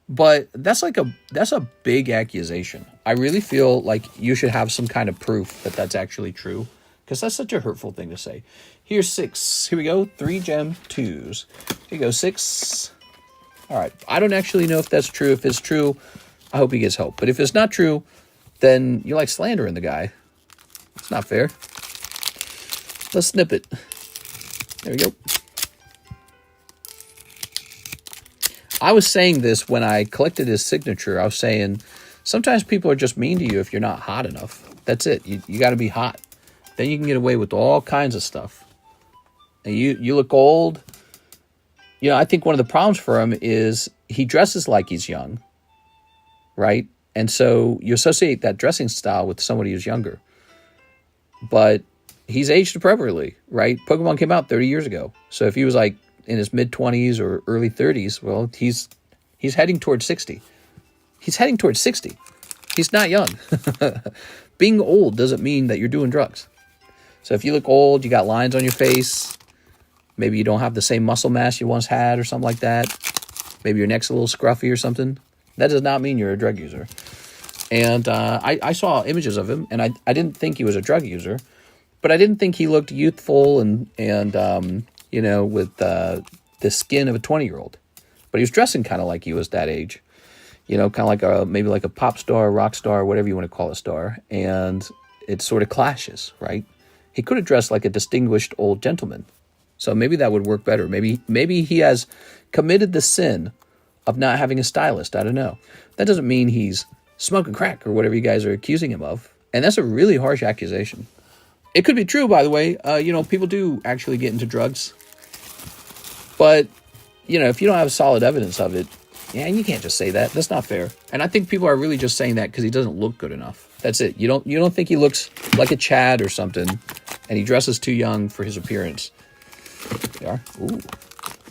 But that's a big accusation. I really feel like you should have some kind of proof that that's actually true. Because that's such a hurtful thing to say. Here's 6. Here we go. 3 gem 2s. Here you go. 6. All right. I don't actually know if that's true. If it's true, I hope he gets help. But if it's not true, then you're like slandering the guy. It's not fair. Let's snip it. There we go. I was saying this when I collected his signature. I was saying sometimes people are just mean to you if you're not hot enough. That's it. You got to be hot. Then you can get away with all kinds of stuff. And you look old. You know, I think one of the problems for him is he dresses like he's young. Right? And so you associate that dressing style with somebody who's younger. But he's aged appropriately, right? Pokemon came out 30 years ago. So if he was like in his mid-20s or early 30s, well, he's heading towards 60. He's heading towards 60. He's not young. Being old doesn't mean that you're doing drugs. So if you look old, you got lines on your face, maybe you don't have the same muscle mass you once had or something like that, maybe your neck's a little scruffy or something, that does not mean you're a drug user. And I saw images of him, and I didn't think he was a drug user, but I didn't think he looked youthful and you know, with the skin of a 20-year-old. But he was dressing kind of like he was that age. You know, kind of like maybe like a pop star, rock star, whatever you want to call a star. And it sort of clashes, right? He could have dressed like a distinguished old gentleman. So maybe that would work better. Maybe he has committed the sin of not having a stylist. I don't know. That doesn't mean he's smoking crack or whatever you guys are accusing him of. And that's a really harsh accusation. It could be true, by the way. You know, people do actually get into drugs. But, you know, if you don't have solid evidence of it, yeah, you can't just say that. That's not fair. And I think people are really just saying that because he doesn't look good enough. That's it. You don't think he looks like a Chad or something, and he dresses too young for his appearance. There we are. Ooh.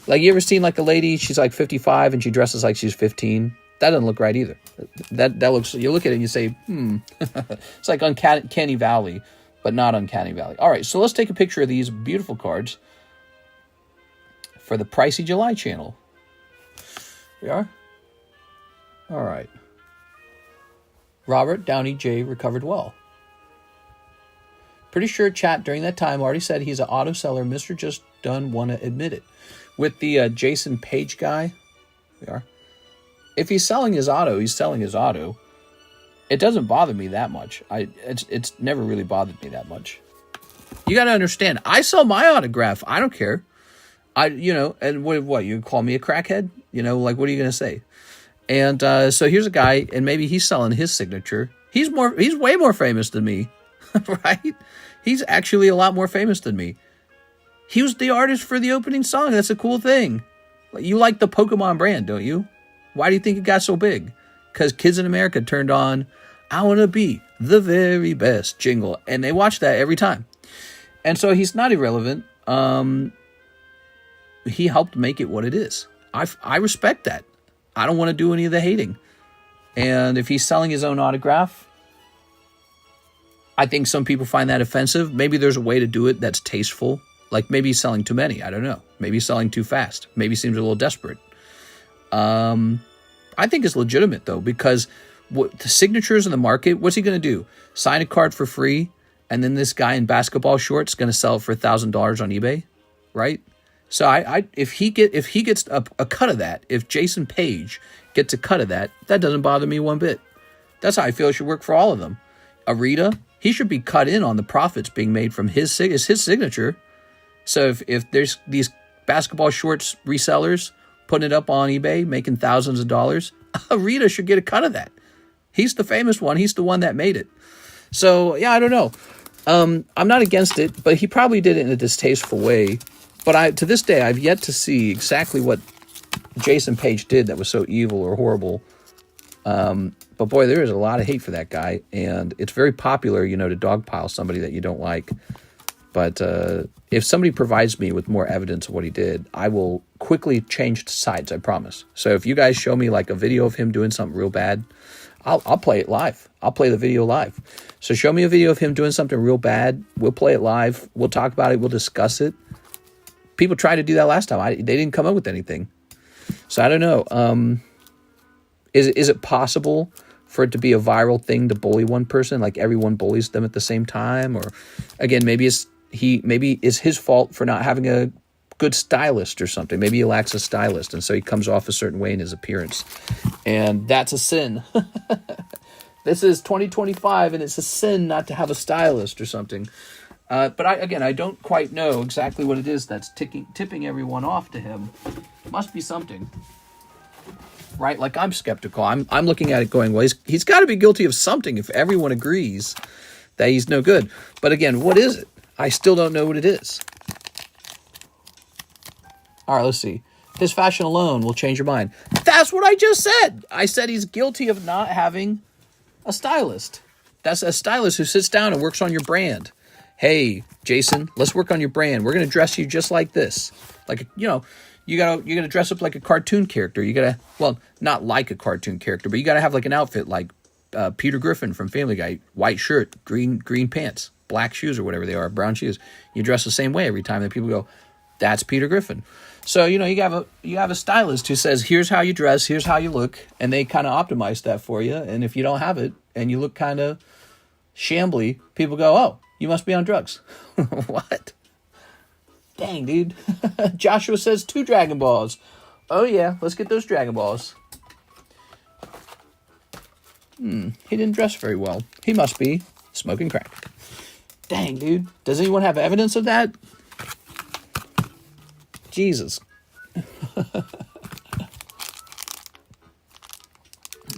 Like, you ever seen like a lady, she's like 55 and she dresses like she's 15? That doesn't look right either. That looks, you look at it and you say, It's like Uncanny Valley, but not Uncanny Valley. All right, so let's take a picture of these beautiful cards for the Pricey July channel. We are. All right. Robert Downey J. recovered well. Pretty sure chat during that time already said he's an auto seller. Mr. Just Done want to admit it. With the Jason Page guy, we are. If he's selling his auto, he's selling his auto. It doesn't bother me that much. It's never really bothered me that much. You got to understand, I sell my autograph. I don't care. And what you call me a crackhead? You know, like, what are you going to say? And so here's a guy, and maybe he's selling his signature. He's way more famous than me, right? He's actually a lot more famous than me. He was the artist for the opening song. That's a cool thing. You like the Pokemon brand, don't you? Why do you think it got so big? Because kids in America turned on, I want to be the very best jingle. And they watch that every time. And so he's not irrelevant. He helped make it what it is. I respect that. I don't want to do any of the hating. And if he's selling his own autograph, I think some people find that offensive. Maybe there's a way to do it that's tasteful. Like maybe he's selling too many. I don't know. Maybe he's selling too fast. Maybe he seems a little desperate. I think it's legitimate, though, because the signatures in the market, what's he going to do? Sign a card for free, and then this guy in basketball shorts is going to sell it for $1,000 on eBay, right? So if he gets a cut of that, if Jason Page gets a cut of that, that doesn't bother me one bit. That's how I feel it should work for all of them. Arita, he should be cut in on the profits being made from his signature. So if there's these basketball shorts resellers putting it up on eBay, making thousands of dollars, Arita should get a cut of that. He's the famous one. He's the one that made it. So, yeah, I don't know. I'm not against it, but he probably did it in a distasteful way. But to this day, I've yet to see exactly what Jason Page did that was so evil or horrible. But, boy, there is a lot of hate for that guy. And it's very popular, to dogpile somebody that you don't like. But if somebody provides me with more evidence of what he did, I will quickly change sides, I promise. So if you guys show me like a video of him doing something real bad, I'll play it live. I'll play the video live. So show me a video of him doing something real bad. We'll play it live. We'll talk about it. We'll discuss it. People tried to do that last time. They didn't come up with anything. So I don't know. Is it possible for it to be a viral thing to bully one person, like everyone bullies them at the same time? Or again, maybe it's his fault for not having a good stylist or something. Maybe he lacks a stylist, and so he comes off a certain way in his appearance. And that's a sin. This is 2025, and it's a sin not to have a stylist or something. But I don't quite know exactly what it is that's tipping everyone off to him. It must be something. Right? Like, I'm skeptical. I'm looking at it going, well, he's got to be guilty of something if everyone agrees that he's no good. But again, what is it? I still don't know what it is. All right, let's see. His fashion alone will change your mind. That's what I just said. I said he's guilty of not having a stylist. That's a stylist who sits down and works on your brand. Hey, Jason, let's work on your brand. We're going to dress you just like this. Like, you gotta dress up like a cartoon character. You gotta, well, not like a cartoon character, but you gotta have like an outfit like Peter Griffin from Family Guy. White shirt, green pants, black shoes or whatever they are, brown shoes. You dress the same way every time that people go, that's Peter Griffin. So, you have a stylist who says, here's how you dress, here's how you look, and they kind of optimize that for you. And if you don't have it and you look kind of shambly, people go, oh, you must be on drugs. What? Dang, dude. Joshua says 2 Dragon Balls. Oh, yeah, let's get those Dragon Balls. He didn't dress very well. He must be smoking crack. Dang, dude. Does anyone have evidence of that? Jesus.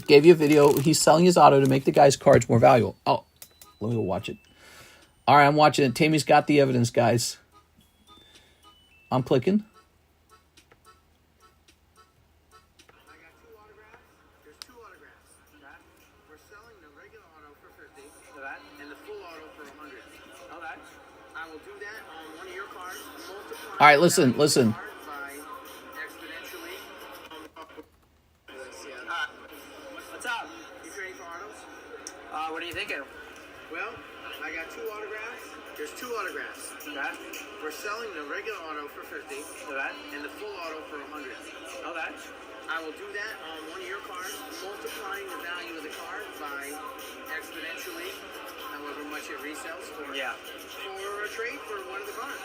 Gave you a video. He's selling his auto to make the guy's cards more valuable. Oh, let me go watch it. All right, I'm watching it. Tammy's got the evidence, guys. I'm clicking. I got 2 autographs. There's 2 autographs. Okay. We're selling the regular auto for 50. Okay. And the full auto for 100. Okay. I will do that on one of your cards. Multiply. All right, listen. By exponentially. What's up? You ready for autos? What are you thinking? Well, I got 2 autographs. There's 2 autographs. Okay. We're selling the regular auto for 50. Okay. And the full auto for 100. Okay. I will do that on one of your cards, multiplying the value of the card by exponentially, however much it resells for. Yeah. For a trade for one of the cards.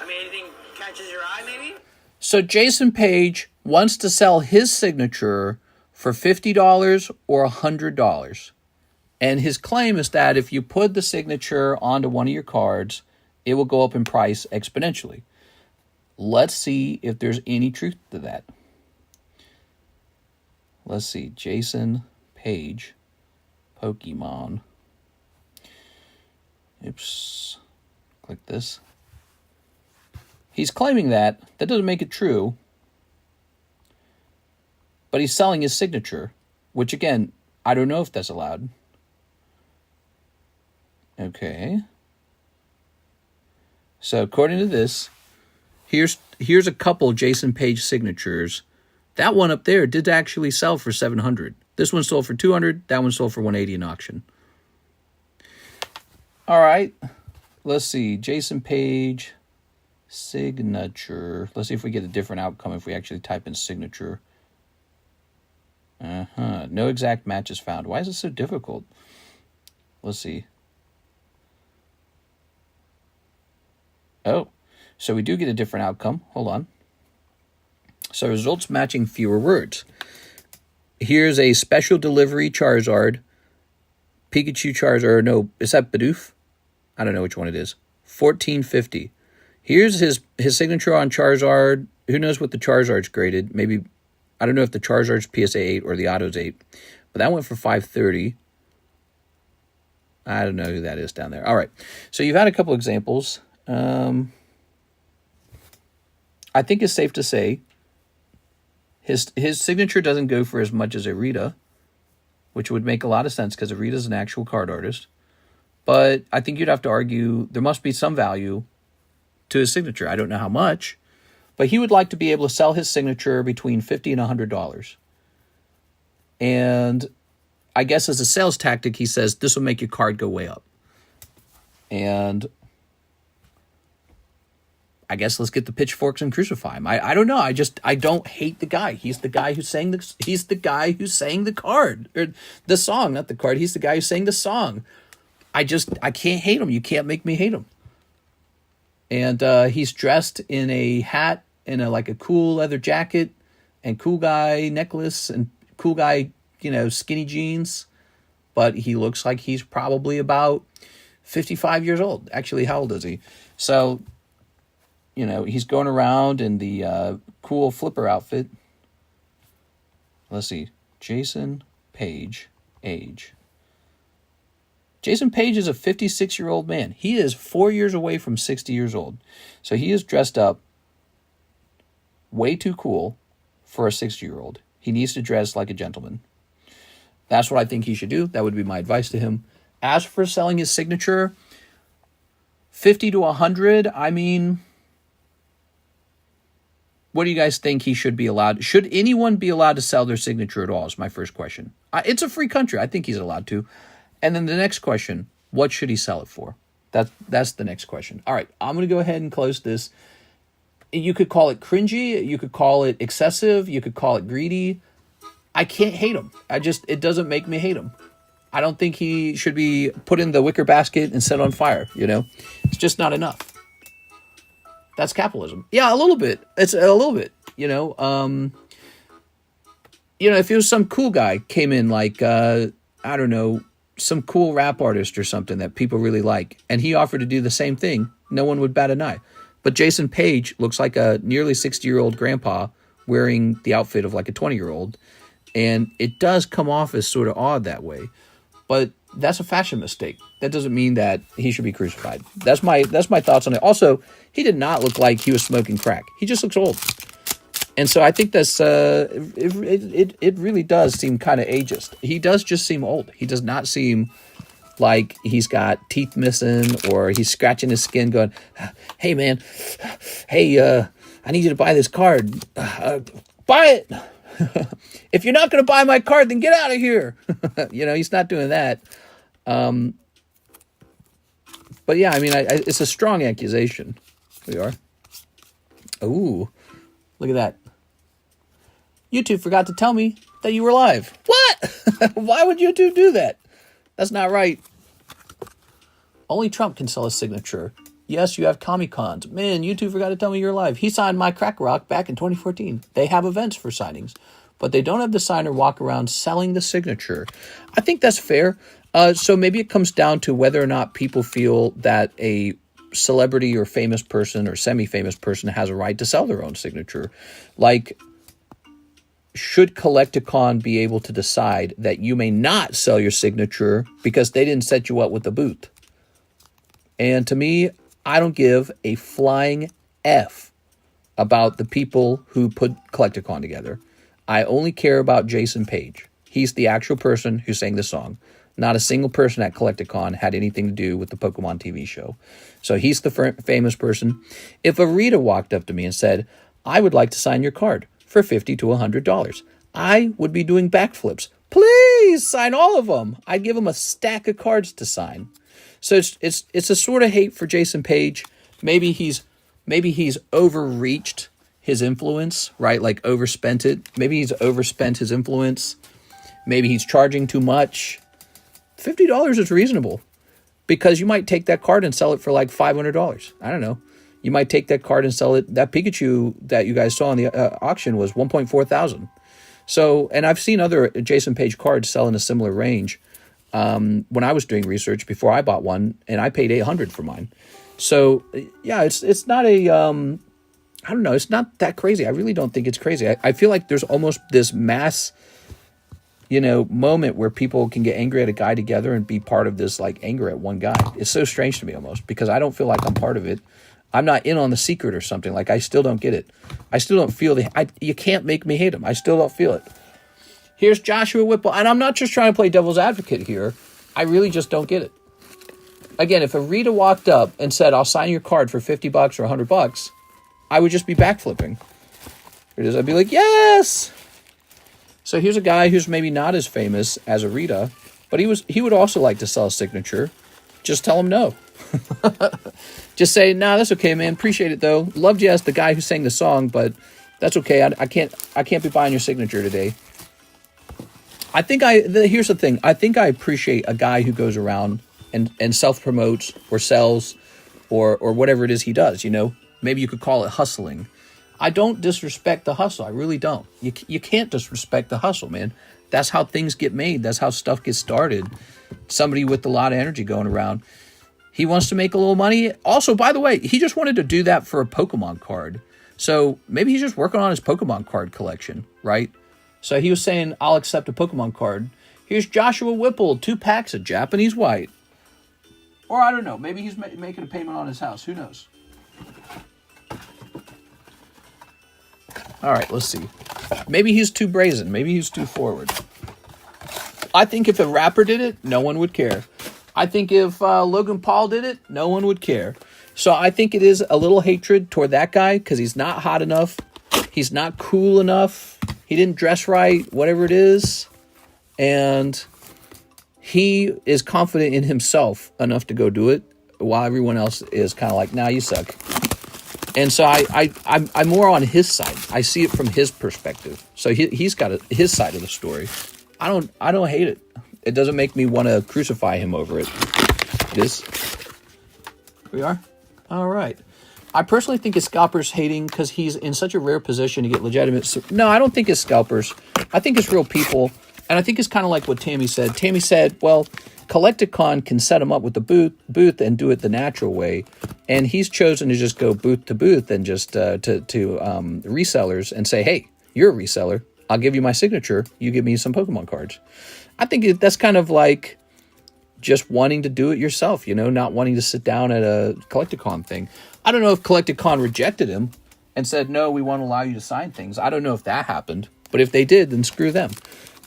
I mean, anything catches your eye, maybe? So Jason Page wants to sell his signature for $50 or $100. And his claim is that if you put the signature onto one of your cards, it will go up in price exponentially. Let's see if there's any truth to that. Let's see. Jason Page, Pokemon. Oops. Click this. He's claiming that. That doesn't make it true. But he's selling his signature, which, again, I don't know if that's allowed. Okay. So according to this, here's a couple Jason Page signatures That one up there did actually sell for $700. This one sold for $200. That one sold for $180 in auction. All right. Let's see. Jason Page signature. Let's see if we get a different outcome if we actually type in signature. No exact matches found. Why is it so difficult? Let's see. Oh, so we do get a different outcome. Hold on. So results matching fewer words. Here's a special delivery Charizard. Pikachu Charizard. No, is that Bidoof? I don't know which one it is. $14.50. Here's his signature on Charizard. Who knows what the Charizard's graded? Maybe, I don't know if the Charizard's PSA 8 or the Auto's 8. But that went for $5.30. I don't know who that is down there. All right. So you've had a couple examples. I think it's safe to say his signature doesn't go for as much as Arita, which would make a lot of sense because Arita's an actual card artist. But I think you'd have to argue there must be some value to his signature. I don't know how much, but he would like to be able to sell his signature between $50 and $100. And I guess as a sales tactic, he says this will make your card go way up. And I guess let's get the pitchforks and crucify him. I don't know. I don't hate the guy. He's the guy who sang the card or the song, not the card. He's the guy who sang the song. I can't hate him. You can't make me hate him. And he's dressed in a hat and a cool leather jacket and cool guy necklace and cool guy, skinny jeans. But he looks like he's probably about 55 years old. Actually, how old is he? So, he's going around in the cool flipper outfit. Let's see. Jason Page, age. Jason Page is a 56-year-old man. He is 4 years away from 60 years old. So he is dressed up way too cool for a 60-year-old. He needs to dress like a gentleman. That's what I think he should do. That would be my advice to him. As for selling his signature, 50 to 100, I mean, what do you guys think he should be allowed? Should anyone be allowed to sell their signature at all is my first question. It's a free country. I think he's allowed to. And then the next question, what should he sell it for? That's the next question. All right, I'm going to go ahead and close this. You could call it cringy. You could call it excessive. You could call it greedy. I can't hate him. It doesn't make me hate him. I don't think he should be put in the wicker basket and set on fire, It's just not enough. That's capitalism. Yeah, a little bit. It's a little bit, if it was some cool guy came in I don't know, some cool rap artist or something that people really like, and he offered to do the same thing, no one would bat an eye. But Jason Page looks like a nearly 60-year-old grandpa wearing the outfit of a 20-year-old, and it does come off as sort of odd that way. But that's a fashion mistake. That doesn't mean that he should be crucified. That's my thoughts on it. Also, he did not look like he was smoking crack. He just looks old. And so I think that's it really does seem kind of ageist. He does just seem old. He does not seem like he's got teeth missing or he's scratching his skin going, hey, man, hey, I need you to buy this card. Buy it. If you're not going to buy my card, then get out of here. He's not doing that. But yeah, I mean, it's a strong accusation. Here we are. Ooh, look at that. YouTube forgot to tell me that you were live. What? Why would YouTube do that? That's not right. Only Trump can sell a signature. Yes, you have Comic-Cons. Man, YouTube forgot to tell me you're live. He signed my Crack Rock back in 2014. They have events for signings, but they don't have the signer walk around selling the signature. I think that's fair. So maybe it comes down to whether or not people feel that a celebrity or famous person or semi-famous person has a right to sell their own signature. Should Collecticon be able to decide that you may not sell your signature because they didn't set you up with a booth? And to me, I don't give a flying F about the people who put Collecticon together. I only care about Jason Page. He's the actual person who sang the song. Not a single person at Collecticon had anything to do with the Pokemon TV show. So he's the famous person. If Arita walked up to me and said, I would like to sign your card for $50 to $100. I would be doing backflips. Please sign all of them. I'd give him a stack of cards to sign. So it's a sort of hate for Jason Page. Maybe he's overreached his influence, right? Like overspent it. Maybe he's overspent his influence. Maybe he's charging too much. $50 is reasonable, because you might take that card and sell it for like $500. I don't know. You might take that card and sell it. That Pikachu that you guys saw in the auction was 1.4 thousand. So, and I've seen other Jason Page cards sell in a similar range when I was doing research before I bought one, and I paid $800 for mine. So, yeah, it's not a, I don't know, it's not that crazy. I really don't think it's crazy. I feel like there's almost this mass, moment where people can get angry at a guy together and be part of this, like, anger at one guy. It's so strange to me almost, because I don't feel like I'm part of it. I'm not in on the secret or something. Like, I still don't get it. I still don't feel you can't make me hate him. I still don't feel it. Here's Joshua Whipple. And I'm not just trying to play devil's advocate here. I really just don't get it. Again, if a Rita walked up and said, I'll sign your card for $50 or $100, I would just be backflipping. It is. I'd be like, yes. So here's a guy who's maybe not as famous as a Rita, but he would also like to sell a signature. Just tell him no. Just say, nah, that's okay, man. Appreciate it, though. Loved you as the guy who sang the song, but that's okay. I can't be buying your signature today. Here's the thing. I think I appreciate a guy who goes around and self-promotes or sells or whatever it is he does, Maybe you could call it hustling. I don't disrespect the hustle. I really don't. You can't disrespect the hustle, man. That's how things get made. That's how stuff gets started. Somebody with a lot of energy going around. He wants to make a little money. Also, by the way, he just wanted to do that for a Pokemon card. So maybe he's just working on his Pokemon card collection, right? So he was saying, I'll accept a Pokemon card. Here's Joshua Whipple, 2 packs of Japanese white. Or I don't know. Maybe he's making a payment on his house. Who knows? All right, let's see. Maybe he's too brazen. Maybe he's too forward. I think if a rapper did it, no one would care. I think if Logan Paul did it, no one would care. So I think it is a little hatred toward that guy because he's not hot enough. He's not cool enough. He didn't dress right, whatever it is. And he is confident in himself enough to go do it, while everyone else is kind of like, nah, you suck. And so I'm more on his side. I see it from his perspective. So he's got his side of the story. I don't hate it. It doesn't make me want to crucify him over it. This. We are? All right. I personally think it's scalpers hating because he's in such a rare position to get legitimate. No, I don't think it's scalpers. I think it's real people. And I think it's kind of like what Tammy said. Tammy said, well, Collecticon can set him up with the booth and do it the natural way. And he's chosen to just go booth to booth and just to resellers and say, hey, you're a reseller. I'll give you my signature. You give me some Pokemon cards. I think that's kind of like just wanting to do it yourself, not wanting to sit down at a Collecticon thing. I don't know if Collecticon rejected him and said, no, we won't allow you to sign things. I don't know if that happened. But if they did, then screw them.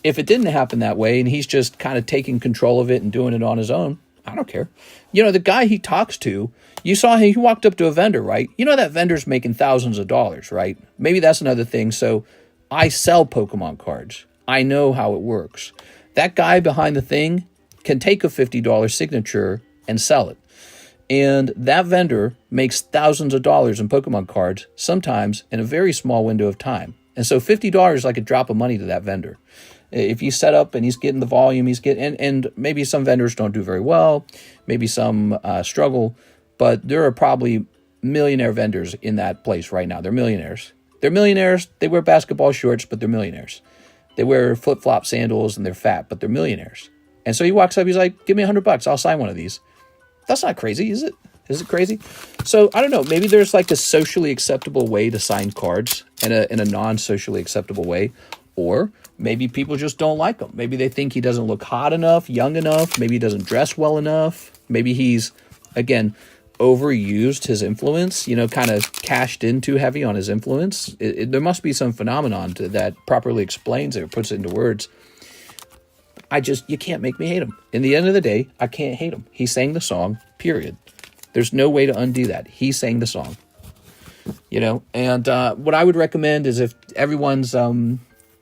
If it didn't happen that way and he's just kind of taking control of it and doing it on his own, I don't care. The guy he talks to, you saw he walked up to a vendor, right? That vendor's making thousands of dollars, right? Maybe that's another thing. So I sell Pokemon cards. I know how it works. That guy behind the thing can take a $50 signature and sell it. And that vendor makes thousands of dollars in Pokemon cards, sometimes in a very small window of time. And so $50 is like a drop of money to that vendor. If you set up and he's getting the volume, and maybe some vendors don't do very well, maybe some struggle, but there are probably millionaire vendors in that place right now. They're millionaires. They're millionaires. They wear basketball shorts, but they're millionaires. They wear flip-flop sandals and they're fat, but they're millionaires. And so he walks up, he's like, give me $100. I'll sign one of these. That's not crazy, is it? Is it crazy? So I don't know. Maybe there's like a socially acceptable way to sign cards in a non-socially acceptable way. Or maybe people just don't like him. Maybe they think he doesn't look hot enough, young enough. Maybe he doesn't dress well enough. Maybe he's, again, overused his influence, kind of cashed in too heavy on his influence. There must be some phenomenon that properly explains it or puts it into words. You can't make me hate him. In the end of the day, I can't hate him. He sang the song, period. There's no way to undo that. He sang the song. And what I would recommend is if everyone's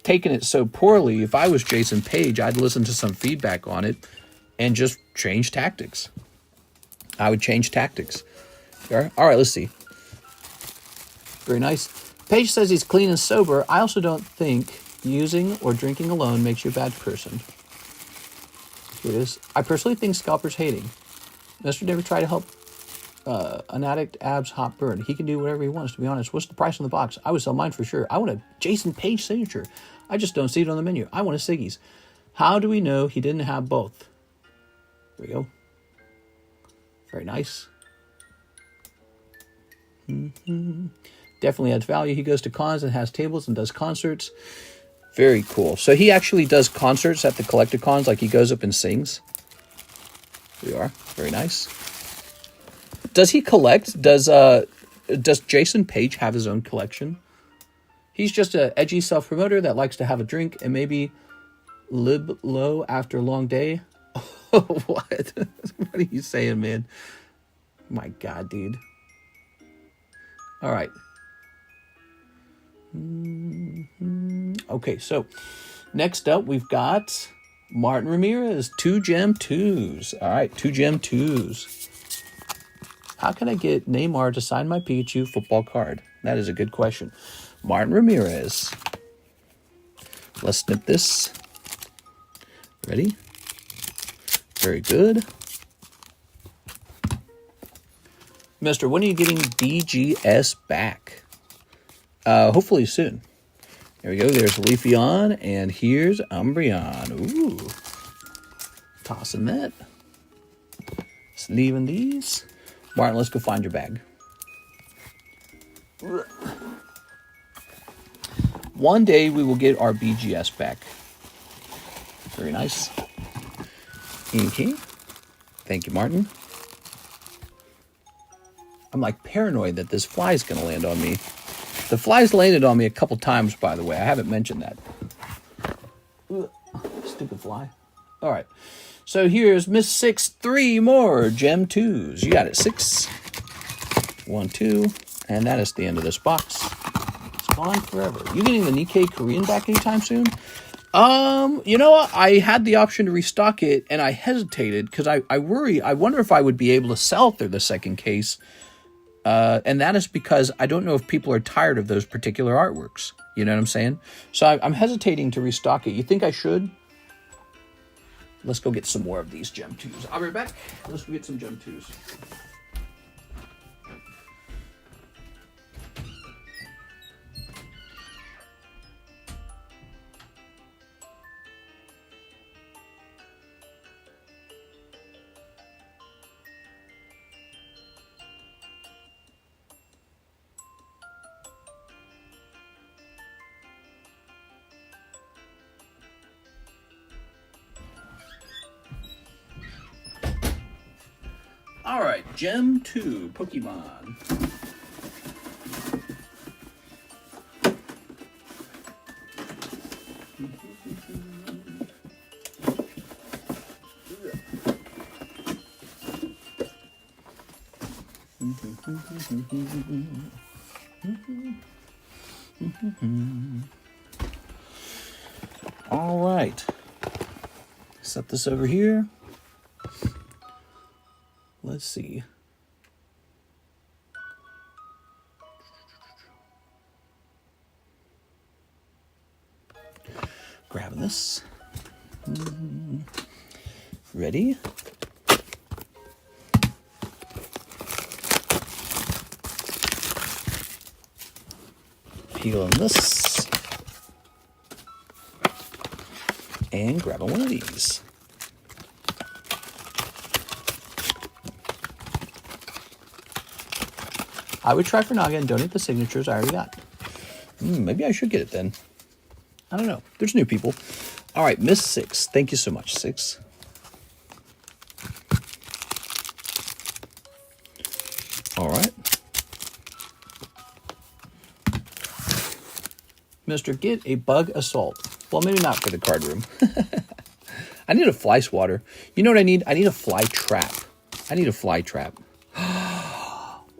taking it so poorly. If I was Jason Page, I'd listen to some feedback on it and just change tactics. I would change tactics. All right, let's see. Very nice. Page says he's clean and sober. I also don't think using or drinking alone makes you a bad person. Here it is. I personally think scalpers hating. Mr. Never try to help an addict abs hot burn. He can do whatever he wants, to be honest. What's the price on the box? I would sell mine for sure. I want a Jason Page signature. I just don't see it on the menu. I want a Siggy's. How do we know he didn't have both? There we go. Very nice. Definitely adds value. He goes to cons and has tables and does concerts. Very cool. So he actually does concerts at the Collecticons, like he goes up and sings. There we are. Very nice. Does he collect? Does Jason Page have his own collection? He's just an edgy self-promoter that likes to have a drink and maybe lib low after a long day. What? What are you saying, man? My God, dude. All right. Okay, so next up we've got Martin Ramirez, 2 gem 2s. All right, 2 gem 2s. How can I get Neymar to sign my Pikachu football card? That is a good question. Martin Ramirez. Let's snip this. Ready? Very good. Mister, when are you getting BGS back? Hopefully soon. There we go. There's Leafeon, and here's Umbreon. Ooh. Tossing that. Sleeving these. Martin, let's go find your bag. One day we will get our BGS back. Very nice. Okay. Thank you, Martin. I'm like paranoid that this fly is going to land on me. The fly's landed on me a couple times, by the way. I haven't mentioned that. Ugh, stupid fly. All right. So here's Miss 6, 3 more gem 2s. You got it. 6, 1, 2, and that is the end of this box. It's gone forever. You getting the Nikke Korean back anytime soon? You know what? I had the option to restock it, and I hesitated because I worry. I wonder if I would be able to sell through the second case. And that is because I don't know if people are tired of those particular artworks. You know what I'm saying? So I'm hesitating to restock it. You think I should? Let's go get some more of these gem 2s. I'll be right back. Let's go get some gem 2s. All right, Gem 2 Pokemon. All right. Set this over here. Let's see. Grabbing this. Ready? Peeling this. And grabbing one of these. I would try for Naga and donate the signatures I already got. Maybe I should get it then. I don't know. There's new people. All right, Miss 6. Thank you so much, 6. All right. Mr. Get a bug assault. Well, maybe not for the card room. I need a fly swatter. You know what I need? I need a fly trap. I need a fly trap.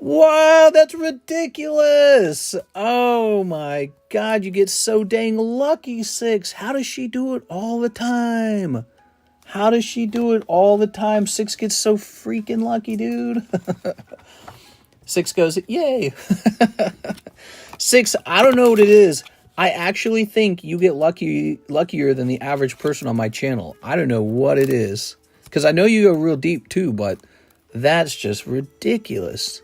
Wow, that's ridiculous. Oh my God, you get so dang lucky, Six. How does she do it all the time? How does she do it all the time? Six gets so freaking lucky, dude. Six goes, yay. Six, I don't know what it is. I actually think you get luckier than the average person on my channel. I don't know what it is. Because I know you go real deep too, but that's just ridiculous.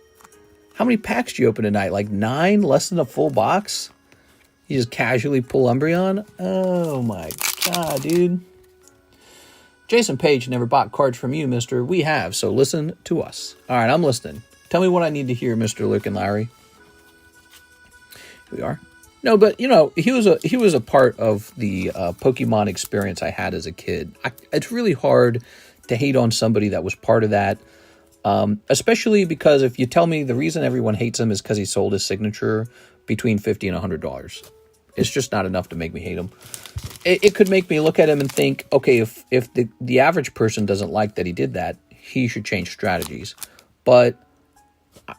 How many packs do you open tonight? Like 9? Less than a full box? You just casually pull Umbreon? Oh my God, dude. Jason Page never bought cards from you, mister. We have, so listen to us. All right, I'm listening. Tell me what I need to hear, Mr. Luke and Larry. Here we are. No, but, you know, he was a part of the Pokemon experience I had as a kid. It's really hard to hate on somebody that was part of that, especially because if you tell me the reason everyone hates him is because he sold his signature between $50 and $100, it's just not enough to make me hate him. It could make me look at him and think, okay, if the average person doesn't like that he did that, he should change strategies. But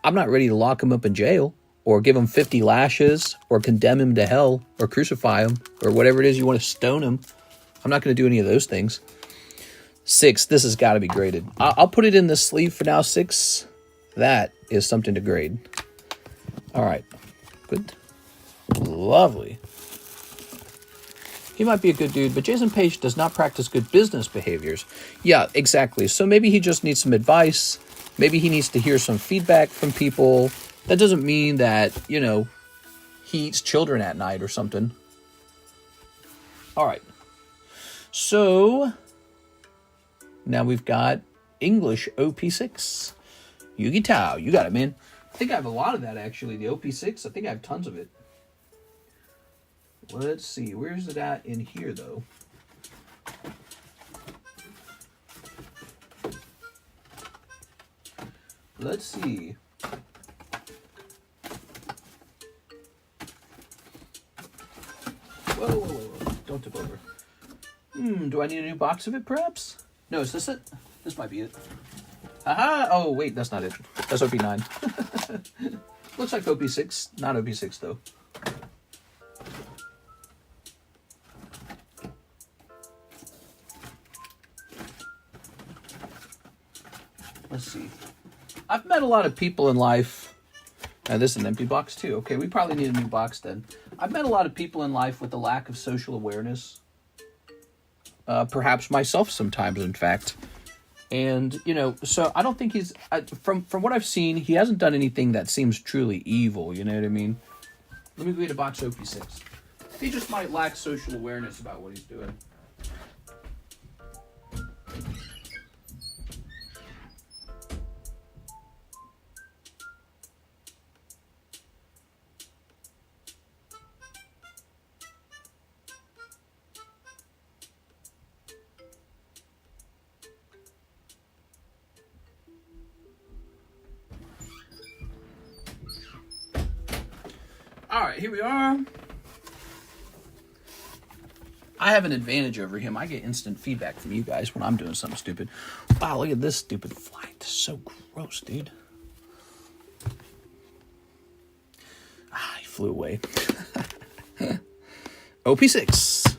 I'm not ready to lock him up in jail or give him 50 lashes or condemn him to hell or crucify him or whatever it is you want to stone him. I'm not going to do any of those things. 6, this has got to be graded. I'll put it in the sleeve for now, 6. That is something to grade. All right. Good. Lovely. He might be a good dude, but Jason Page does not practice good business behaviors. Yeah, exactly. So maybe he just needs some advice. Maybe he needs to hear some feedback from people. That doesn't mean that, you know, he eats children at night or something. All right. So now we've got English OP6. Yugi Tao, you got it, man. I think I have a lot of that, actually. The OP6, I think I have tons of it. Let's see. Where's it at in here, though? Let's see. Whoa, whoa, whoa, whoa. Don't tip over. Do I need a new box of it, perhaps? No, is this it? This might be it. Aha! Oh, wait, that's not it. That's OP9. Looks like OP6. Not OP6, though. Let's see. I've met a lot of people in life. This is an empty box, too. Okay, we probably need a new box, then. I've met a lot of people in life with a lack of social awareness. Perhaps myself sometimes, in fact. And, you know, so I don't think he's... From what I've seen, he hasn't done anything that seems truly evil, you know what I mean? Let me go get a box of OP6. He just might lack social awareness about what he's doing. All right, here we are. I have an advantage over him. I get instant feedback from you guys when I'm doing something stupid. Wow, look at this stupid fly. It's so gross, dude. He flew away. OP6.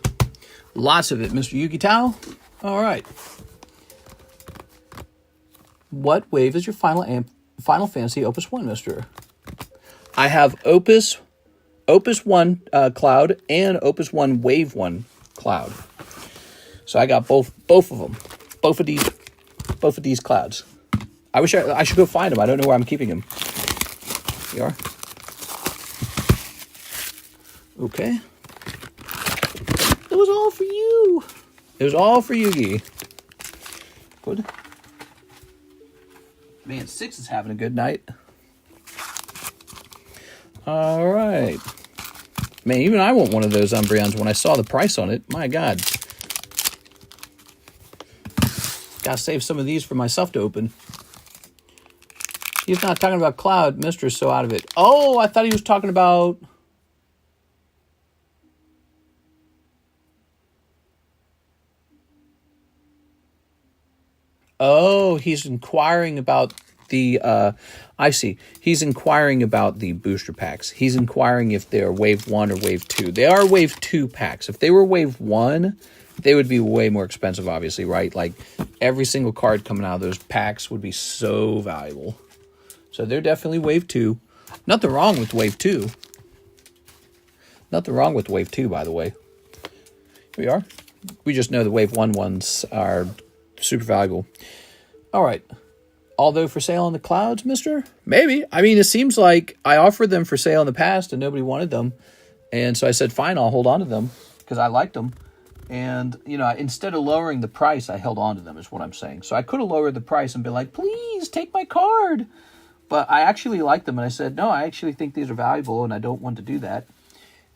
Lots of it, Mr. Yugi Tao. All right. What wave is your Final Fantasy Opus 1, Mr.? I have Opus 1 Cloud and Opus 1 Wave 1 Cloud. So I got both of them. Both of these clouds. I wish I should go find them. I don't know where I'm keeping them. Here you are. Okay. It was all for you. It was all for Yugi. Good. Man, 6 is having a good night. All right. Man, even I want one of those Umbreons when I saw the price on it. My God. Gotta save some of these for myself to open. He's not talking about Cloud. Mister's so out of it. Oh, I thought he was talking about... Oh, he's inquiring about I see. He's inquiring about the booster packs. He's inquiring if they're wave 1 or wave 2. They are wave 2 packs. If they were wave 1, they would be way more expensive, obviously, right? Like, every single card coming out of those packs would be so valuable. So they're definitely wave 2. Nothing wrong with wave 2. Nothing wrong with wave 2, by the way. Here we are. We just know the wave 1 ones are super valuable. All right. Although for sale on the clouds, mister? Maybe. I mean, it seems like I offered them for sale in the past and nobody wanted them. And so I said, fine, I'll hold on to them because I liked them. And, you know, instead of lowering the price, I held on to them is what I'm saying. So I could have lowered the price and been like, please take my card. But I actually liked them. And I said, no, I actually think these are valuable and I don't want to do that.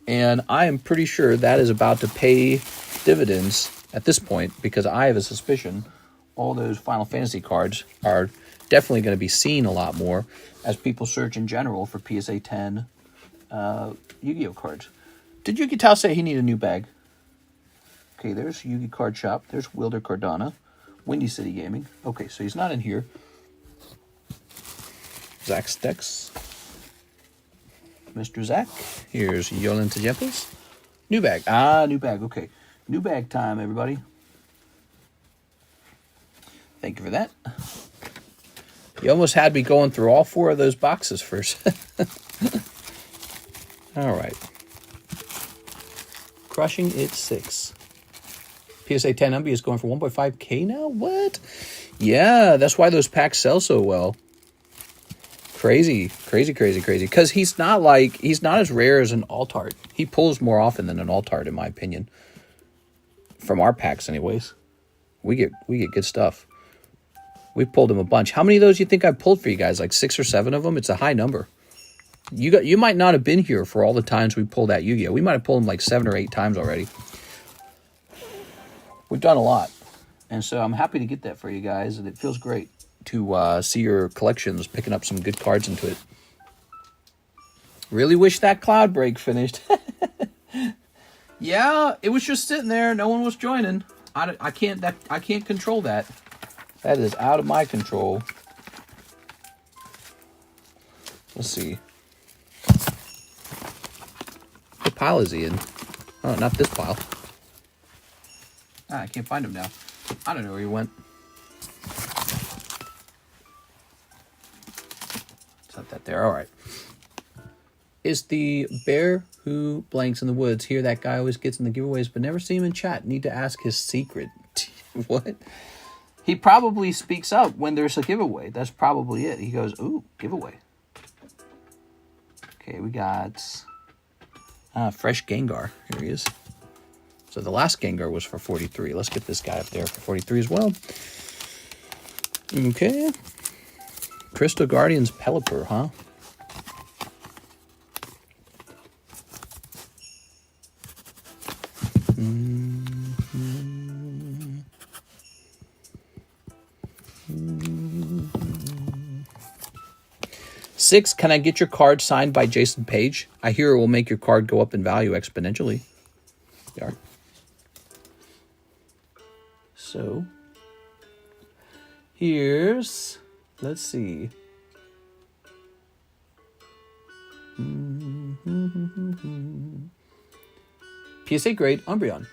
And I am pretty sure that is about to pay dividends at this point because I have a suspicion all those Final Fantasy cards are definitely going to be seen a lot more as people search in general for PSA 10 Yu-Gi-Oh cards. Did Yugi Tao say he needed a new bag? Okay, there's Yugi Card Shop. There's Wilder Cardano. Windy City Gaming. Okay, so he's not in here. Zach Stex. Mr. Zach. Here's Yolan Tejemples. New bag. Ah, new bag. Okay. New bag time, everybody. Thank you for that. You almost had me going through all 4 of those boxes first. All right. Crushing It 6. PSA 10 MB is going for 1.5K now? What? Yeah, that's why those packs sell so well. Crazy, crazy, crazy, crazy. Because he's not as rare as an alt-art. He pulls more often than an alt-art, in my opinion. From our packs, anyways. We get good stuff. We pulled him a bunch. How many of those do you think I pulled for you guys? Like 6 or 7 of them? It's a high number. You might not have been here for all the times we pulled that Yu-Gi-Oh! We might have pulled them like 7 or 8 times already. We've done a lot. And so I'm happy to get that for you guys. And it feels great to see your collections picking up some good cards into it. Really wish that cloud break finished. Yeah, it was just sitting there. No one was joining. I can't control that. That is out of my control. Let's see. What pile is he in? Oh, not this pile. I can't find him now. I don't know where he went. Set that there. All right. Is the bear who blanks in the woods here? That guy always gets in the giveaways, but never see him in chat. Need to ask his secret. What? He probably speaks up when there's a giveaway. That's probably it. He goes, ooh, giveaway. Okay, we got fresh Gengar. Here he is. So the last Gengar was for 43. Let's get this guy up there for 43 as well. Okay. Crystal Guardians Pelipper, huh? Six, can I get your card signed by Jason Page? I hear it will make your card go up in value exponentially. There. So, here's, let's see. PSA grade Umbreon.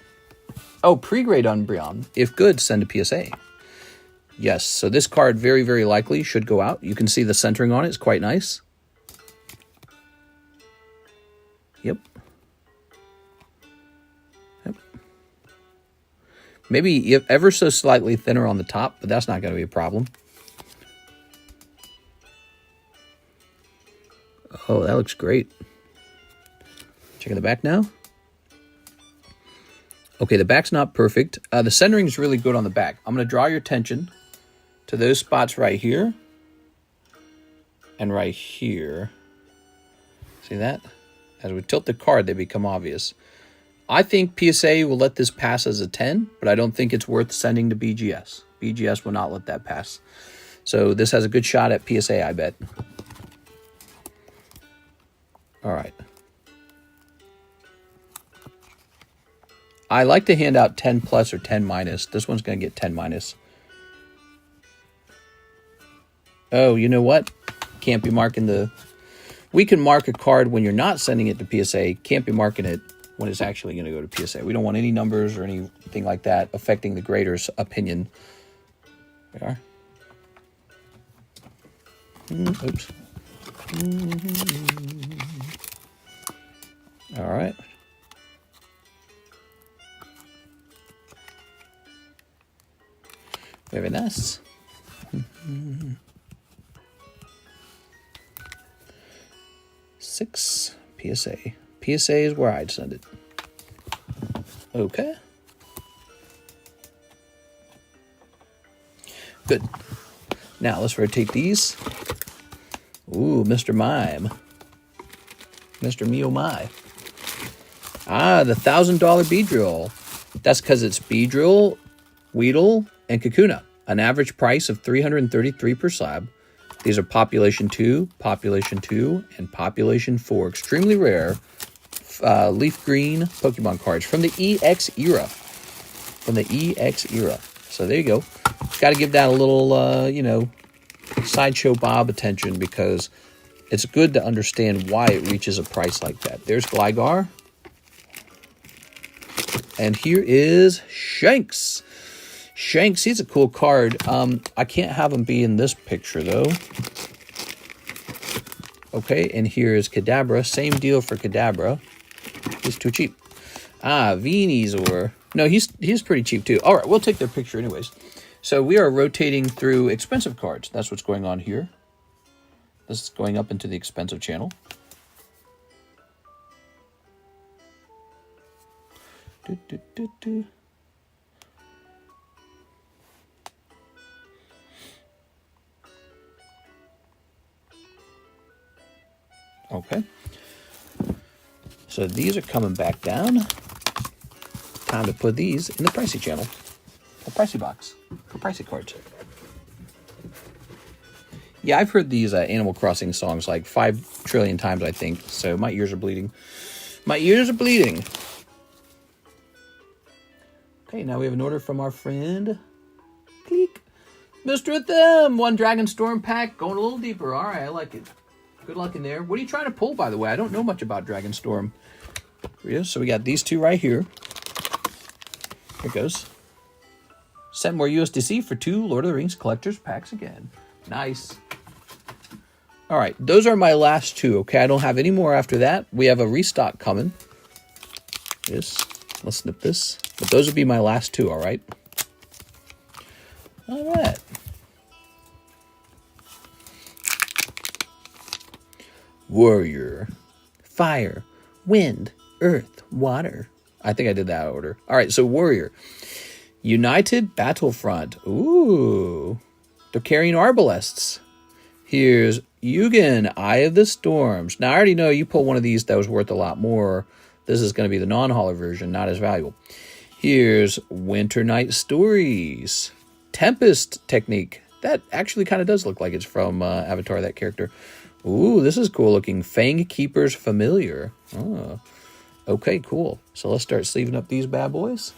Oh, pre-grade Umbreon. If good, send a PSA. Yes, so this card very, very likely should go out. You can see the centering on it is quite nice. Yep. Yep. Maybe ever so slightly thinner on the top, but that's not going to be a problem. Oh, that looks great. Checking the back now. Okay, the back's not perfect. The centering is really good on the back. I'm going to draw your attention to those spots right here and right here. See that? As we tilt the card, they become obvious. I think PSA will let this pass as a 10, but I don't think it's worth sending to BGS. BGS will not let that pass. So this has a good shot at PSA, I bet. All right. I like to hand out 10 plus or 10 minus. This one's going to get 10 minus. Oh, you know what? Can't be marking the... We can mark a card when you're not sending it to PSA. Can't be marking it when it's actually going to go to PSA. We don't want any numbers or anything like that affecting the grader's opinion. There we are. Oops. All right. Very nice. 6 PSA. PSA is where I'd send it. Okay. Good. Now let's rotate these. Ooh, Mr. Mime. Mr. Me Oh My. Ah, the $1,000 bead drill. That's because it's bead drill, Weedle, and Kakuna. An average price of $333 per slab. These are Population 2, and Population 4. Extremely rare leaf green Pokemon cards from the EX era. So there you go. Got to give that a little, Sideshow Bob attention because it's good to understand why it reaches a price like that. There's Gligar. And here is Shanks. Shanks, he's a cool card. I can't have him be in this picture, though. Okay, and here is Kadabra. Same deal for Kadabra. He's too cheap. Ah, Venusaur. No, he's pretty cheap, too. All right, we'll take their picture anyways. So we are rotating through expensive cards. That's what's going on here. This is going up into the expensive channel. Okay. So these are coming back down. Time to put these in the pricey channel. The pricey box. For pricey cards. Yeah, I've heard these Animal Crossing songs like 5 trillion times, I think. So my ears are bleeding. My ears are bleeding. Okay, now we have an order from our friend. Click. Mr. Them. 1 Dragon Storm pack. Going a little deeper. All right, I like it. Good luck in there. What are you trying to pull, by the way? I don't know much about Dragon Storm. So we got these 2 right here. Here it goes. Send more USDC for 2 Lord of the Rings collector's packs again. Nice. All right, those are my last 2, okay? I don't have any more after that. We have a restock coming. Let's snip this. But those would be my last 2, all right? All right. Warrior. Fire. Wind. Earth. Water. I think I did that order. All right, so Warrior. United Battlefront. Ooh. They're carrying Arbalests. Here's Yugen, Eye of the Storms. Now, I already know you pull one of these that was worth a lot more. This is going to be the non-holo version, not as valuable. Here's Winter Night Stories. Tempest Technique. That actually kind of does look like it's from Avatar, that character. Ooh, this is cool looking. Fang Keeper's Familiar. Oh. Okay, cool. So let's start sleeving up these bad boys.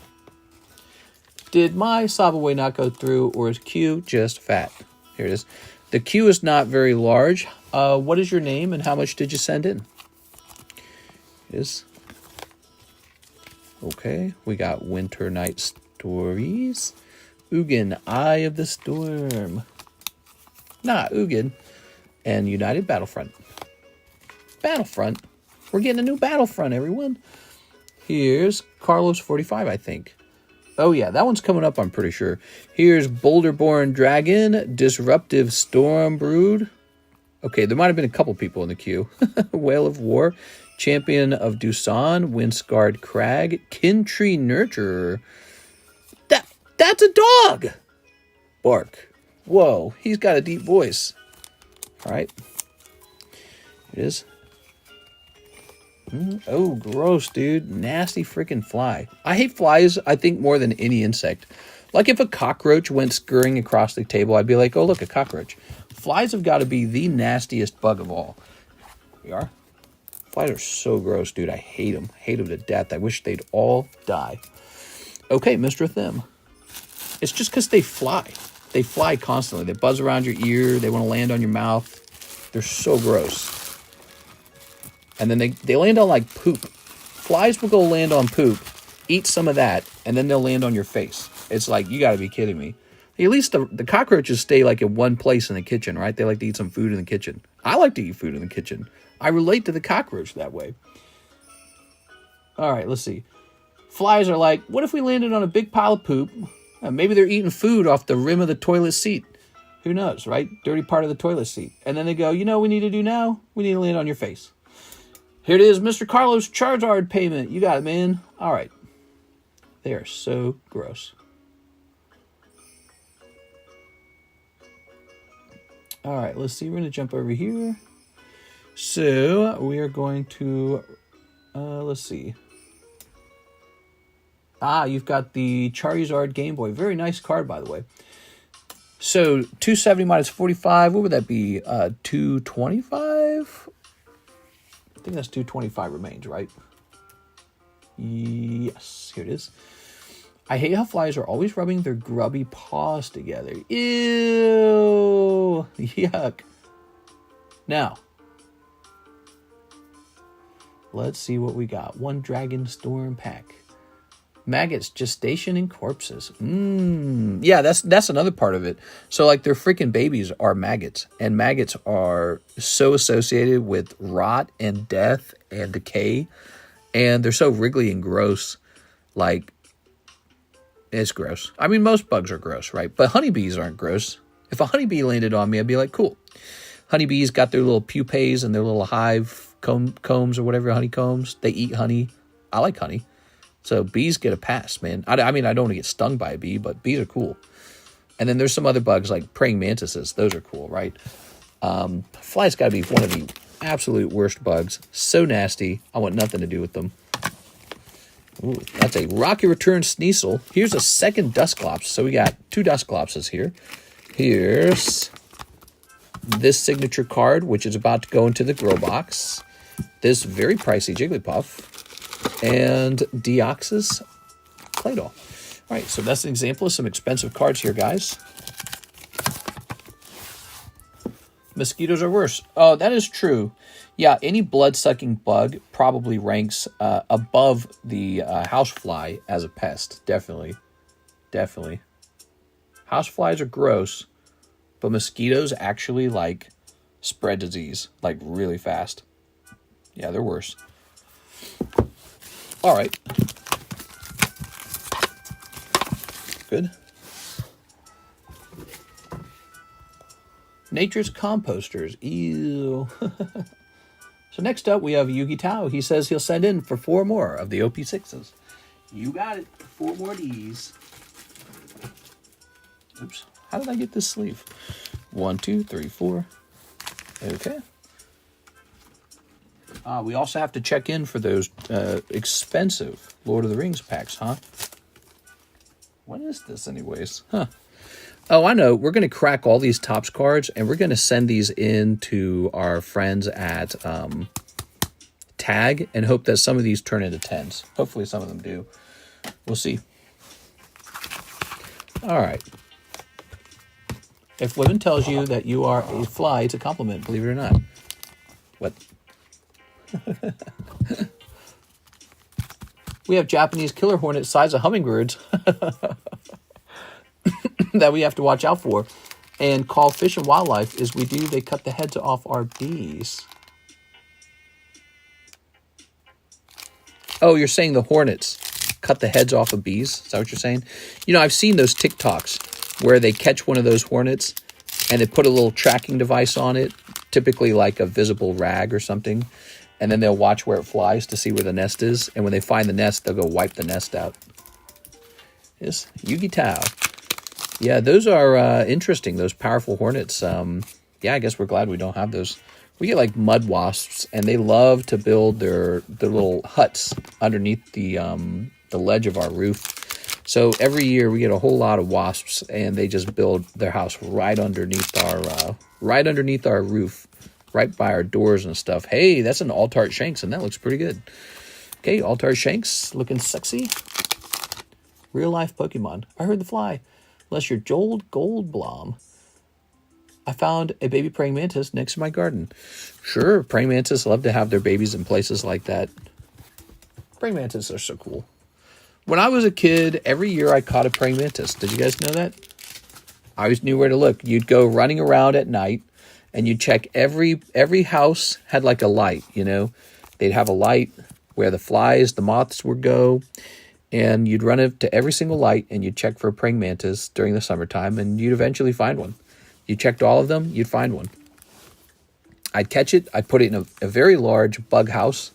Did my Sabaway not go through, or is Q just fat? Here it is. The Q is not very large. What is your name and how much did you send in? It is. Okay, we got Winter Night Stories. Ugin, Eye of the Storm. Ugin. And United Battlefront. Battlefront. We're getting a new Battlefront, everyone. Here's Carlos 45, I think. Oh, yeah, that one's coming up, I'm pretty sure. Here's Boulderborn Dragon, Disruptive Storm Brood. Okay, there might have been a couple people in the queue. Whale of War, Champion of Doosan, Windscarred Crag, Kintree Nurturer. That's a dog! Bark. Whoa, he's got a deep voice. All right. It is. Oh, gross, dude. Nasty freaking fly. I hate flies, I think, more than any insect. Like if a cockroach went scurrying across the table, I'd be like, oh, look, a cockroach. Flies have got to be the nastiest bug of all. Here we are. Flies are so gross, dude. I hate them. Hate them to death. I wish they'd all die. Okay, Mr. Them. It's just because they fly. They fly constantly. They buzz around your ear. They want to land on your mouth. They're so gross. And then they land on like poop. Flies will go land on poop, eat some of that, and then they'll land on your face. It's like, you got to be kidding me. At least the cockroaches stay like in one place in the kitchen, right? They like to eat some food in the kitchen. I like to eat food in the kitchen. I relate to the cockroach that way. All right, let's see. Flies are like, what if we landed on a big pile of poop? Maybe they're eating food off the rim of the toilet seat. Who knows, right? Dirty part of the toilet seat. And then they go, you know what we need to do now? We need to land on your face. Here it is, Mr. Carlos Charizard payment. You got it, man. All right. They are so gross. All right, let's see. We're going to jump over here. So we are going to, let's see. You've got the Charizard Game Boy. Very nice card, by the way. So 270 minus 45. What would that be? 225? I think that's 225 remains, right? Yes, here it is. I hate how flies are always rubbing their grubby paws together. Ew. Yuck. Now, let's see what we got. One Dragon Storm pack. Maggots, gestation, and corpses. Yeah, that's another part of it. So, like, their freaking babies are maggots. And maggots are so associated with rot and death and decay. And they're so wriggly and gross. Like, it's gross. I mean, most bugs are gross, right? But honeybees aren't gross. If a honeybee landed on me, I'd be like, cool. Honeybees got their little pupae and their little hive combs or whatever, honeycombs. They eat honey. I like honey. So bees get a pass, man. I mean, I don't want to get stung by a bee, but bees are cool. And then there's some other bugs like praying mantises. Those are cool, right? Flies got to be one of the absolute worst bugs. So nasty. I want nothing to do with them. Ooh, that's a Rocky Return Sneasel. Here's a second Dusclops. So we got two Dusclopses here. Here's this signature card, which is about to go into the grow box. This very pricey Jigglypuff. And Deoxys Claydol. All right, so that's an example of some expensive cards here, guys. Mosquitoes are worse. Oh, that is true. Yeah, any blood-sucking bug probably ranks above the housefly as a pest. Definitely. Definitely. Houseflies are gross, but mosquitoes actually, like, spread disease, like, really fast. Yeah, they're worse. All right. Good. Nature's Composters. Ew. So next up, we have Yugi Tao. He says he'll send in for 4 more of the OP6s. You got it. 4 more of these. Oops. How did I get this sleeve? 1, 2, 3, 4. Okay. We also have to check in for those expensive Lord of the Rings packs, huh? What is this anyways? Huh. Oh, I know. We're going to crack all these Topps cards, and we're going to send these in to our friends at Tag and hope that some of these turn into 10s. Hopefully some of them do. We'll see. All right. If women tells you that you are a fly, it's a compliment, believe it or not. What? We have Japanese killer hornet size of hummingbirds that we have to watch out for. And call Fish and Wildlife is we do, they cut the heads off our bees. Oh, you're saying the hornets cut the heads off of bees? Is that what you're saying? You know, I've seen those TikToks where they catch one of those hornets and they put a little tracking device on it, typically like a visible rag or something. And then they'll watch where it flies to see where the nest is. And when they find the nest, they'll go wipe the nest out. Yes, Yugi Tao. Yeah, those are interesting, those powerful hornets. Yeah, I guess we're glad we don't have those. We get like mud wasps, and they love to build their little huts underneath the ledge of our roof. So every year we get a whole lot of wasps, and they just build their house right underneath our roof. Right by our doors and stuff. Hey, that's an Altart Shanks, and that looks pretty good. Okay, Altart Shanks, looking sexy. Real life Pokemon. I heard the fly. unless you're Joel Goldblum. I found a baby praying mantis next to my garden. Sure, praying mantis love to have their babies in places like that. Praying mantis are so cool. When I was a kid, every year I caught a praying mantis. Did you guys know that? I always knew where to look. You'd go running around at night, and you'd check every house had like a light, you know. They'd have a light where the flies, the moths would go, and you'd run up to every single light, and you'd check for a praying mantis during the summertime, and you'd eventually find one. You checked all of them, you'd find one. I'd catch it, I'd put it in a very large bug house,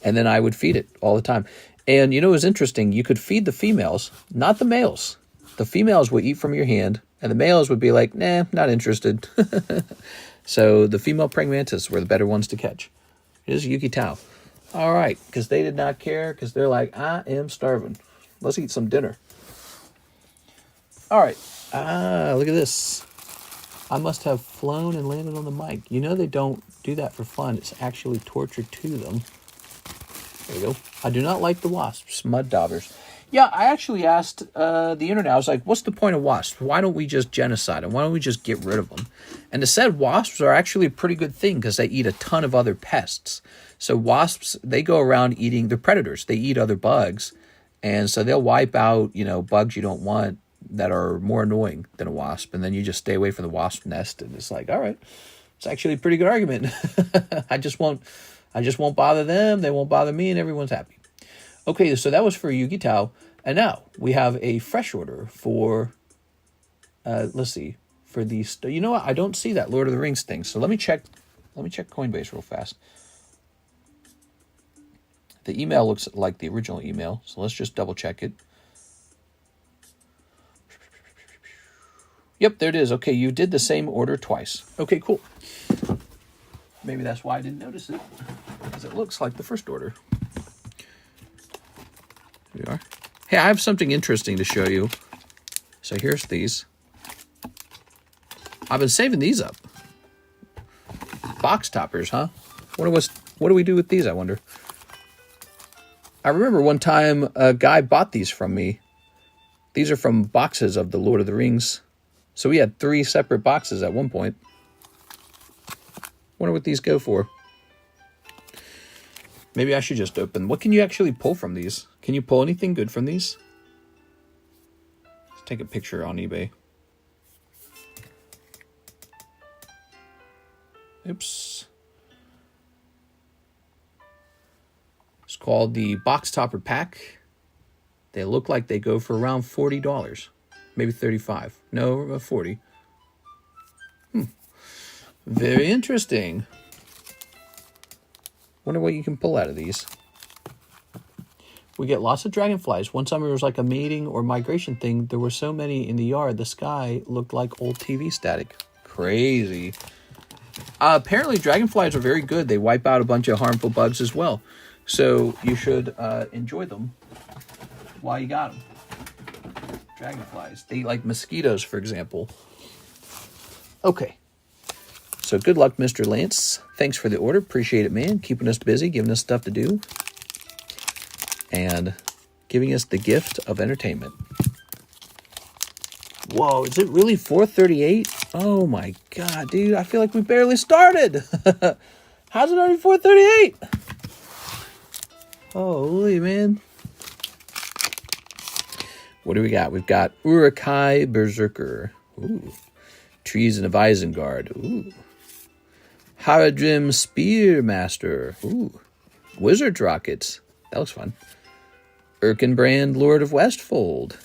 and then I would feed it all the time. And you know, it was interesting. You could feed the females, not the males. The females would eat from your hand, and the males would be like, nah, not interested. So the female praying mantis were the better ones to catch. Here's Yuki Tao. All right, because they did not care, because they're like, I am starving. Let's eat some dinner. All right. Look at this. I must have flown and landed on the mic. You know they don't do that for fun. It's actually torture to them. There we go. I do not like the wasps, mud daubers. Yeah, I actually asked the internet. I was like, what's the point of wasps? Why don't we just genocide them? Why don't we just get rid of them? And it said wasps are actually a pretty good thing because they eat a ton of other pests. So wasps, they go around eating, they're predators. They eat other bugs. And so they'll wipe out, you know, bugs you don't want that are more annoying than a wasp. And then you just stay away from the wasp nest. And it's like, all right, it's actually a pretty good argument. I just won't bother them. They won't bother me, and everyone's happy. Okay, so that was for Yuki Tao. And now we have a fresh order for, let's see, for these. You know what? I don't see that Lord of the Rings thing. So let me check Coinbase real fast. The email looks like the original email. So let's just double check it. Yep, there it is. Okay, you did the same order twice. Okay, cool. Maybe that's why I didn't notice it, because it looks like the first order. Here we are. Hey, I have something interesting to show you. So here's these. I've been saving these up. Box toppers, huh? What do we do with these, I wonder? I remember one time a guy bought these from me. These are from boxes of the Lord of the Rings. So we had 3 separate boxes at one point. Wonder what these go for. Maybe I should just open. What can you actually pull from these? Can you pull anything good from these? Let's take a picture on eBay. Oops. It's called the Box Topper Pack. They look like they go for around $40. Maybe 35. No, 40. Very interesting. Wonder what you can pull out of these. We get lots of dragonflies. One summer it was like a mating or migration thing. There were so many in the yard, the sky looked like old TV static. Crazy. Apparently dragonflies are very good. They wipe out a bunch of harmful bugs as well. So you should enjoy them while you got them. Dragonflies. They eat like mosquitoes, for example. Okay. So good luck, Mr. Lance. Thanks for the order. Appreciate it, man. Keeping us busy, giving us stuff to do, and giving us the gift of entertainment. Whoa, is it really 4:38? Oh my God, dude. I feel like we barely started. How's it already 4:38? Holy man. What do we got? We've got Urukai Berserker. Ooh. Treason of Isengard. Ooh. Haradrim Spearmaster. Ooh. Wizard Rockets. That looks fun. Erkenbrand Lord of Westfold.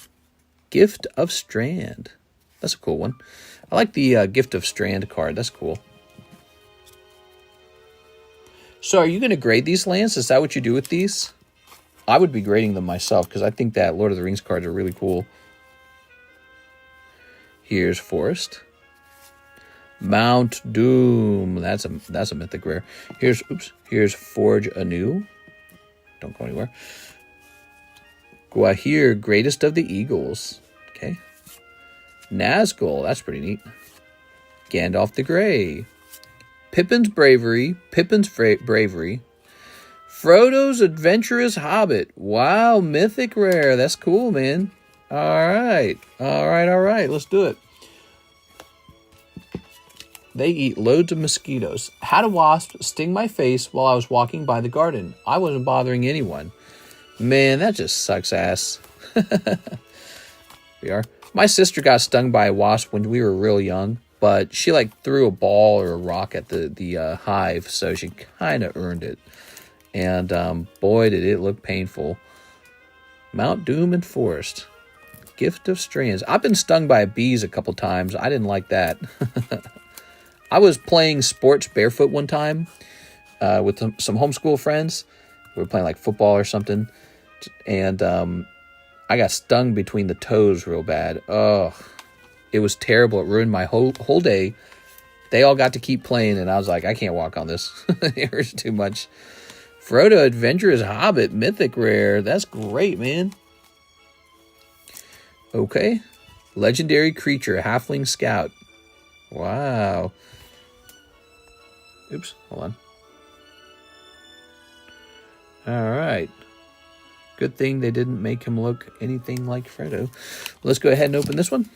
Gift of Strand. That's a cool one. I like the Gift of Strand card. That's cool. So are you going to grade these lands? Is that what you do with these? I would be grading them myself because I think that Lord of the Rings cards are really cool. Here's Forest. Mount Doom. That's a mythic rare. Here's Forge Anew. Don't go anywhere. Gwahir, Greatest of the Eagles. Okay. Nazgul. That's pretty neat. Gandalf the Grey. Pippin's Bravery. Frodo's Adventurous Hobbit. Wow, mythic rare. That's cool, man. All right. Let's do it. They eat loads of mosquitoes. Had a wasp sting my face while I was walking by the garden. I wasn't bothering anyone. Man, that just sucks ass. We are. My sister got stung by a wasp when we were real young, but she like threw a ball or a rock at the hive, so she kind of earned it. And boy, did it look painful. Mount Doom and Forest. Gift of Strands. I've been stung by bees a couple times. I didn't like that. I was playing sports barefoot one time with some homeschool friends. We were playing like football or something. And I got stung between the toes real bad. Oh, it was terrible. It ruined my whole day. They all got to keep playing, and I was like, I can't walk on this. It hurts too much. Frodo Adventurous Hobbit Mythic Rare. That's great, man. Okay. Legendary Creature Halfling Scout. Wow. Oops, hold on. All right. Good thing they didn't make him look anything like Frodo. Let's go ahead and open this one.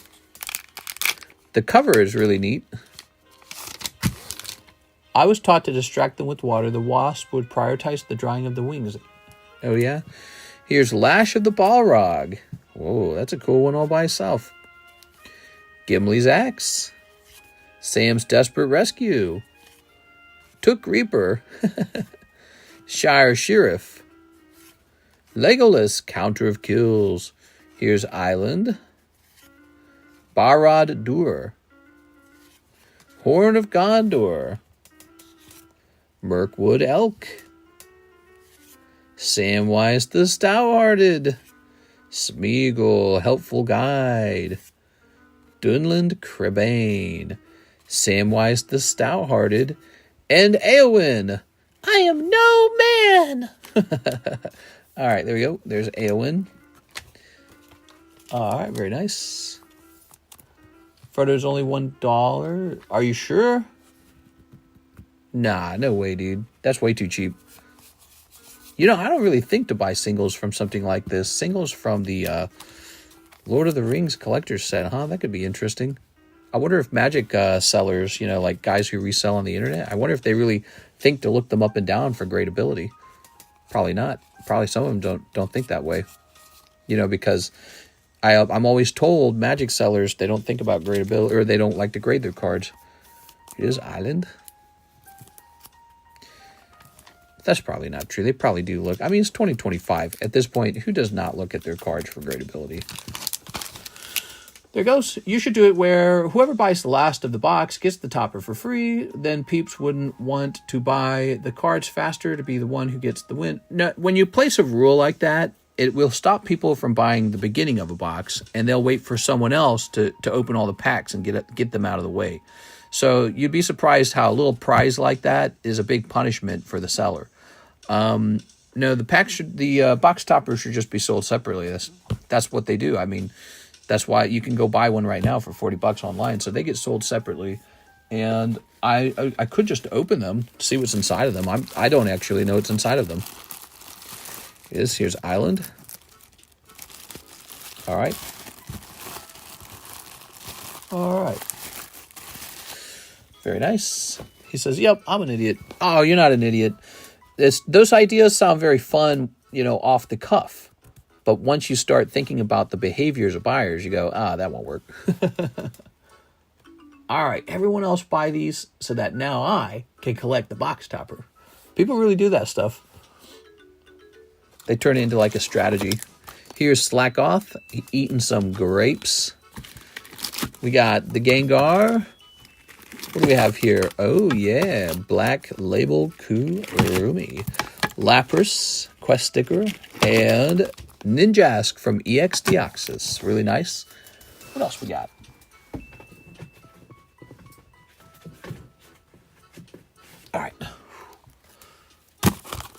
The cover is really neat. I was taught to distract them with water. The wasp would prioritize the drying of the wings. Oh, yeah? Here's Lash of the Balrog. Whoa, that's a cool one all by itself. Gimli's Axe. Sam's Desperate Rescue. Took Reaper. Shire Sheriff. Legolas, Counter of Kills. Here's Island. Barad Dur. Horn of Gondor. Mirkwood Elk. Samwise the Stout-Hearted. Smeagol, Helpful Guide. Dunland Crebain. Samwise the Stout-Hearted. And Eowyn. I am no man. All right, there we go. There's Eowyn. All right, very nice. Frodo's only $1. Are you sure? Nah, no way, dude. That's way too cheap. You know, I don't really think to buy singles from something like this. Singles from the Lord of the Rings collector's set, huh? That could be interesting. I wonder if Magic sellers, you know, like guys who resell on the internet, I wonder if they really think to look them up and down for gradability. Probably not. Probably some of them don't think that way. You know, because I'm always told Magic sellers, they don't think about gradability, or they don't like to grade their cards. Here's Island. That's probably not true. They probably do look. I mean, it's 2025. At this point, who does not look at their cards for gradability? There goes. You should do it where whoever buys the last of the box gets the topper for free. Then peeps wouldn't want to buy the cards faster to be the one who gets the win. Now, when you place a rule like that, it will stop people from buying the beginning of a box, and they'll wait for someone else to open all the packs and get them out of the way. So you'd be surprised how a little prize like that is a big punishment for the seller. No, the box toppers should just be sold separately. That's what they do. I mean, that's why you can go buy one right now for $40 online. So they get sold separately, and I could just open them, see what's inside of them. I don't actually know what's inside of them. Here's Island. All right. Very nice. He says, "Yep, I'm an idiot." Oh, you're not an idiot. Those ideas sound very fun, you know, off the cuff. But once you start thinking about the behaviors of buyers, you go, that won't work. All right, everyone else buy these so that now I can collect the box topper. People really do that stuff. They turn it into like a strategy. Here's Slackoth eating some grapes. We got the Gengar. What do we have here? Oh, yeah. Black Label Kurumi. Lapras, Quest Sticker, and Ninjask from EX Deoxys. Really nice. What else we got? All right.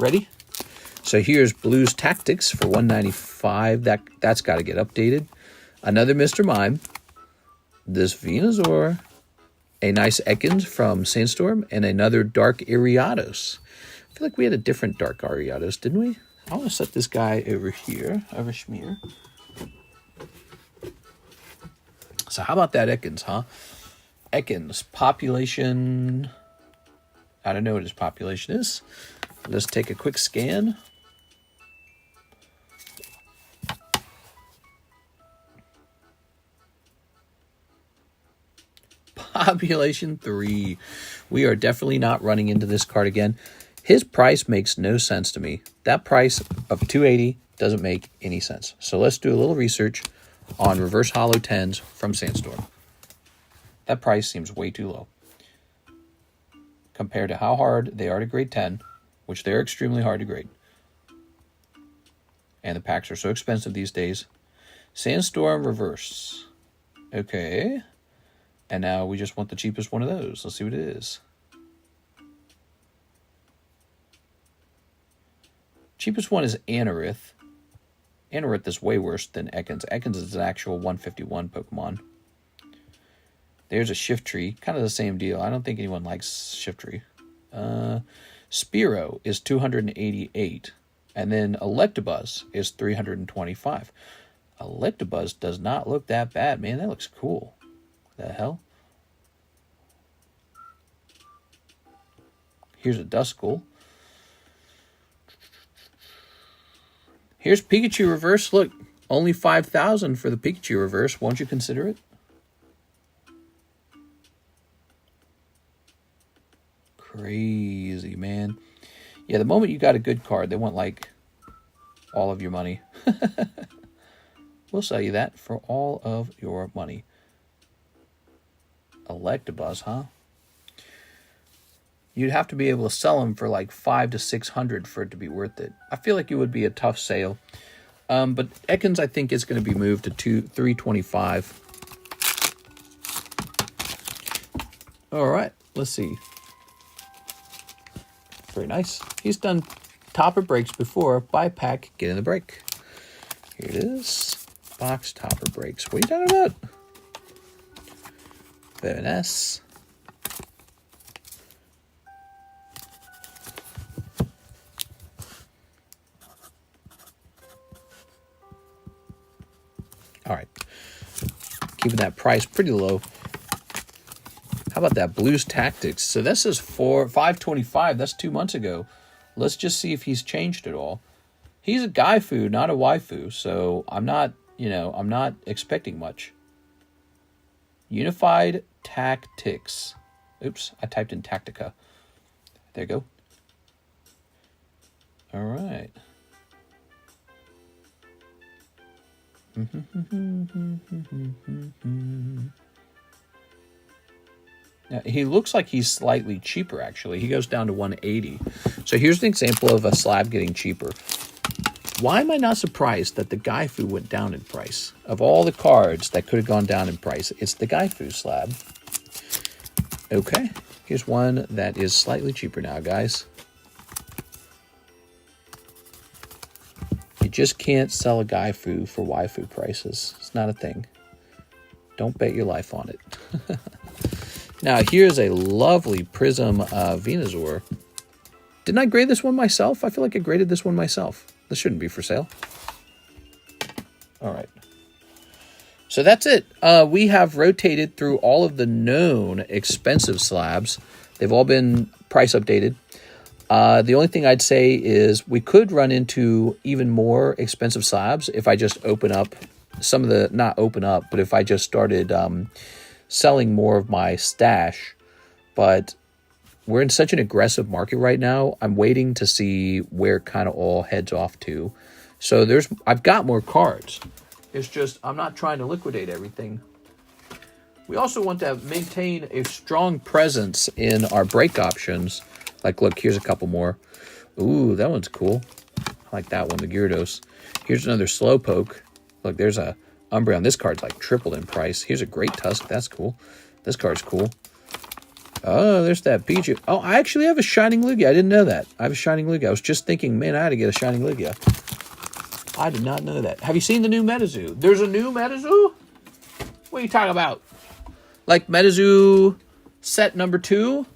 Ready? So here's Blues Tactics for $195. That's got to get updated. Another Mr. Mime. This Venusaur. A nice Ekans from Sandstorm, and another Dark Ariados. I feel like we had a different Dark Ariados, didn't we? I want to set this guy over here, over Schmear. So how about that Ekans, huh? Ekans, population. I don't know what his population is. Let's take a quick scan. Population 3. We are definitely not running into this card again. His price makes no sense to me. That price of $280 doesn't make any sense. So let's do a little research on reverse hollow 10s from Sandstorm. That price seems way too low compared to how hard they are to grade 10, which they're extremely hard to grade. And the packs are so expensive these days. Sandstorm reverse. Okay. And now we just want the cheapest one of those. Let's see what it is. Cheapest one is Anorith. Anorith is way worse than Ekans. Ekans is an actual 151 Pokemon. There's a Shiftry. Kind of the same deal. I don't think anyone likes Shiftry. Spearow is 288. And then Electabuzz is 325. Electabuzz does not look that bad, man. That looks cool. The hell? Here's a Duskull. Here's Pikachu reverse. Look, only 5,000 for the Pikachu reverse. Won't you consider it? Crazy, man. Yeah, the moment you got a good card, they want like all of your money. We'll sell you that for all of your money. Electabuzz, huh? You'd have to be able to sell them for like 500 to 600 for it to be worth it. I feel like it would be a tough sale. But Ekans, I think, is going to be moved to 325. All right, let's see. Very nice. He's done topper breaks before. Buy pack, get in the break. Here it is. Box topper breaks. What are you talking about? Very nice. All right. Keeping that price pretty low. How about that Blues Tactics? So this is for $525. That's 2 months ago. Let's just see if he's changed at all. He's a Gaifu, not a waifu. So I'm not, I'm not expecting much. Unified Tactics. Oops, I typed in Tactica. There you go. All right. Now, he looks like he's slightly cheaper, actually. He goes down to 180. So here's an example of a slab getting cheaper. Why am I not surprised that the Gaifu went down in price? Of all the cards that could have gone down in price, it's the Gaifu slab. Okay, here's one that is slightly cheaper now, guys. You just can't sell a Gaifu for waifu prices. It's not a thing. Don't bet your life on it. Now, here's a lovely Prism Venusaur. Didn't I grade this one myself? I feel like I graded this one myself. This shouldn't be for sale. All right. So that's it. We have rotated through all of the known expensive slabs. They've all been price updated. The only thing I'd say is we could run into even more expensive slabs if I just open up some of the, not open up, but if I just started selling more of my stash. But we're in such an aggressive market right now. I'm waiting to see where it kind of all heads off to. So I've got more cards. It's just I'm not trying to liquidate everything. We also want to maintain a strong presence in our break options. Like, look, here's a couple more. Ooh, that one's cool. I like that one, the Gyarados. Here's another Slowpoke. Look, there's a Umbreon. This card's like tripled in price. Here's a Great Tusk. That's cool. This card's cool. Oh, there's that Pichu. Oh, I actually have a Shining Lugia. I didn't know that. I have a Shining Lugia. I was just thinking, man, I had to get a Shining Lugia. I did not know that. Have you seen the new Metazoo? There's a new Metazoo? What are you talking about? Like Metazoo set number 2?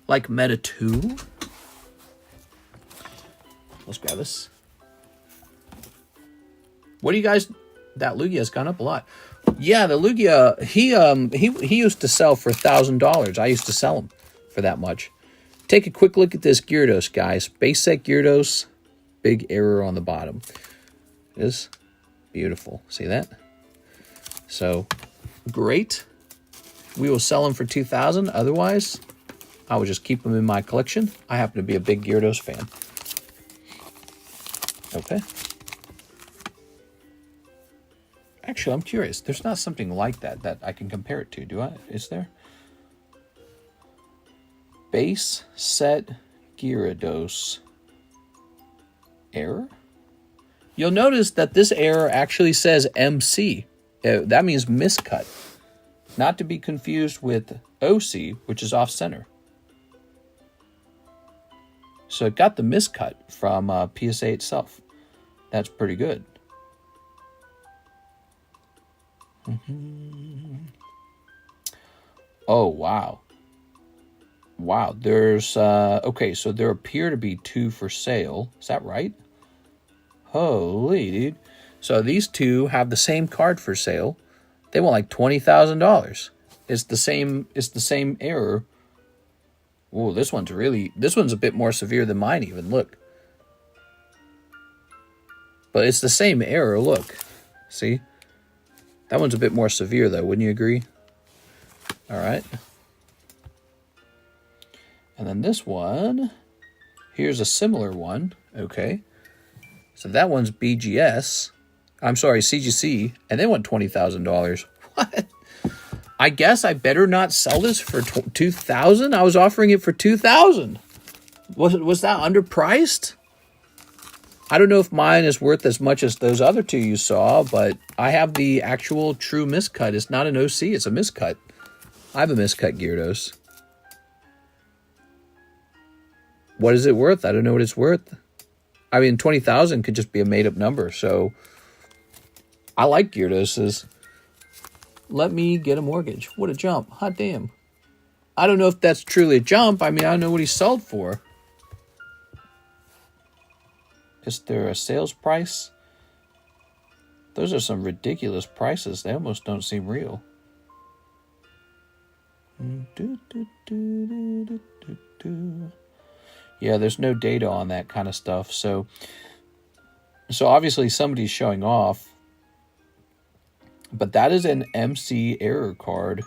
Like Meta 2? Let's grab this. What do you guys... That Lugia has gone up a lot. Yeah, the Lugia, he used to sell for $1,000. I used to sell him for that much. Take a quick look at this Gyarados, guys. Base set Gyarados, big error on the bottom. It is beautiful. See that? So, great. We will sell them for $2,000. Otherwise, I will just keep them in my collection. I happen to be a big Gyarados fan. Okay. Actually, I'm curious. There's not something like that I can compare it to, do I? Is there? Base set Gyarados. Error? You'll notice that this error actually says MC. That means miscut. Not to be confused with OC, which is off-center. So it got the miscut from PSA itself. That's pretty good. Oh, wow. Wow, there's... okay, so there appear to be 2 for sale. Is that right? Holy, dude. So these 2 have the same card for sale. They want like $20,000. It's the same error. Oh, this one's a bit more severe than mine even, look. But it's the same error, look. See? That one's a bit more severe though, wouldn't you agree? All right. And then this one, here's a similar one, okay. So that one's BGS. I'm sorry, CGC, and they want $20,000. What? I guess I better not sell this for $2,000. I was offering it for $2,000. Was that underpriced? I don't know if mine is worth as much as those other 2 you saw, but I have the actual true miscut. It's not an OC, it's a miscut. I have a miscut Gyarados. What is it worth? I don't know what it's worth. I mean, 20,000 could just be a made-up number, so I like Gyarados. Let me get a mortgage. What a jump. Hot damn. I don't know if that's truly a jump. I mean, I don't know what he sold for. Is there a sales price? Those are some ridiculous prices. They almost don't seem real. Yeah, there's no data on that kind of stuff. So obviously somebody's showing off. But that is an MC error card.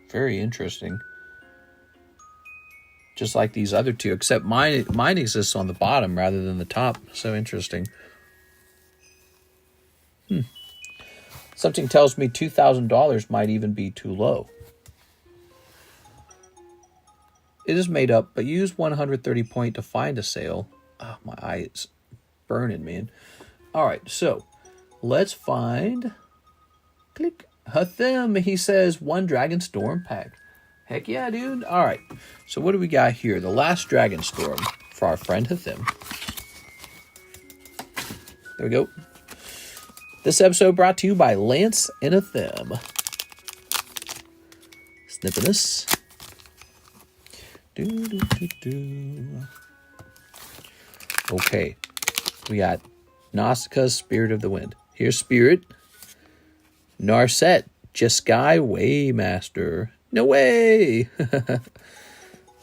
Very interesting. Just like these other 2, except mine exists on the bottom rather than the top. So interesting. Something tells me $2,000 might even be too low. It is made up, but use 130 point to find a sale. Oh, my eye is burning, man. All right, so let's find. Click. Hathim, he says 1 Dragon Storm pack. Heck yeah, dude. All right, so what do we got here? The last Dragon Storm for our friend Hathim. There we go. This episode brought to you by Lance and Hathim. Snipping this. Okay, we got Nausicaa's Spirit of the Wind. Here's Spirit. Narset, Jeskai Waymaster. No way!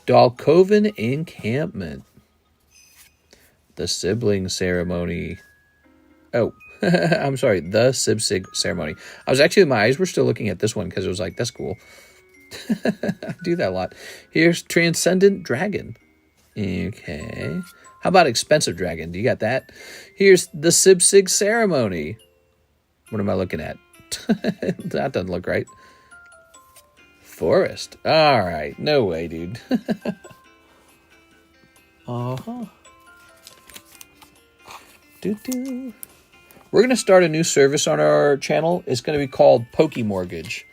Dalkoven Encampment. The Sibling Ceremony. Oh, I'm sorry. The Sibsig Ceremony. My eyes were still looking at this one because it was like, that's cool. I do that a lot. Here's Transcendent Dragon. Okay. How about Expensive Dragon? Do you got that? Here's the Sibsig Ceremony. What am I looking at? That doesn't look right. Forest. All right. No way, dude. Uh-huh. We're going to start a new service on our channel. It's going to be called Pokemortgage.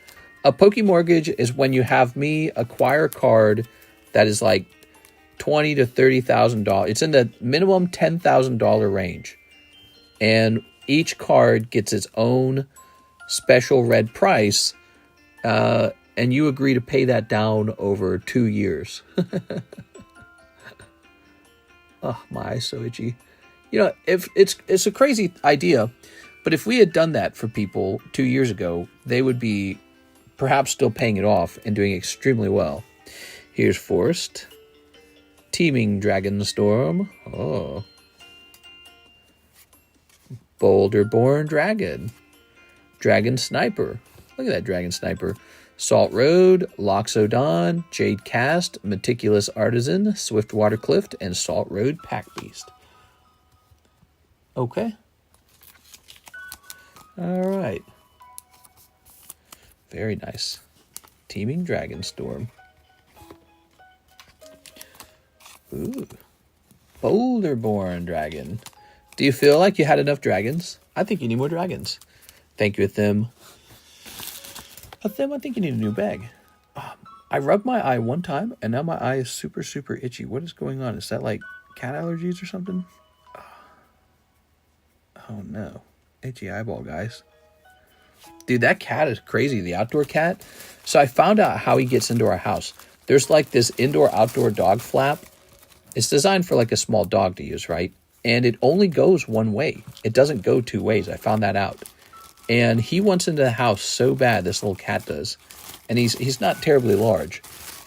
A Pokemortgage is when you have me acquire a card that is like $20,000 to $30,000. It's in the minimum $10,000 range. And each card gets its own special red price. And you agree to pay that down over 2 years. Oh, my eye's so itchy. You know, if it's a crazy idea, but if we had done that for people 2 years ago, they would be perhaps still paying it off and doing extremely well. Here's Forest. Teeming Dragon Storm. Oh. Boulder-born Dragon. Dragon Sniper. Look at that Dragon Sniper. Salt Road, Loxodon, Jade Cast, Meticulous Artisan, Swiftwater Cliff, and Salt Road Pack Beast. Okay. All right. Very nice. Teeming Dragon Storm. Ooh. Boulder-born Dragon. Do you feel like you had enough dragons? I think you need more dragons. Thank you, Athim. Athim, I think you need a new bag. I rubbed my eye one time, and now my eye is super, super itchy. What is going on? Is that like cat allergies or something? Oh, no. Itchy eyeball, guys. Dude, that cat is crazy, the outdoor cat. So I found out how he gets into our house. There's like this indoor-outdoor dog flap. It's designed for like a small dog to use, right? And it only goes one way. It doesn't go two ways. I found that out. And he wants into the house so bad, this little cat does. And he's not terribly large.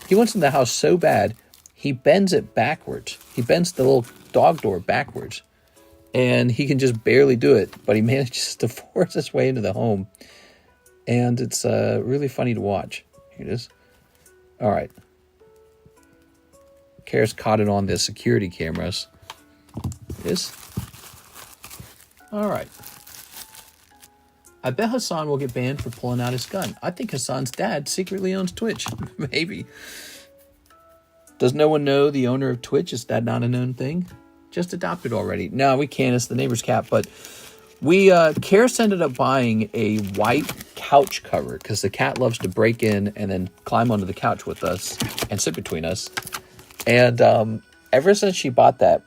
He wants in the house so bad, he bends it backwards. He bends the little dog door backwards. And he can just barely do it, but he manages to force his way into the home. And it's really funny to watch. Here it is. All right. Karis caught it on the security cameras. It is. All right. I bet Hassan will get banned for pulling out his gun. I think Hassan's dad secretly owns Twitch. Maybe. Does no one know the owner of Twitch? Is that not a known thing? Just adopted already. No, we can't. It's the neighbor's cat. But Karis ended up buying a white couch cover because the cat loves to break in and then climb onto the couch with us and sit between us. And ever since she bought that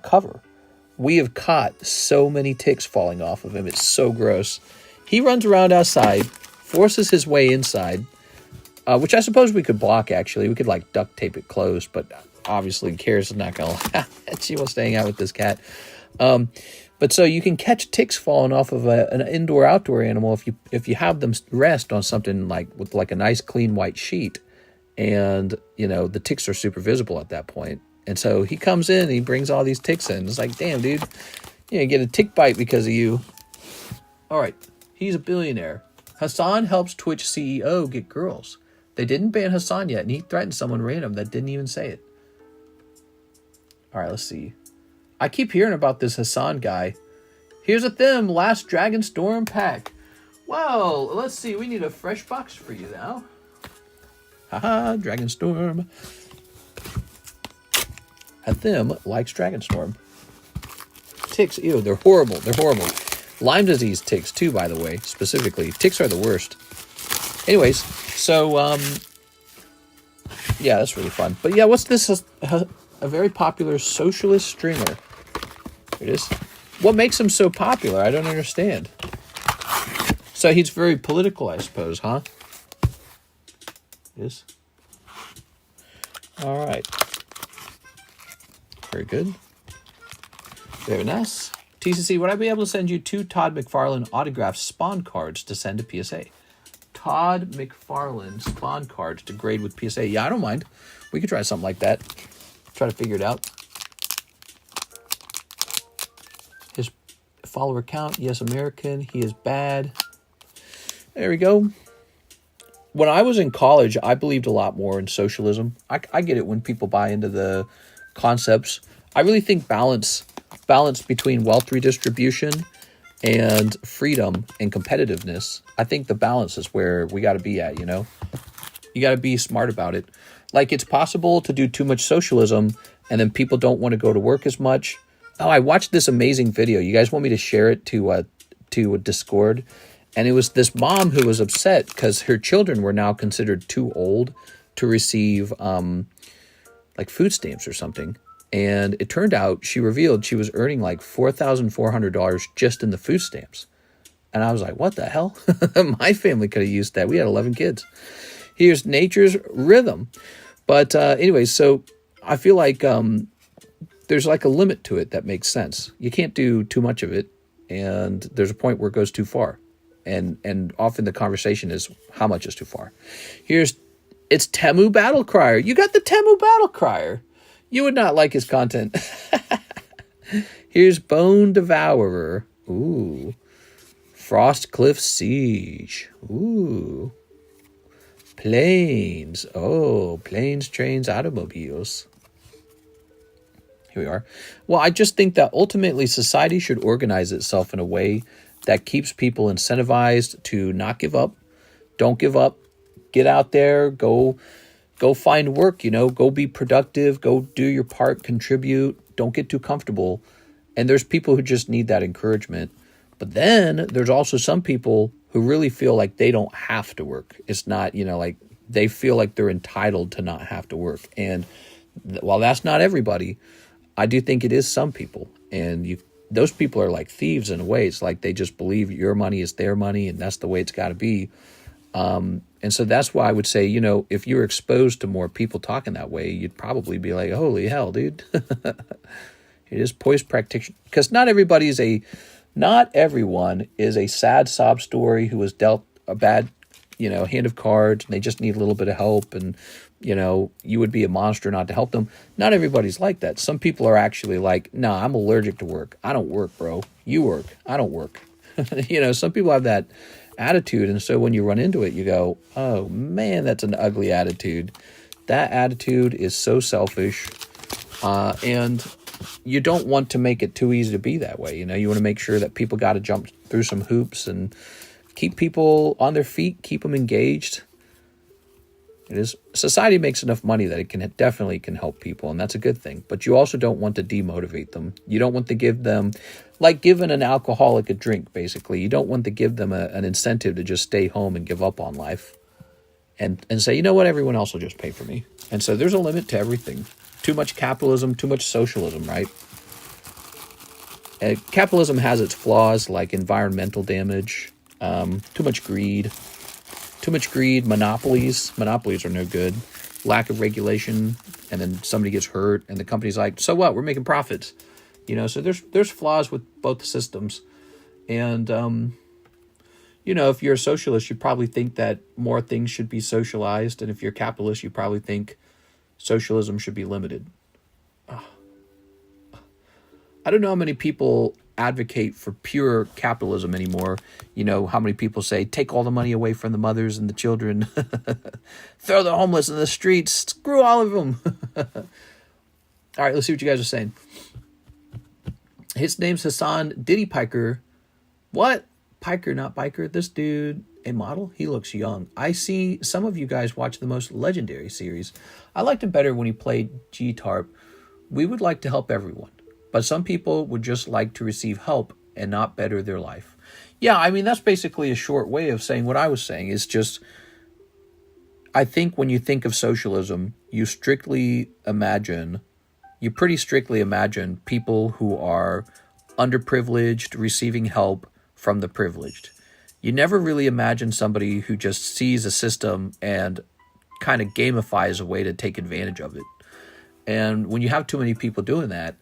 cover, we have caught so many ticks falling off of him. It's so gross. He runs around outside, forces his way inside, which I suppose we could block, actually. We could, like, duct tape it closed, but obviously Karis is not going to allow that. She wants to hang out with this cat. But so you can catch ticks falling off of an indoor-outdoor animal if you have them rest on something like with like a nice, clean white sheet. And, you know, the ticks are super visible at that point. And so he comes in and he brings all these ticks in. It's like, damn, dude, you get a tick bite because of you. All right. He's a billionaire. Hassan helps Twitch CEO get girls. They didn't ban Hassan yet, and he threatened someone random that didn't even say it. All right, let's see. I keep hearing about this Hassan guy. Here's a Them Last Dragon Storm pack. Well, let's see. We need a fresh box for you now. Haha, Dragon Storm. Athim likes Dragon Storm. Ticks, ew, they're horrible. They're horrible. Lyme disease ticks, too, by the way, specifically. Ticks are the worst. Anyways, so, yeah, that's really fun. But yeah, what's this? A very popular socialist streamer. Here it is. What makes him so popular? I don't understand. So he's very political, I suppose, huh? Yes. All right. Very good. Very nice. TCC, would I be able to send you 2 Todd McFarlane autographed Spawn cards to send to PSA? Todd McFarlane Spawn cards to grade with PSA. Yeah, I don't mind. We could try something like that. Try to figure it out. His follower count, yes, American. He is bad. There we go. When I was in college, I believed a lot more in socialism. I get it when people buy into the concepts. I really think balance between wealth redistribution and freedom and competitiveness. I think the balance is where we got to be at, you know? You got to be smart about it. Like, it's possible to do too much socialism and then people don't want to go to work as much. Oh, I watched this amazing video. You guys want me to share it to Discord? And it was this mom who was upset because her children were now considered too old to receive like food stamps or something. And it turned out she revealed she was earning like $4,400 just in the food stamps. And I was like, what the hell? My family could have used that. We had 11 kids. Here's Nature's Rhythm. But anyway, so I feel like there's like a limit to it that makes sense. You can't do too much of it, and there's a point where it goes too far. And often the conversation is how much is too far. It's Temu Battle Crier. You got the Temu Battle Crier. You would not like his content. Here's Bone Devourer. Ooh. Frostcliff Siege. Ooh. Planes. Oh, planes, trains, automobiles. Here we are. Well, I just think that ultimately society should organize itself in a way that keeps people incentivized to not give up. Don't give up. Get out there. Go find work, Go be productive. Go do your part. Contribute. Don't get too comfortable. And there's people who just need that encouragement. But then there's also some people who really feel like they don't have to work. It's not, like they feel like they're entitled to not have to work. And while that's not everybody, I do think it is some people. And those people are like thieves in a way. It's like they just believe your money is their money and that's the way it's got to be. And so that's why I would say, if you're exposed to more people talking that way, you'd probably be like, holy hell, dude. It is poised practitioner. Because not everyone is a sad sob story who was dealt a bad, hand of cards and they just need a little bit of help and, you would be a monster not to help them. Not everybody's like that. Some people are actually like, nah, I'm allergic to work. I don't work, bro. You work. I don't work. Some people have that attitude. And so when you run into it, you go, oh man, that's an ugly attitude. That attitude is so selfish. And you don't want to make it too easy to be that way. You want to make sure that people got to jump through some hoops and keep people on their feet, keep them engaged. Society makes enough money that it definitely can help people, and that's a good thing. But you also don't want to demotivate them. You don't want to give them, like giving an alcoholic a drink, basically. You don't want to give them an incentive to just stay home and give up on life and say, you know what, everyone else will just pay for me. And so there's a limit to everything. Too much capitalism, too much socialism, right? Capitalism has its flaws like environmental damage, too much greed, monopolies. Monopolies are no good. Lack of regulation, and then somebody gets hurt, and the company's like, so what? We're making profits. So there's flaws with both systems. And, if you're a socialist, you probably think that more things should be socialized. And if you're a capitalist, you probably think socialism should be limited. I don't know how many people advocate for pure capitalism anymore. How many people say, take all the money away from the mothers and the children. Throw the homeless in the streets. Screw all of them. All right, let's see what you guys are saying. His name's Hassan Diddy Piker. What? Piker, not biker. This dude, a model? He looks young. I see some of you guys watch the most legendary series. I liked him better when he played G-Tarp. We would like to help everyone. But some people would just like to receive help and not better their life. Yeah, I mean, that's basically a short way of saying what I was saying. It's just, I think when you think of socialism, you pretty strictly imagine people who are underprivileged receiving help from the privileged. You never really imagine somebody who just sees a system and kind of gamifies a way to take advantage of it. And when you have too many people doing that,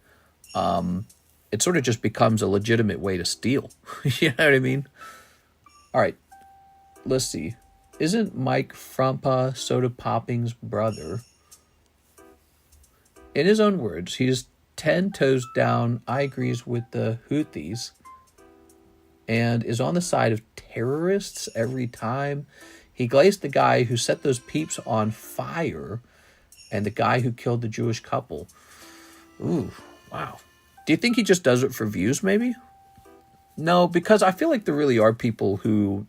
it sort of just becomes a legitimate way to steal. You know what I mean? All right, let's see. Isn't Mike Frompa Soda Popping's brother? In his own words, he's 10 toes down, I agrees with the Houthis, and is on the side of terrorists every time. He glazed the guy who set those peeps on fire and the guy who killed the Jewish couple. Ooh, wow. Do you think he just does it for views, maybe? No, because I feel like there really are people who,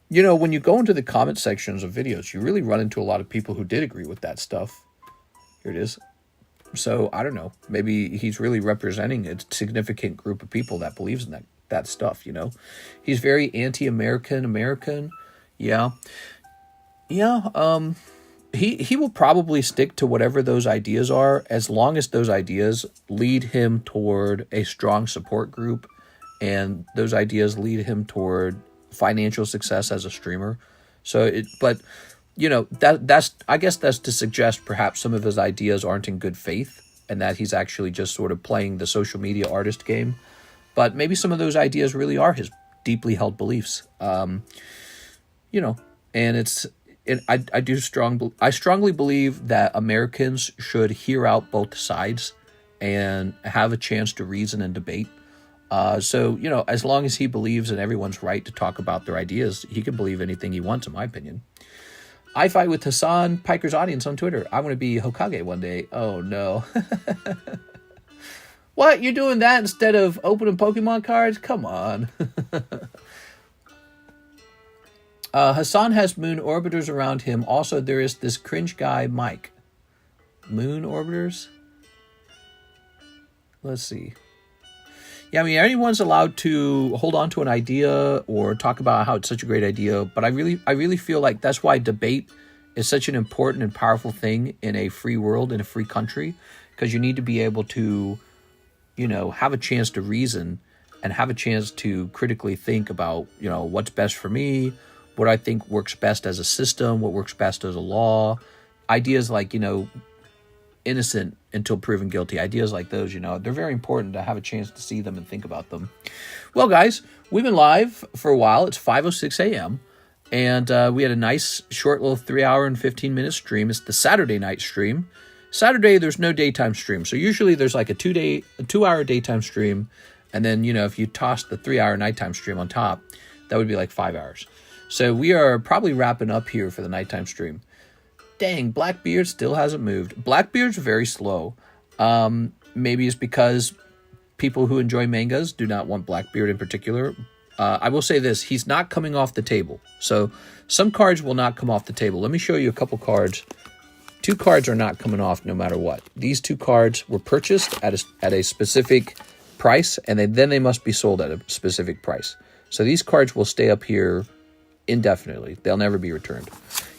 when you go into the comment sections of videos, you really run into a lot of people who did agree with that stuff. Here it is. So, I don't know. Maybe he's really representing a significant group of people that believes in that stuff, He's very anti-American. Yeah. Yeah, he will probably stick to whatever those ideas are as long as those ideas lead him toward a strong support group and those ideas lead him toward financial success as a streamer. That's I guess that's to suggest perhaps some of his ideas aren't in good faith. and that he's actually just sort of playing the social media artist game. But maybe some of those ideas really are his deeply held beliefs. You know, and I strongly believe that Americans should hear out both sides and have a chance to reason and debate. So, you know, as long as he believes in everyone's right to talk about their ideas, he can believe anything he wants, in my opinion. I fight with Hassan, Piker's audience on Twitter. I want to be Hokage one day. Oh, no. What? You're doing that instead of opening Pokemon cards? Come on. Hassan has moon orbiters around him. Also, there is this cringe guy, Mike. Moon orbiters? Let's see. Yeah, I mean, anyone's allowed to hold on to an idea or talk about how it's such a great idea, but I really feel like that's why debate is such an important and powerful thing in a free world, in a free country, because you need to be able to, you know, have a chance to reason and have a chance to critically think about, you know, what's best for me, what I think works best as a system, what works best as a law. Ideas like, you know, innocent until proven guilty. Ideas like those, you know, they're very important to have a chance to see them and think about them. Well, guys, we've been live for a while. It's 5:06 a.m. And we had a nice short little 3-hour and 15-minute stream. It's the Saturday night stream. Saturday, there's no daytime stream. So usually there's like a 2-hour daytime stream. And then, you know, if you toss the 3-hour nighttime stream on top, that would be like 5 hours. So we are probably wrapping up here for the nighttime stream. Dang, Blackbeard still hasn't moved. Blackbeard's very slow. Maybe it's because people who enjoy mangas do not want Blackbeard in particular. I will say this, he's not coming off the table. So some cards will not come off the table. Let me show you a couple cards. 2 cards are not coming off no matter what. These 2 cards were purchased at a specific price, and then they must be sold at a specific price. So these cards will stay up here indefinitely. They'll never be returned.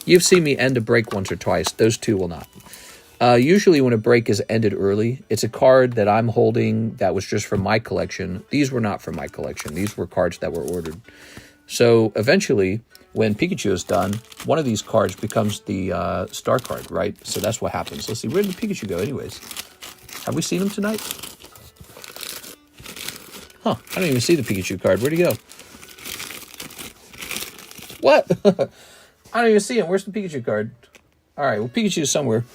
You've seen me end a break once or twice. Those 2 will not. Usually when a break is ended early, it's a card that I'm holding that was just from my collection. These were not from my collection. These were cards that were ordered. So eventually, when Pikachu is done, one of these cards becomes the star card, right? So that's what happens. Let's see, where did the Pikachu go anyways? Have we seen him tonight? Huh, I don't even see the Pikachu card. Where'd he go? What? I don't even see him. Where's the Pikachu card? All right, well, Pikachu's somewhere.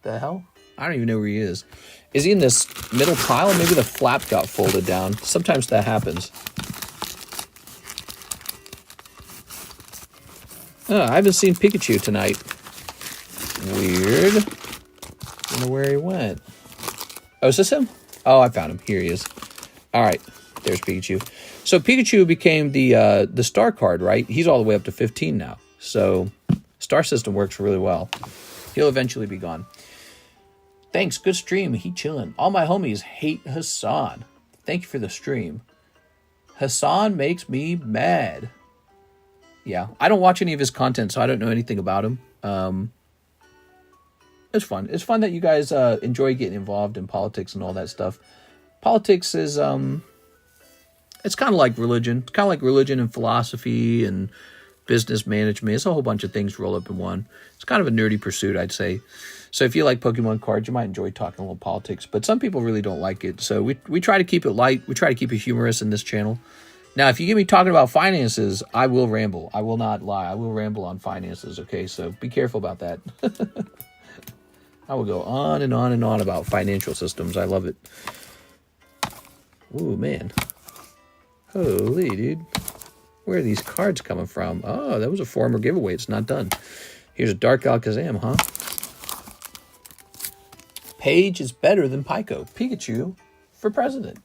The hell? I don't even know where he is. Is he in this middle pile? Maybe the flap got folded down. Sometimes that happens. Oh, I haven't seen Pikachu tonight. Weird. I don't know where he went. Oh, is this him? Oh, I found him. Here he is. All right, there's Pikachu. So Pikachu became the star card, right? He's all the way up to 15 now. So star system works really well. He'll eventually be gone. Thanks, good stream. He chillin'. All my homies hate Hassan. Thank you for the stream. Hassan makes me mad. Yeah, I don't watch any of his content, so I don't know anything about him. It's fun. It's fun that you guys enjoy getting involved in politics and all that stuff. Politics is it's kind of like religion. It's kind of like religion and philosophy and business management. It's a whole bunch of things roll up in one. It's kind of a nerdy pursuit, I'd say. So if you like Pokemon cards, you might enjoy talking a little politics, but some people really don't like it. So we try to keep it light. We try to keep it humorous in this channel. Now, if you get me talking about finances, I will ramble. I will not lie. I will ramble on finances, okay? So be careful about that. I will go on and on and on about financial systems. I love it. Ooh, man. Holy, dude. Where are these cards coming from? Oh, that was a former giveaway. It's not done. Here's a Dark Alakazam, huh? Paige is better than Pico. Pikachu for president.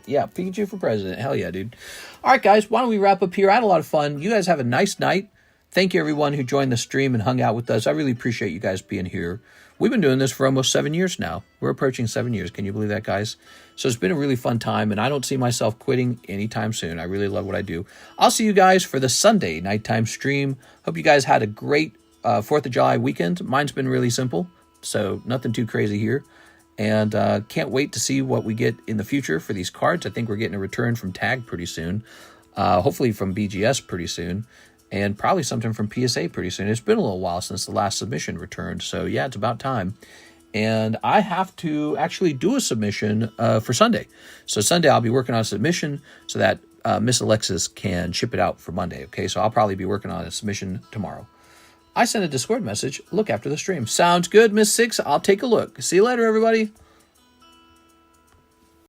Yeah, Pikachu for president. Hell yeah, dude. All right, guys, why don't we wrap up here? I had a lot of fun. You guys have a nice night. Thank you, everyone who joined the stream and hung out with us. I really appreciate you guys being here. We've been doing this for almost 7 years now. We're approaching 7 years. Can you believe that, guys? So it's been a really fun time, and I don't see myself quitting anytime soon. I really love what I do. I'll see you guys for the Sunday nighttime stream. Hope you guys had a great 4th of July weekend. Mine's been really simple, so nothing too crazy here. And can't wait to see what we get in the future for these cards. I think we're getting a return from Tag pretty soon. Hopefully from BGS pretty soon. And probably something from PSA pretty soon. It's been a little while since the last submission returned. So yeah, it's about time. and I have to actually do a submission for Sunday. So Sunday I'll be working on a submission so that Miss Alexis can ship it out for Monday. Okay, so I'll probably be working on a submission tomorrow. I sent a Discord message. Look after the stream. Sounds good, Miss Six. I'll take a look. See you later, everybody.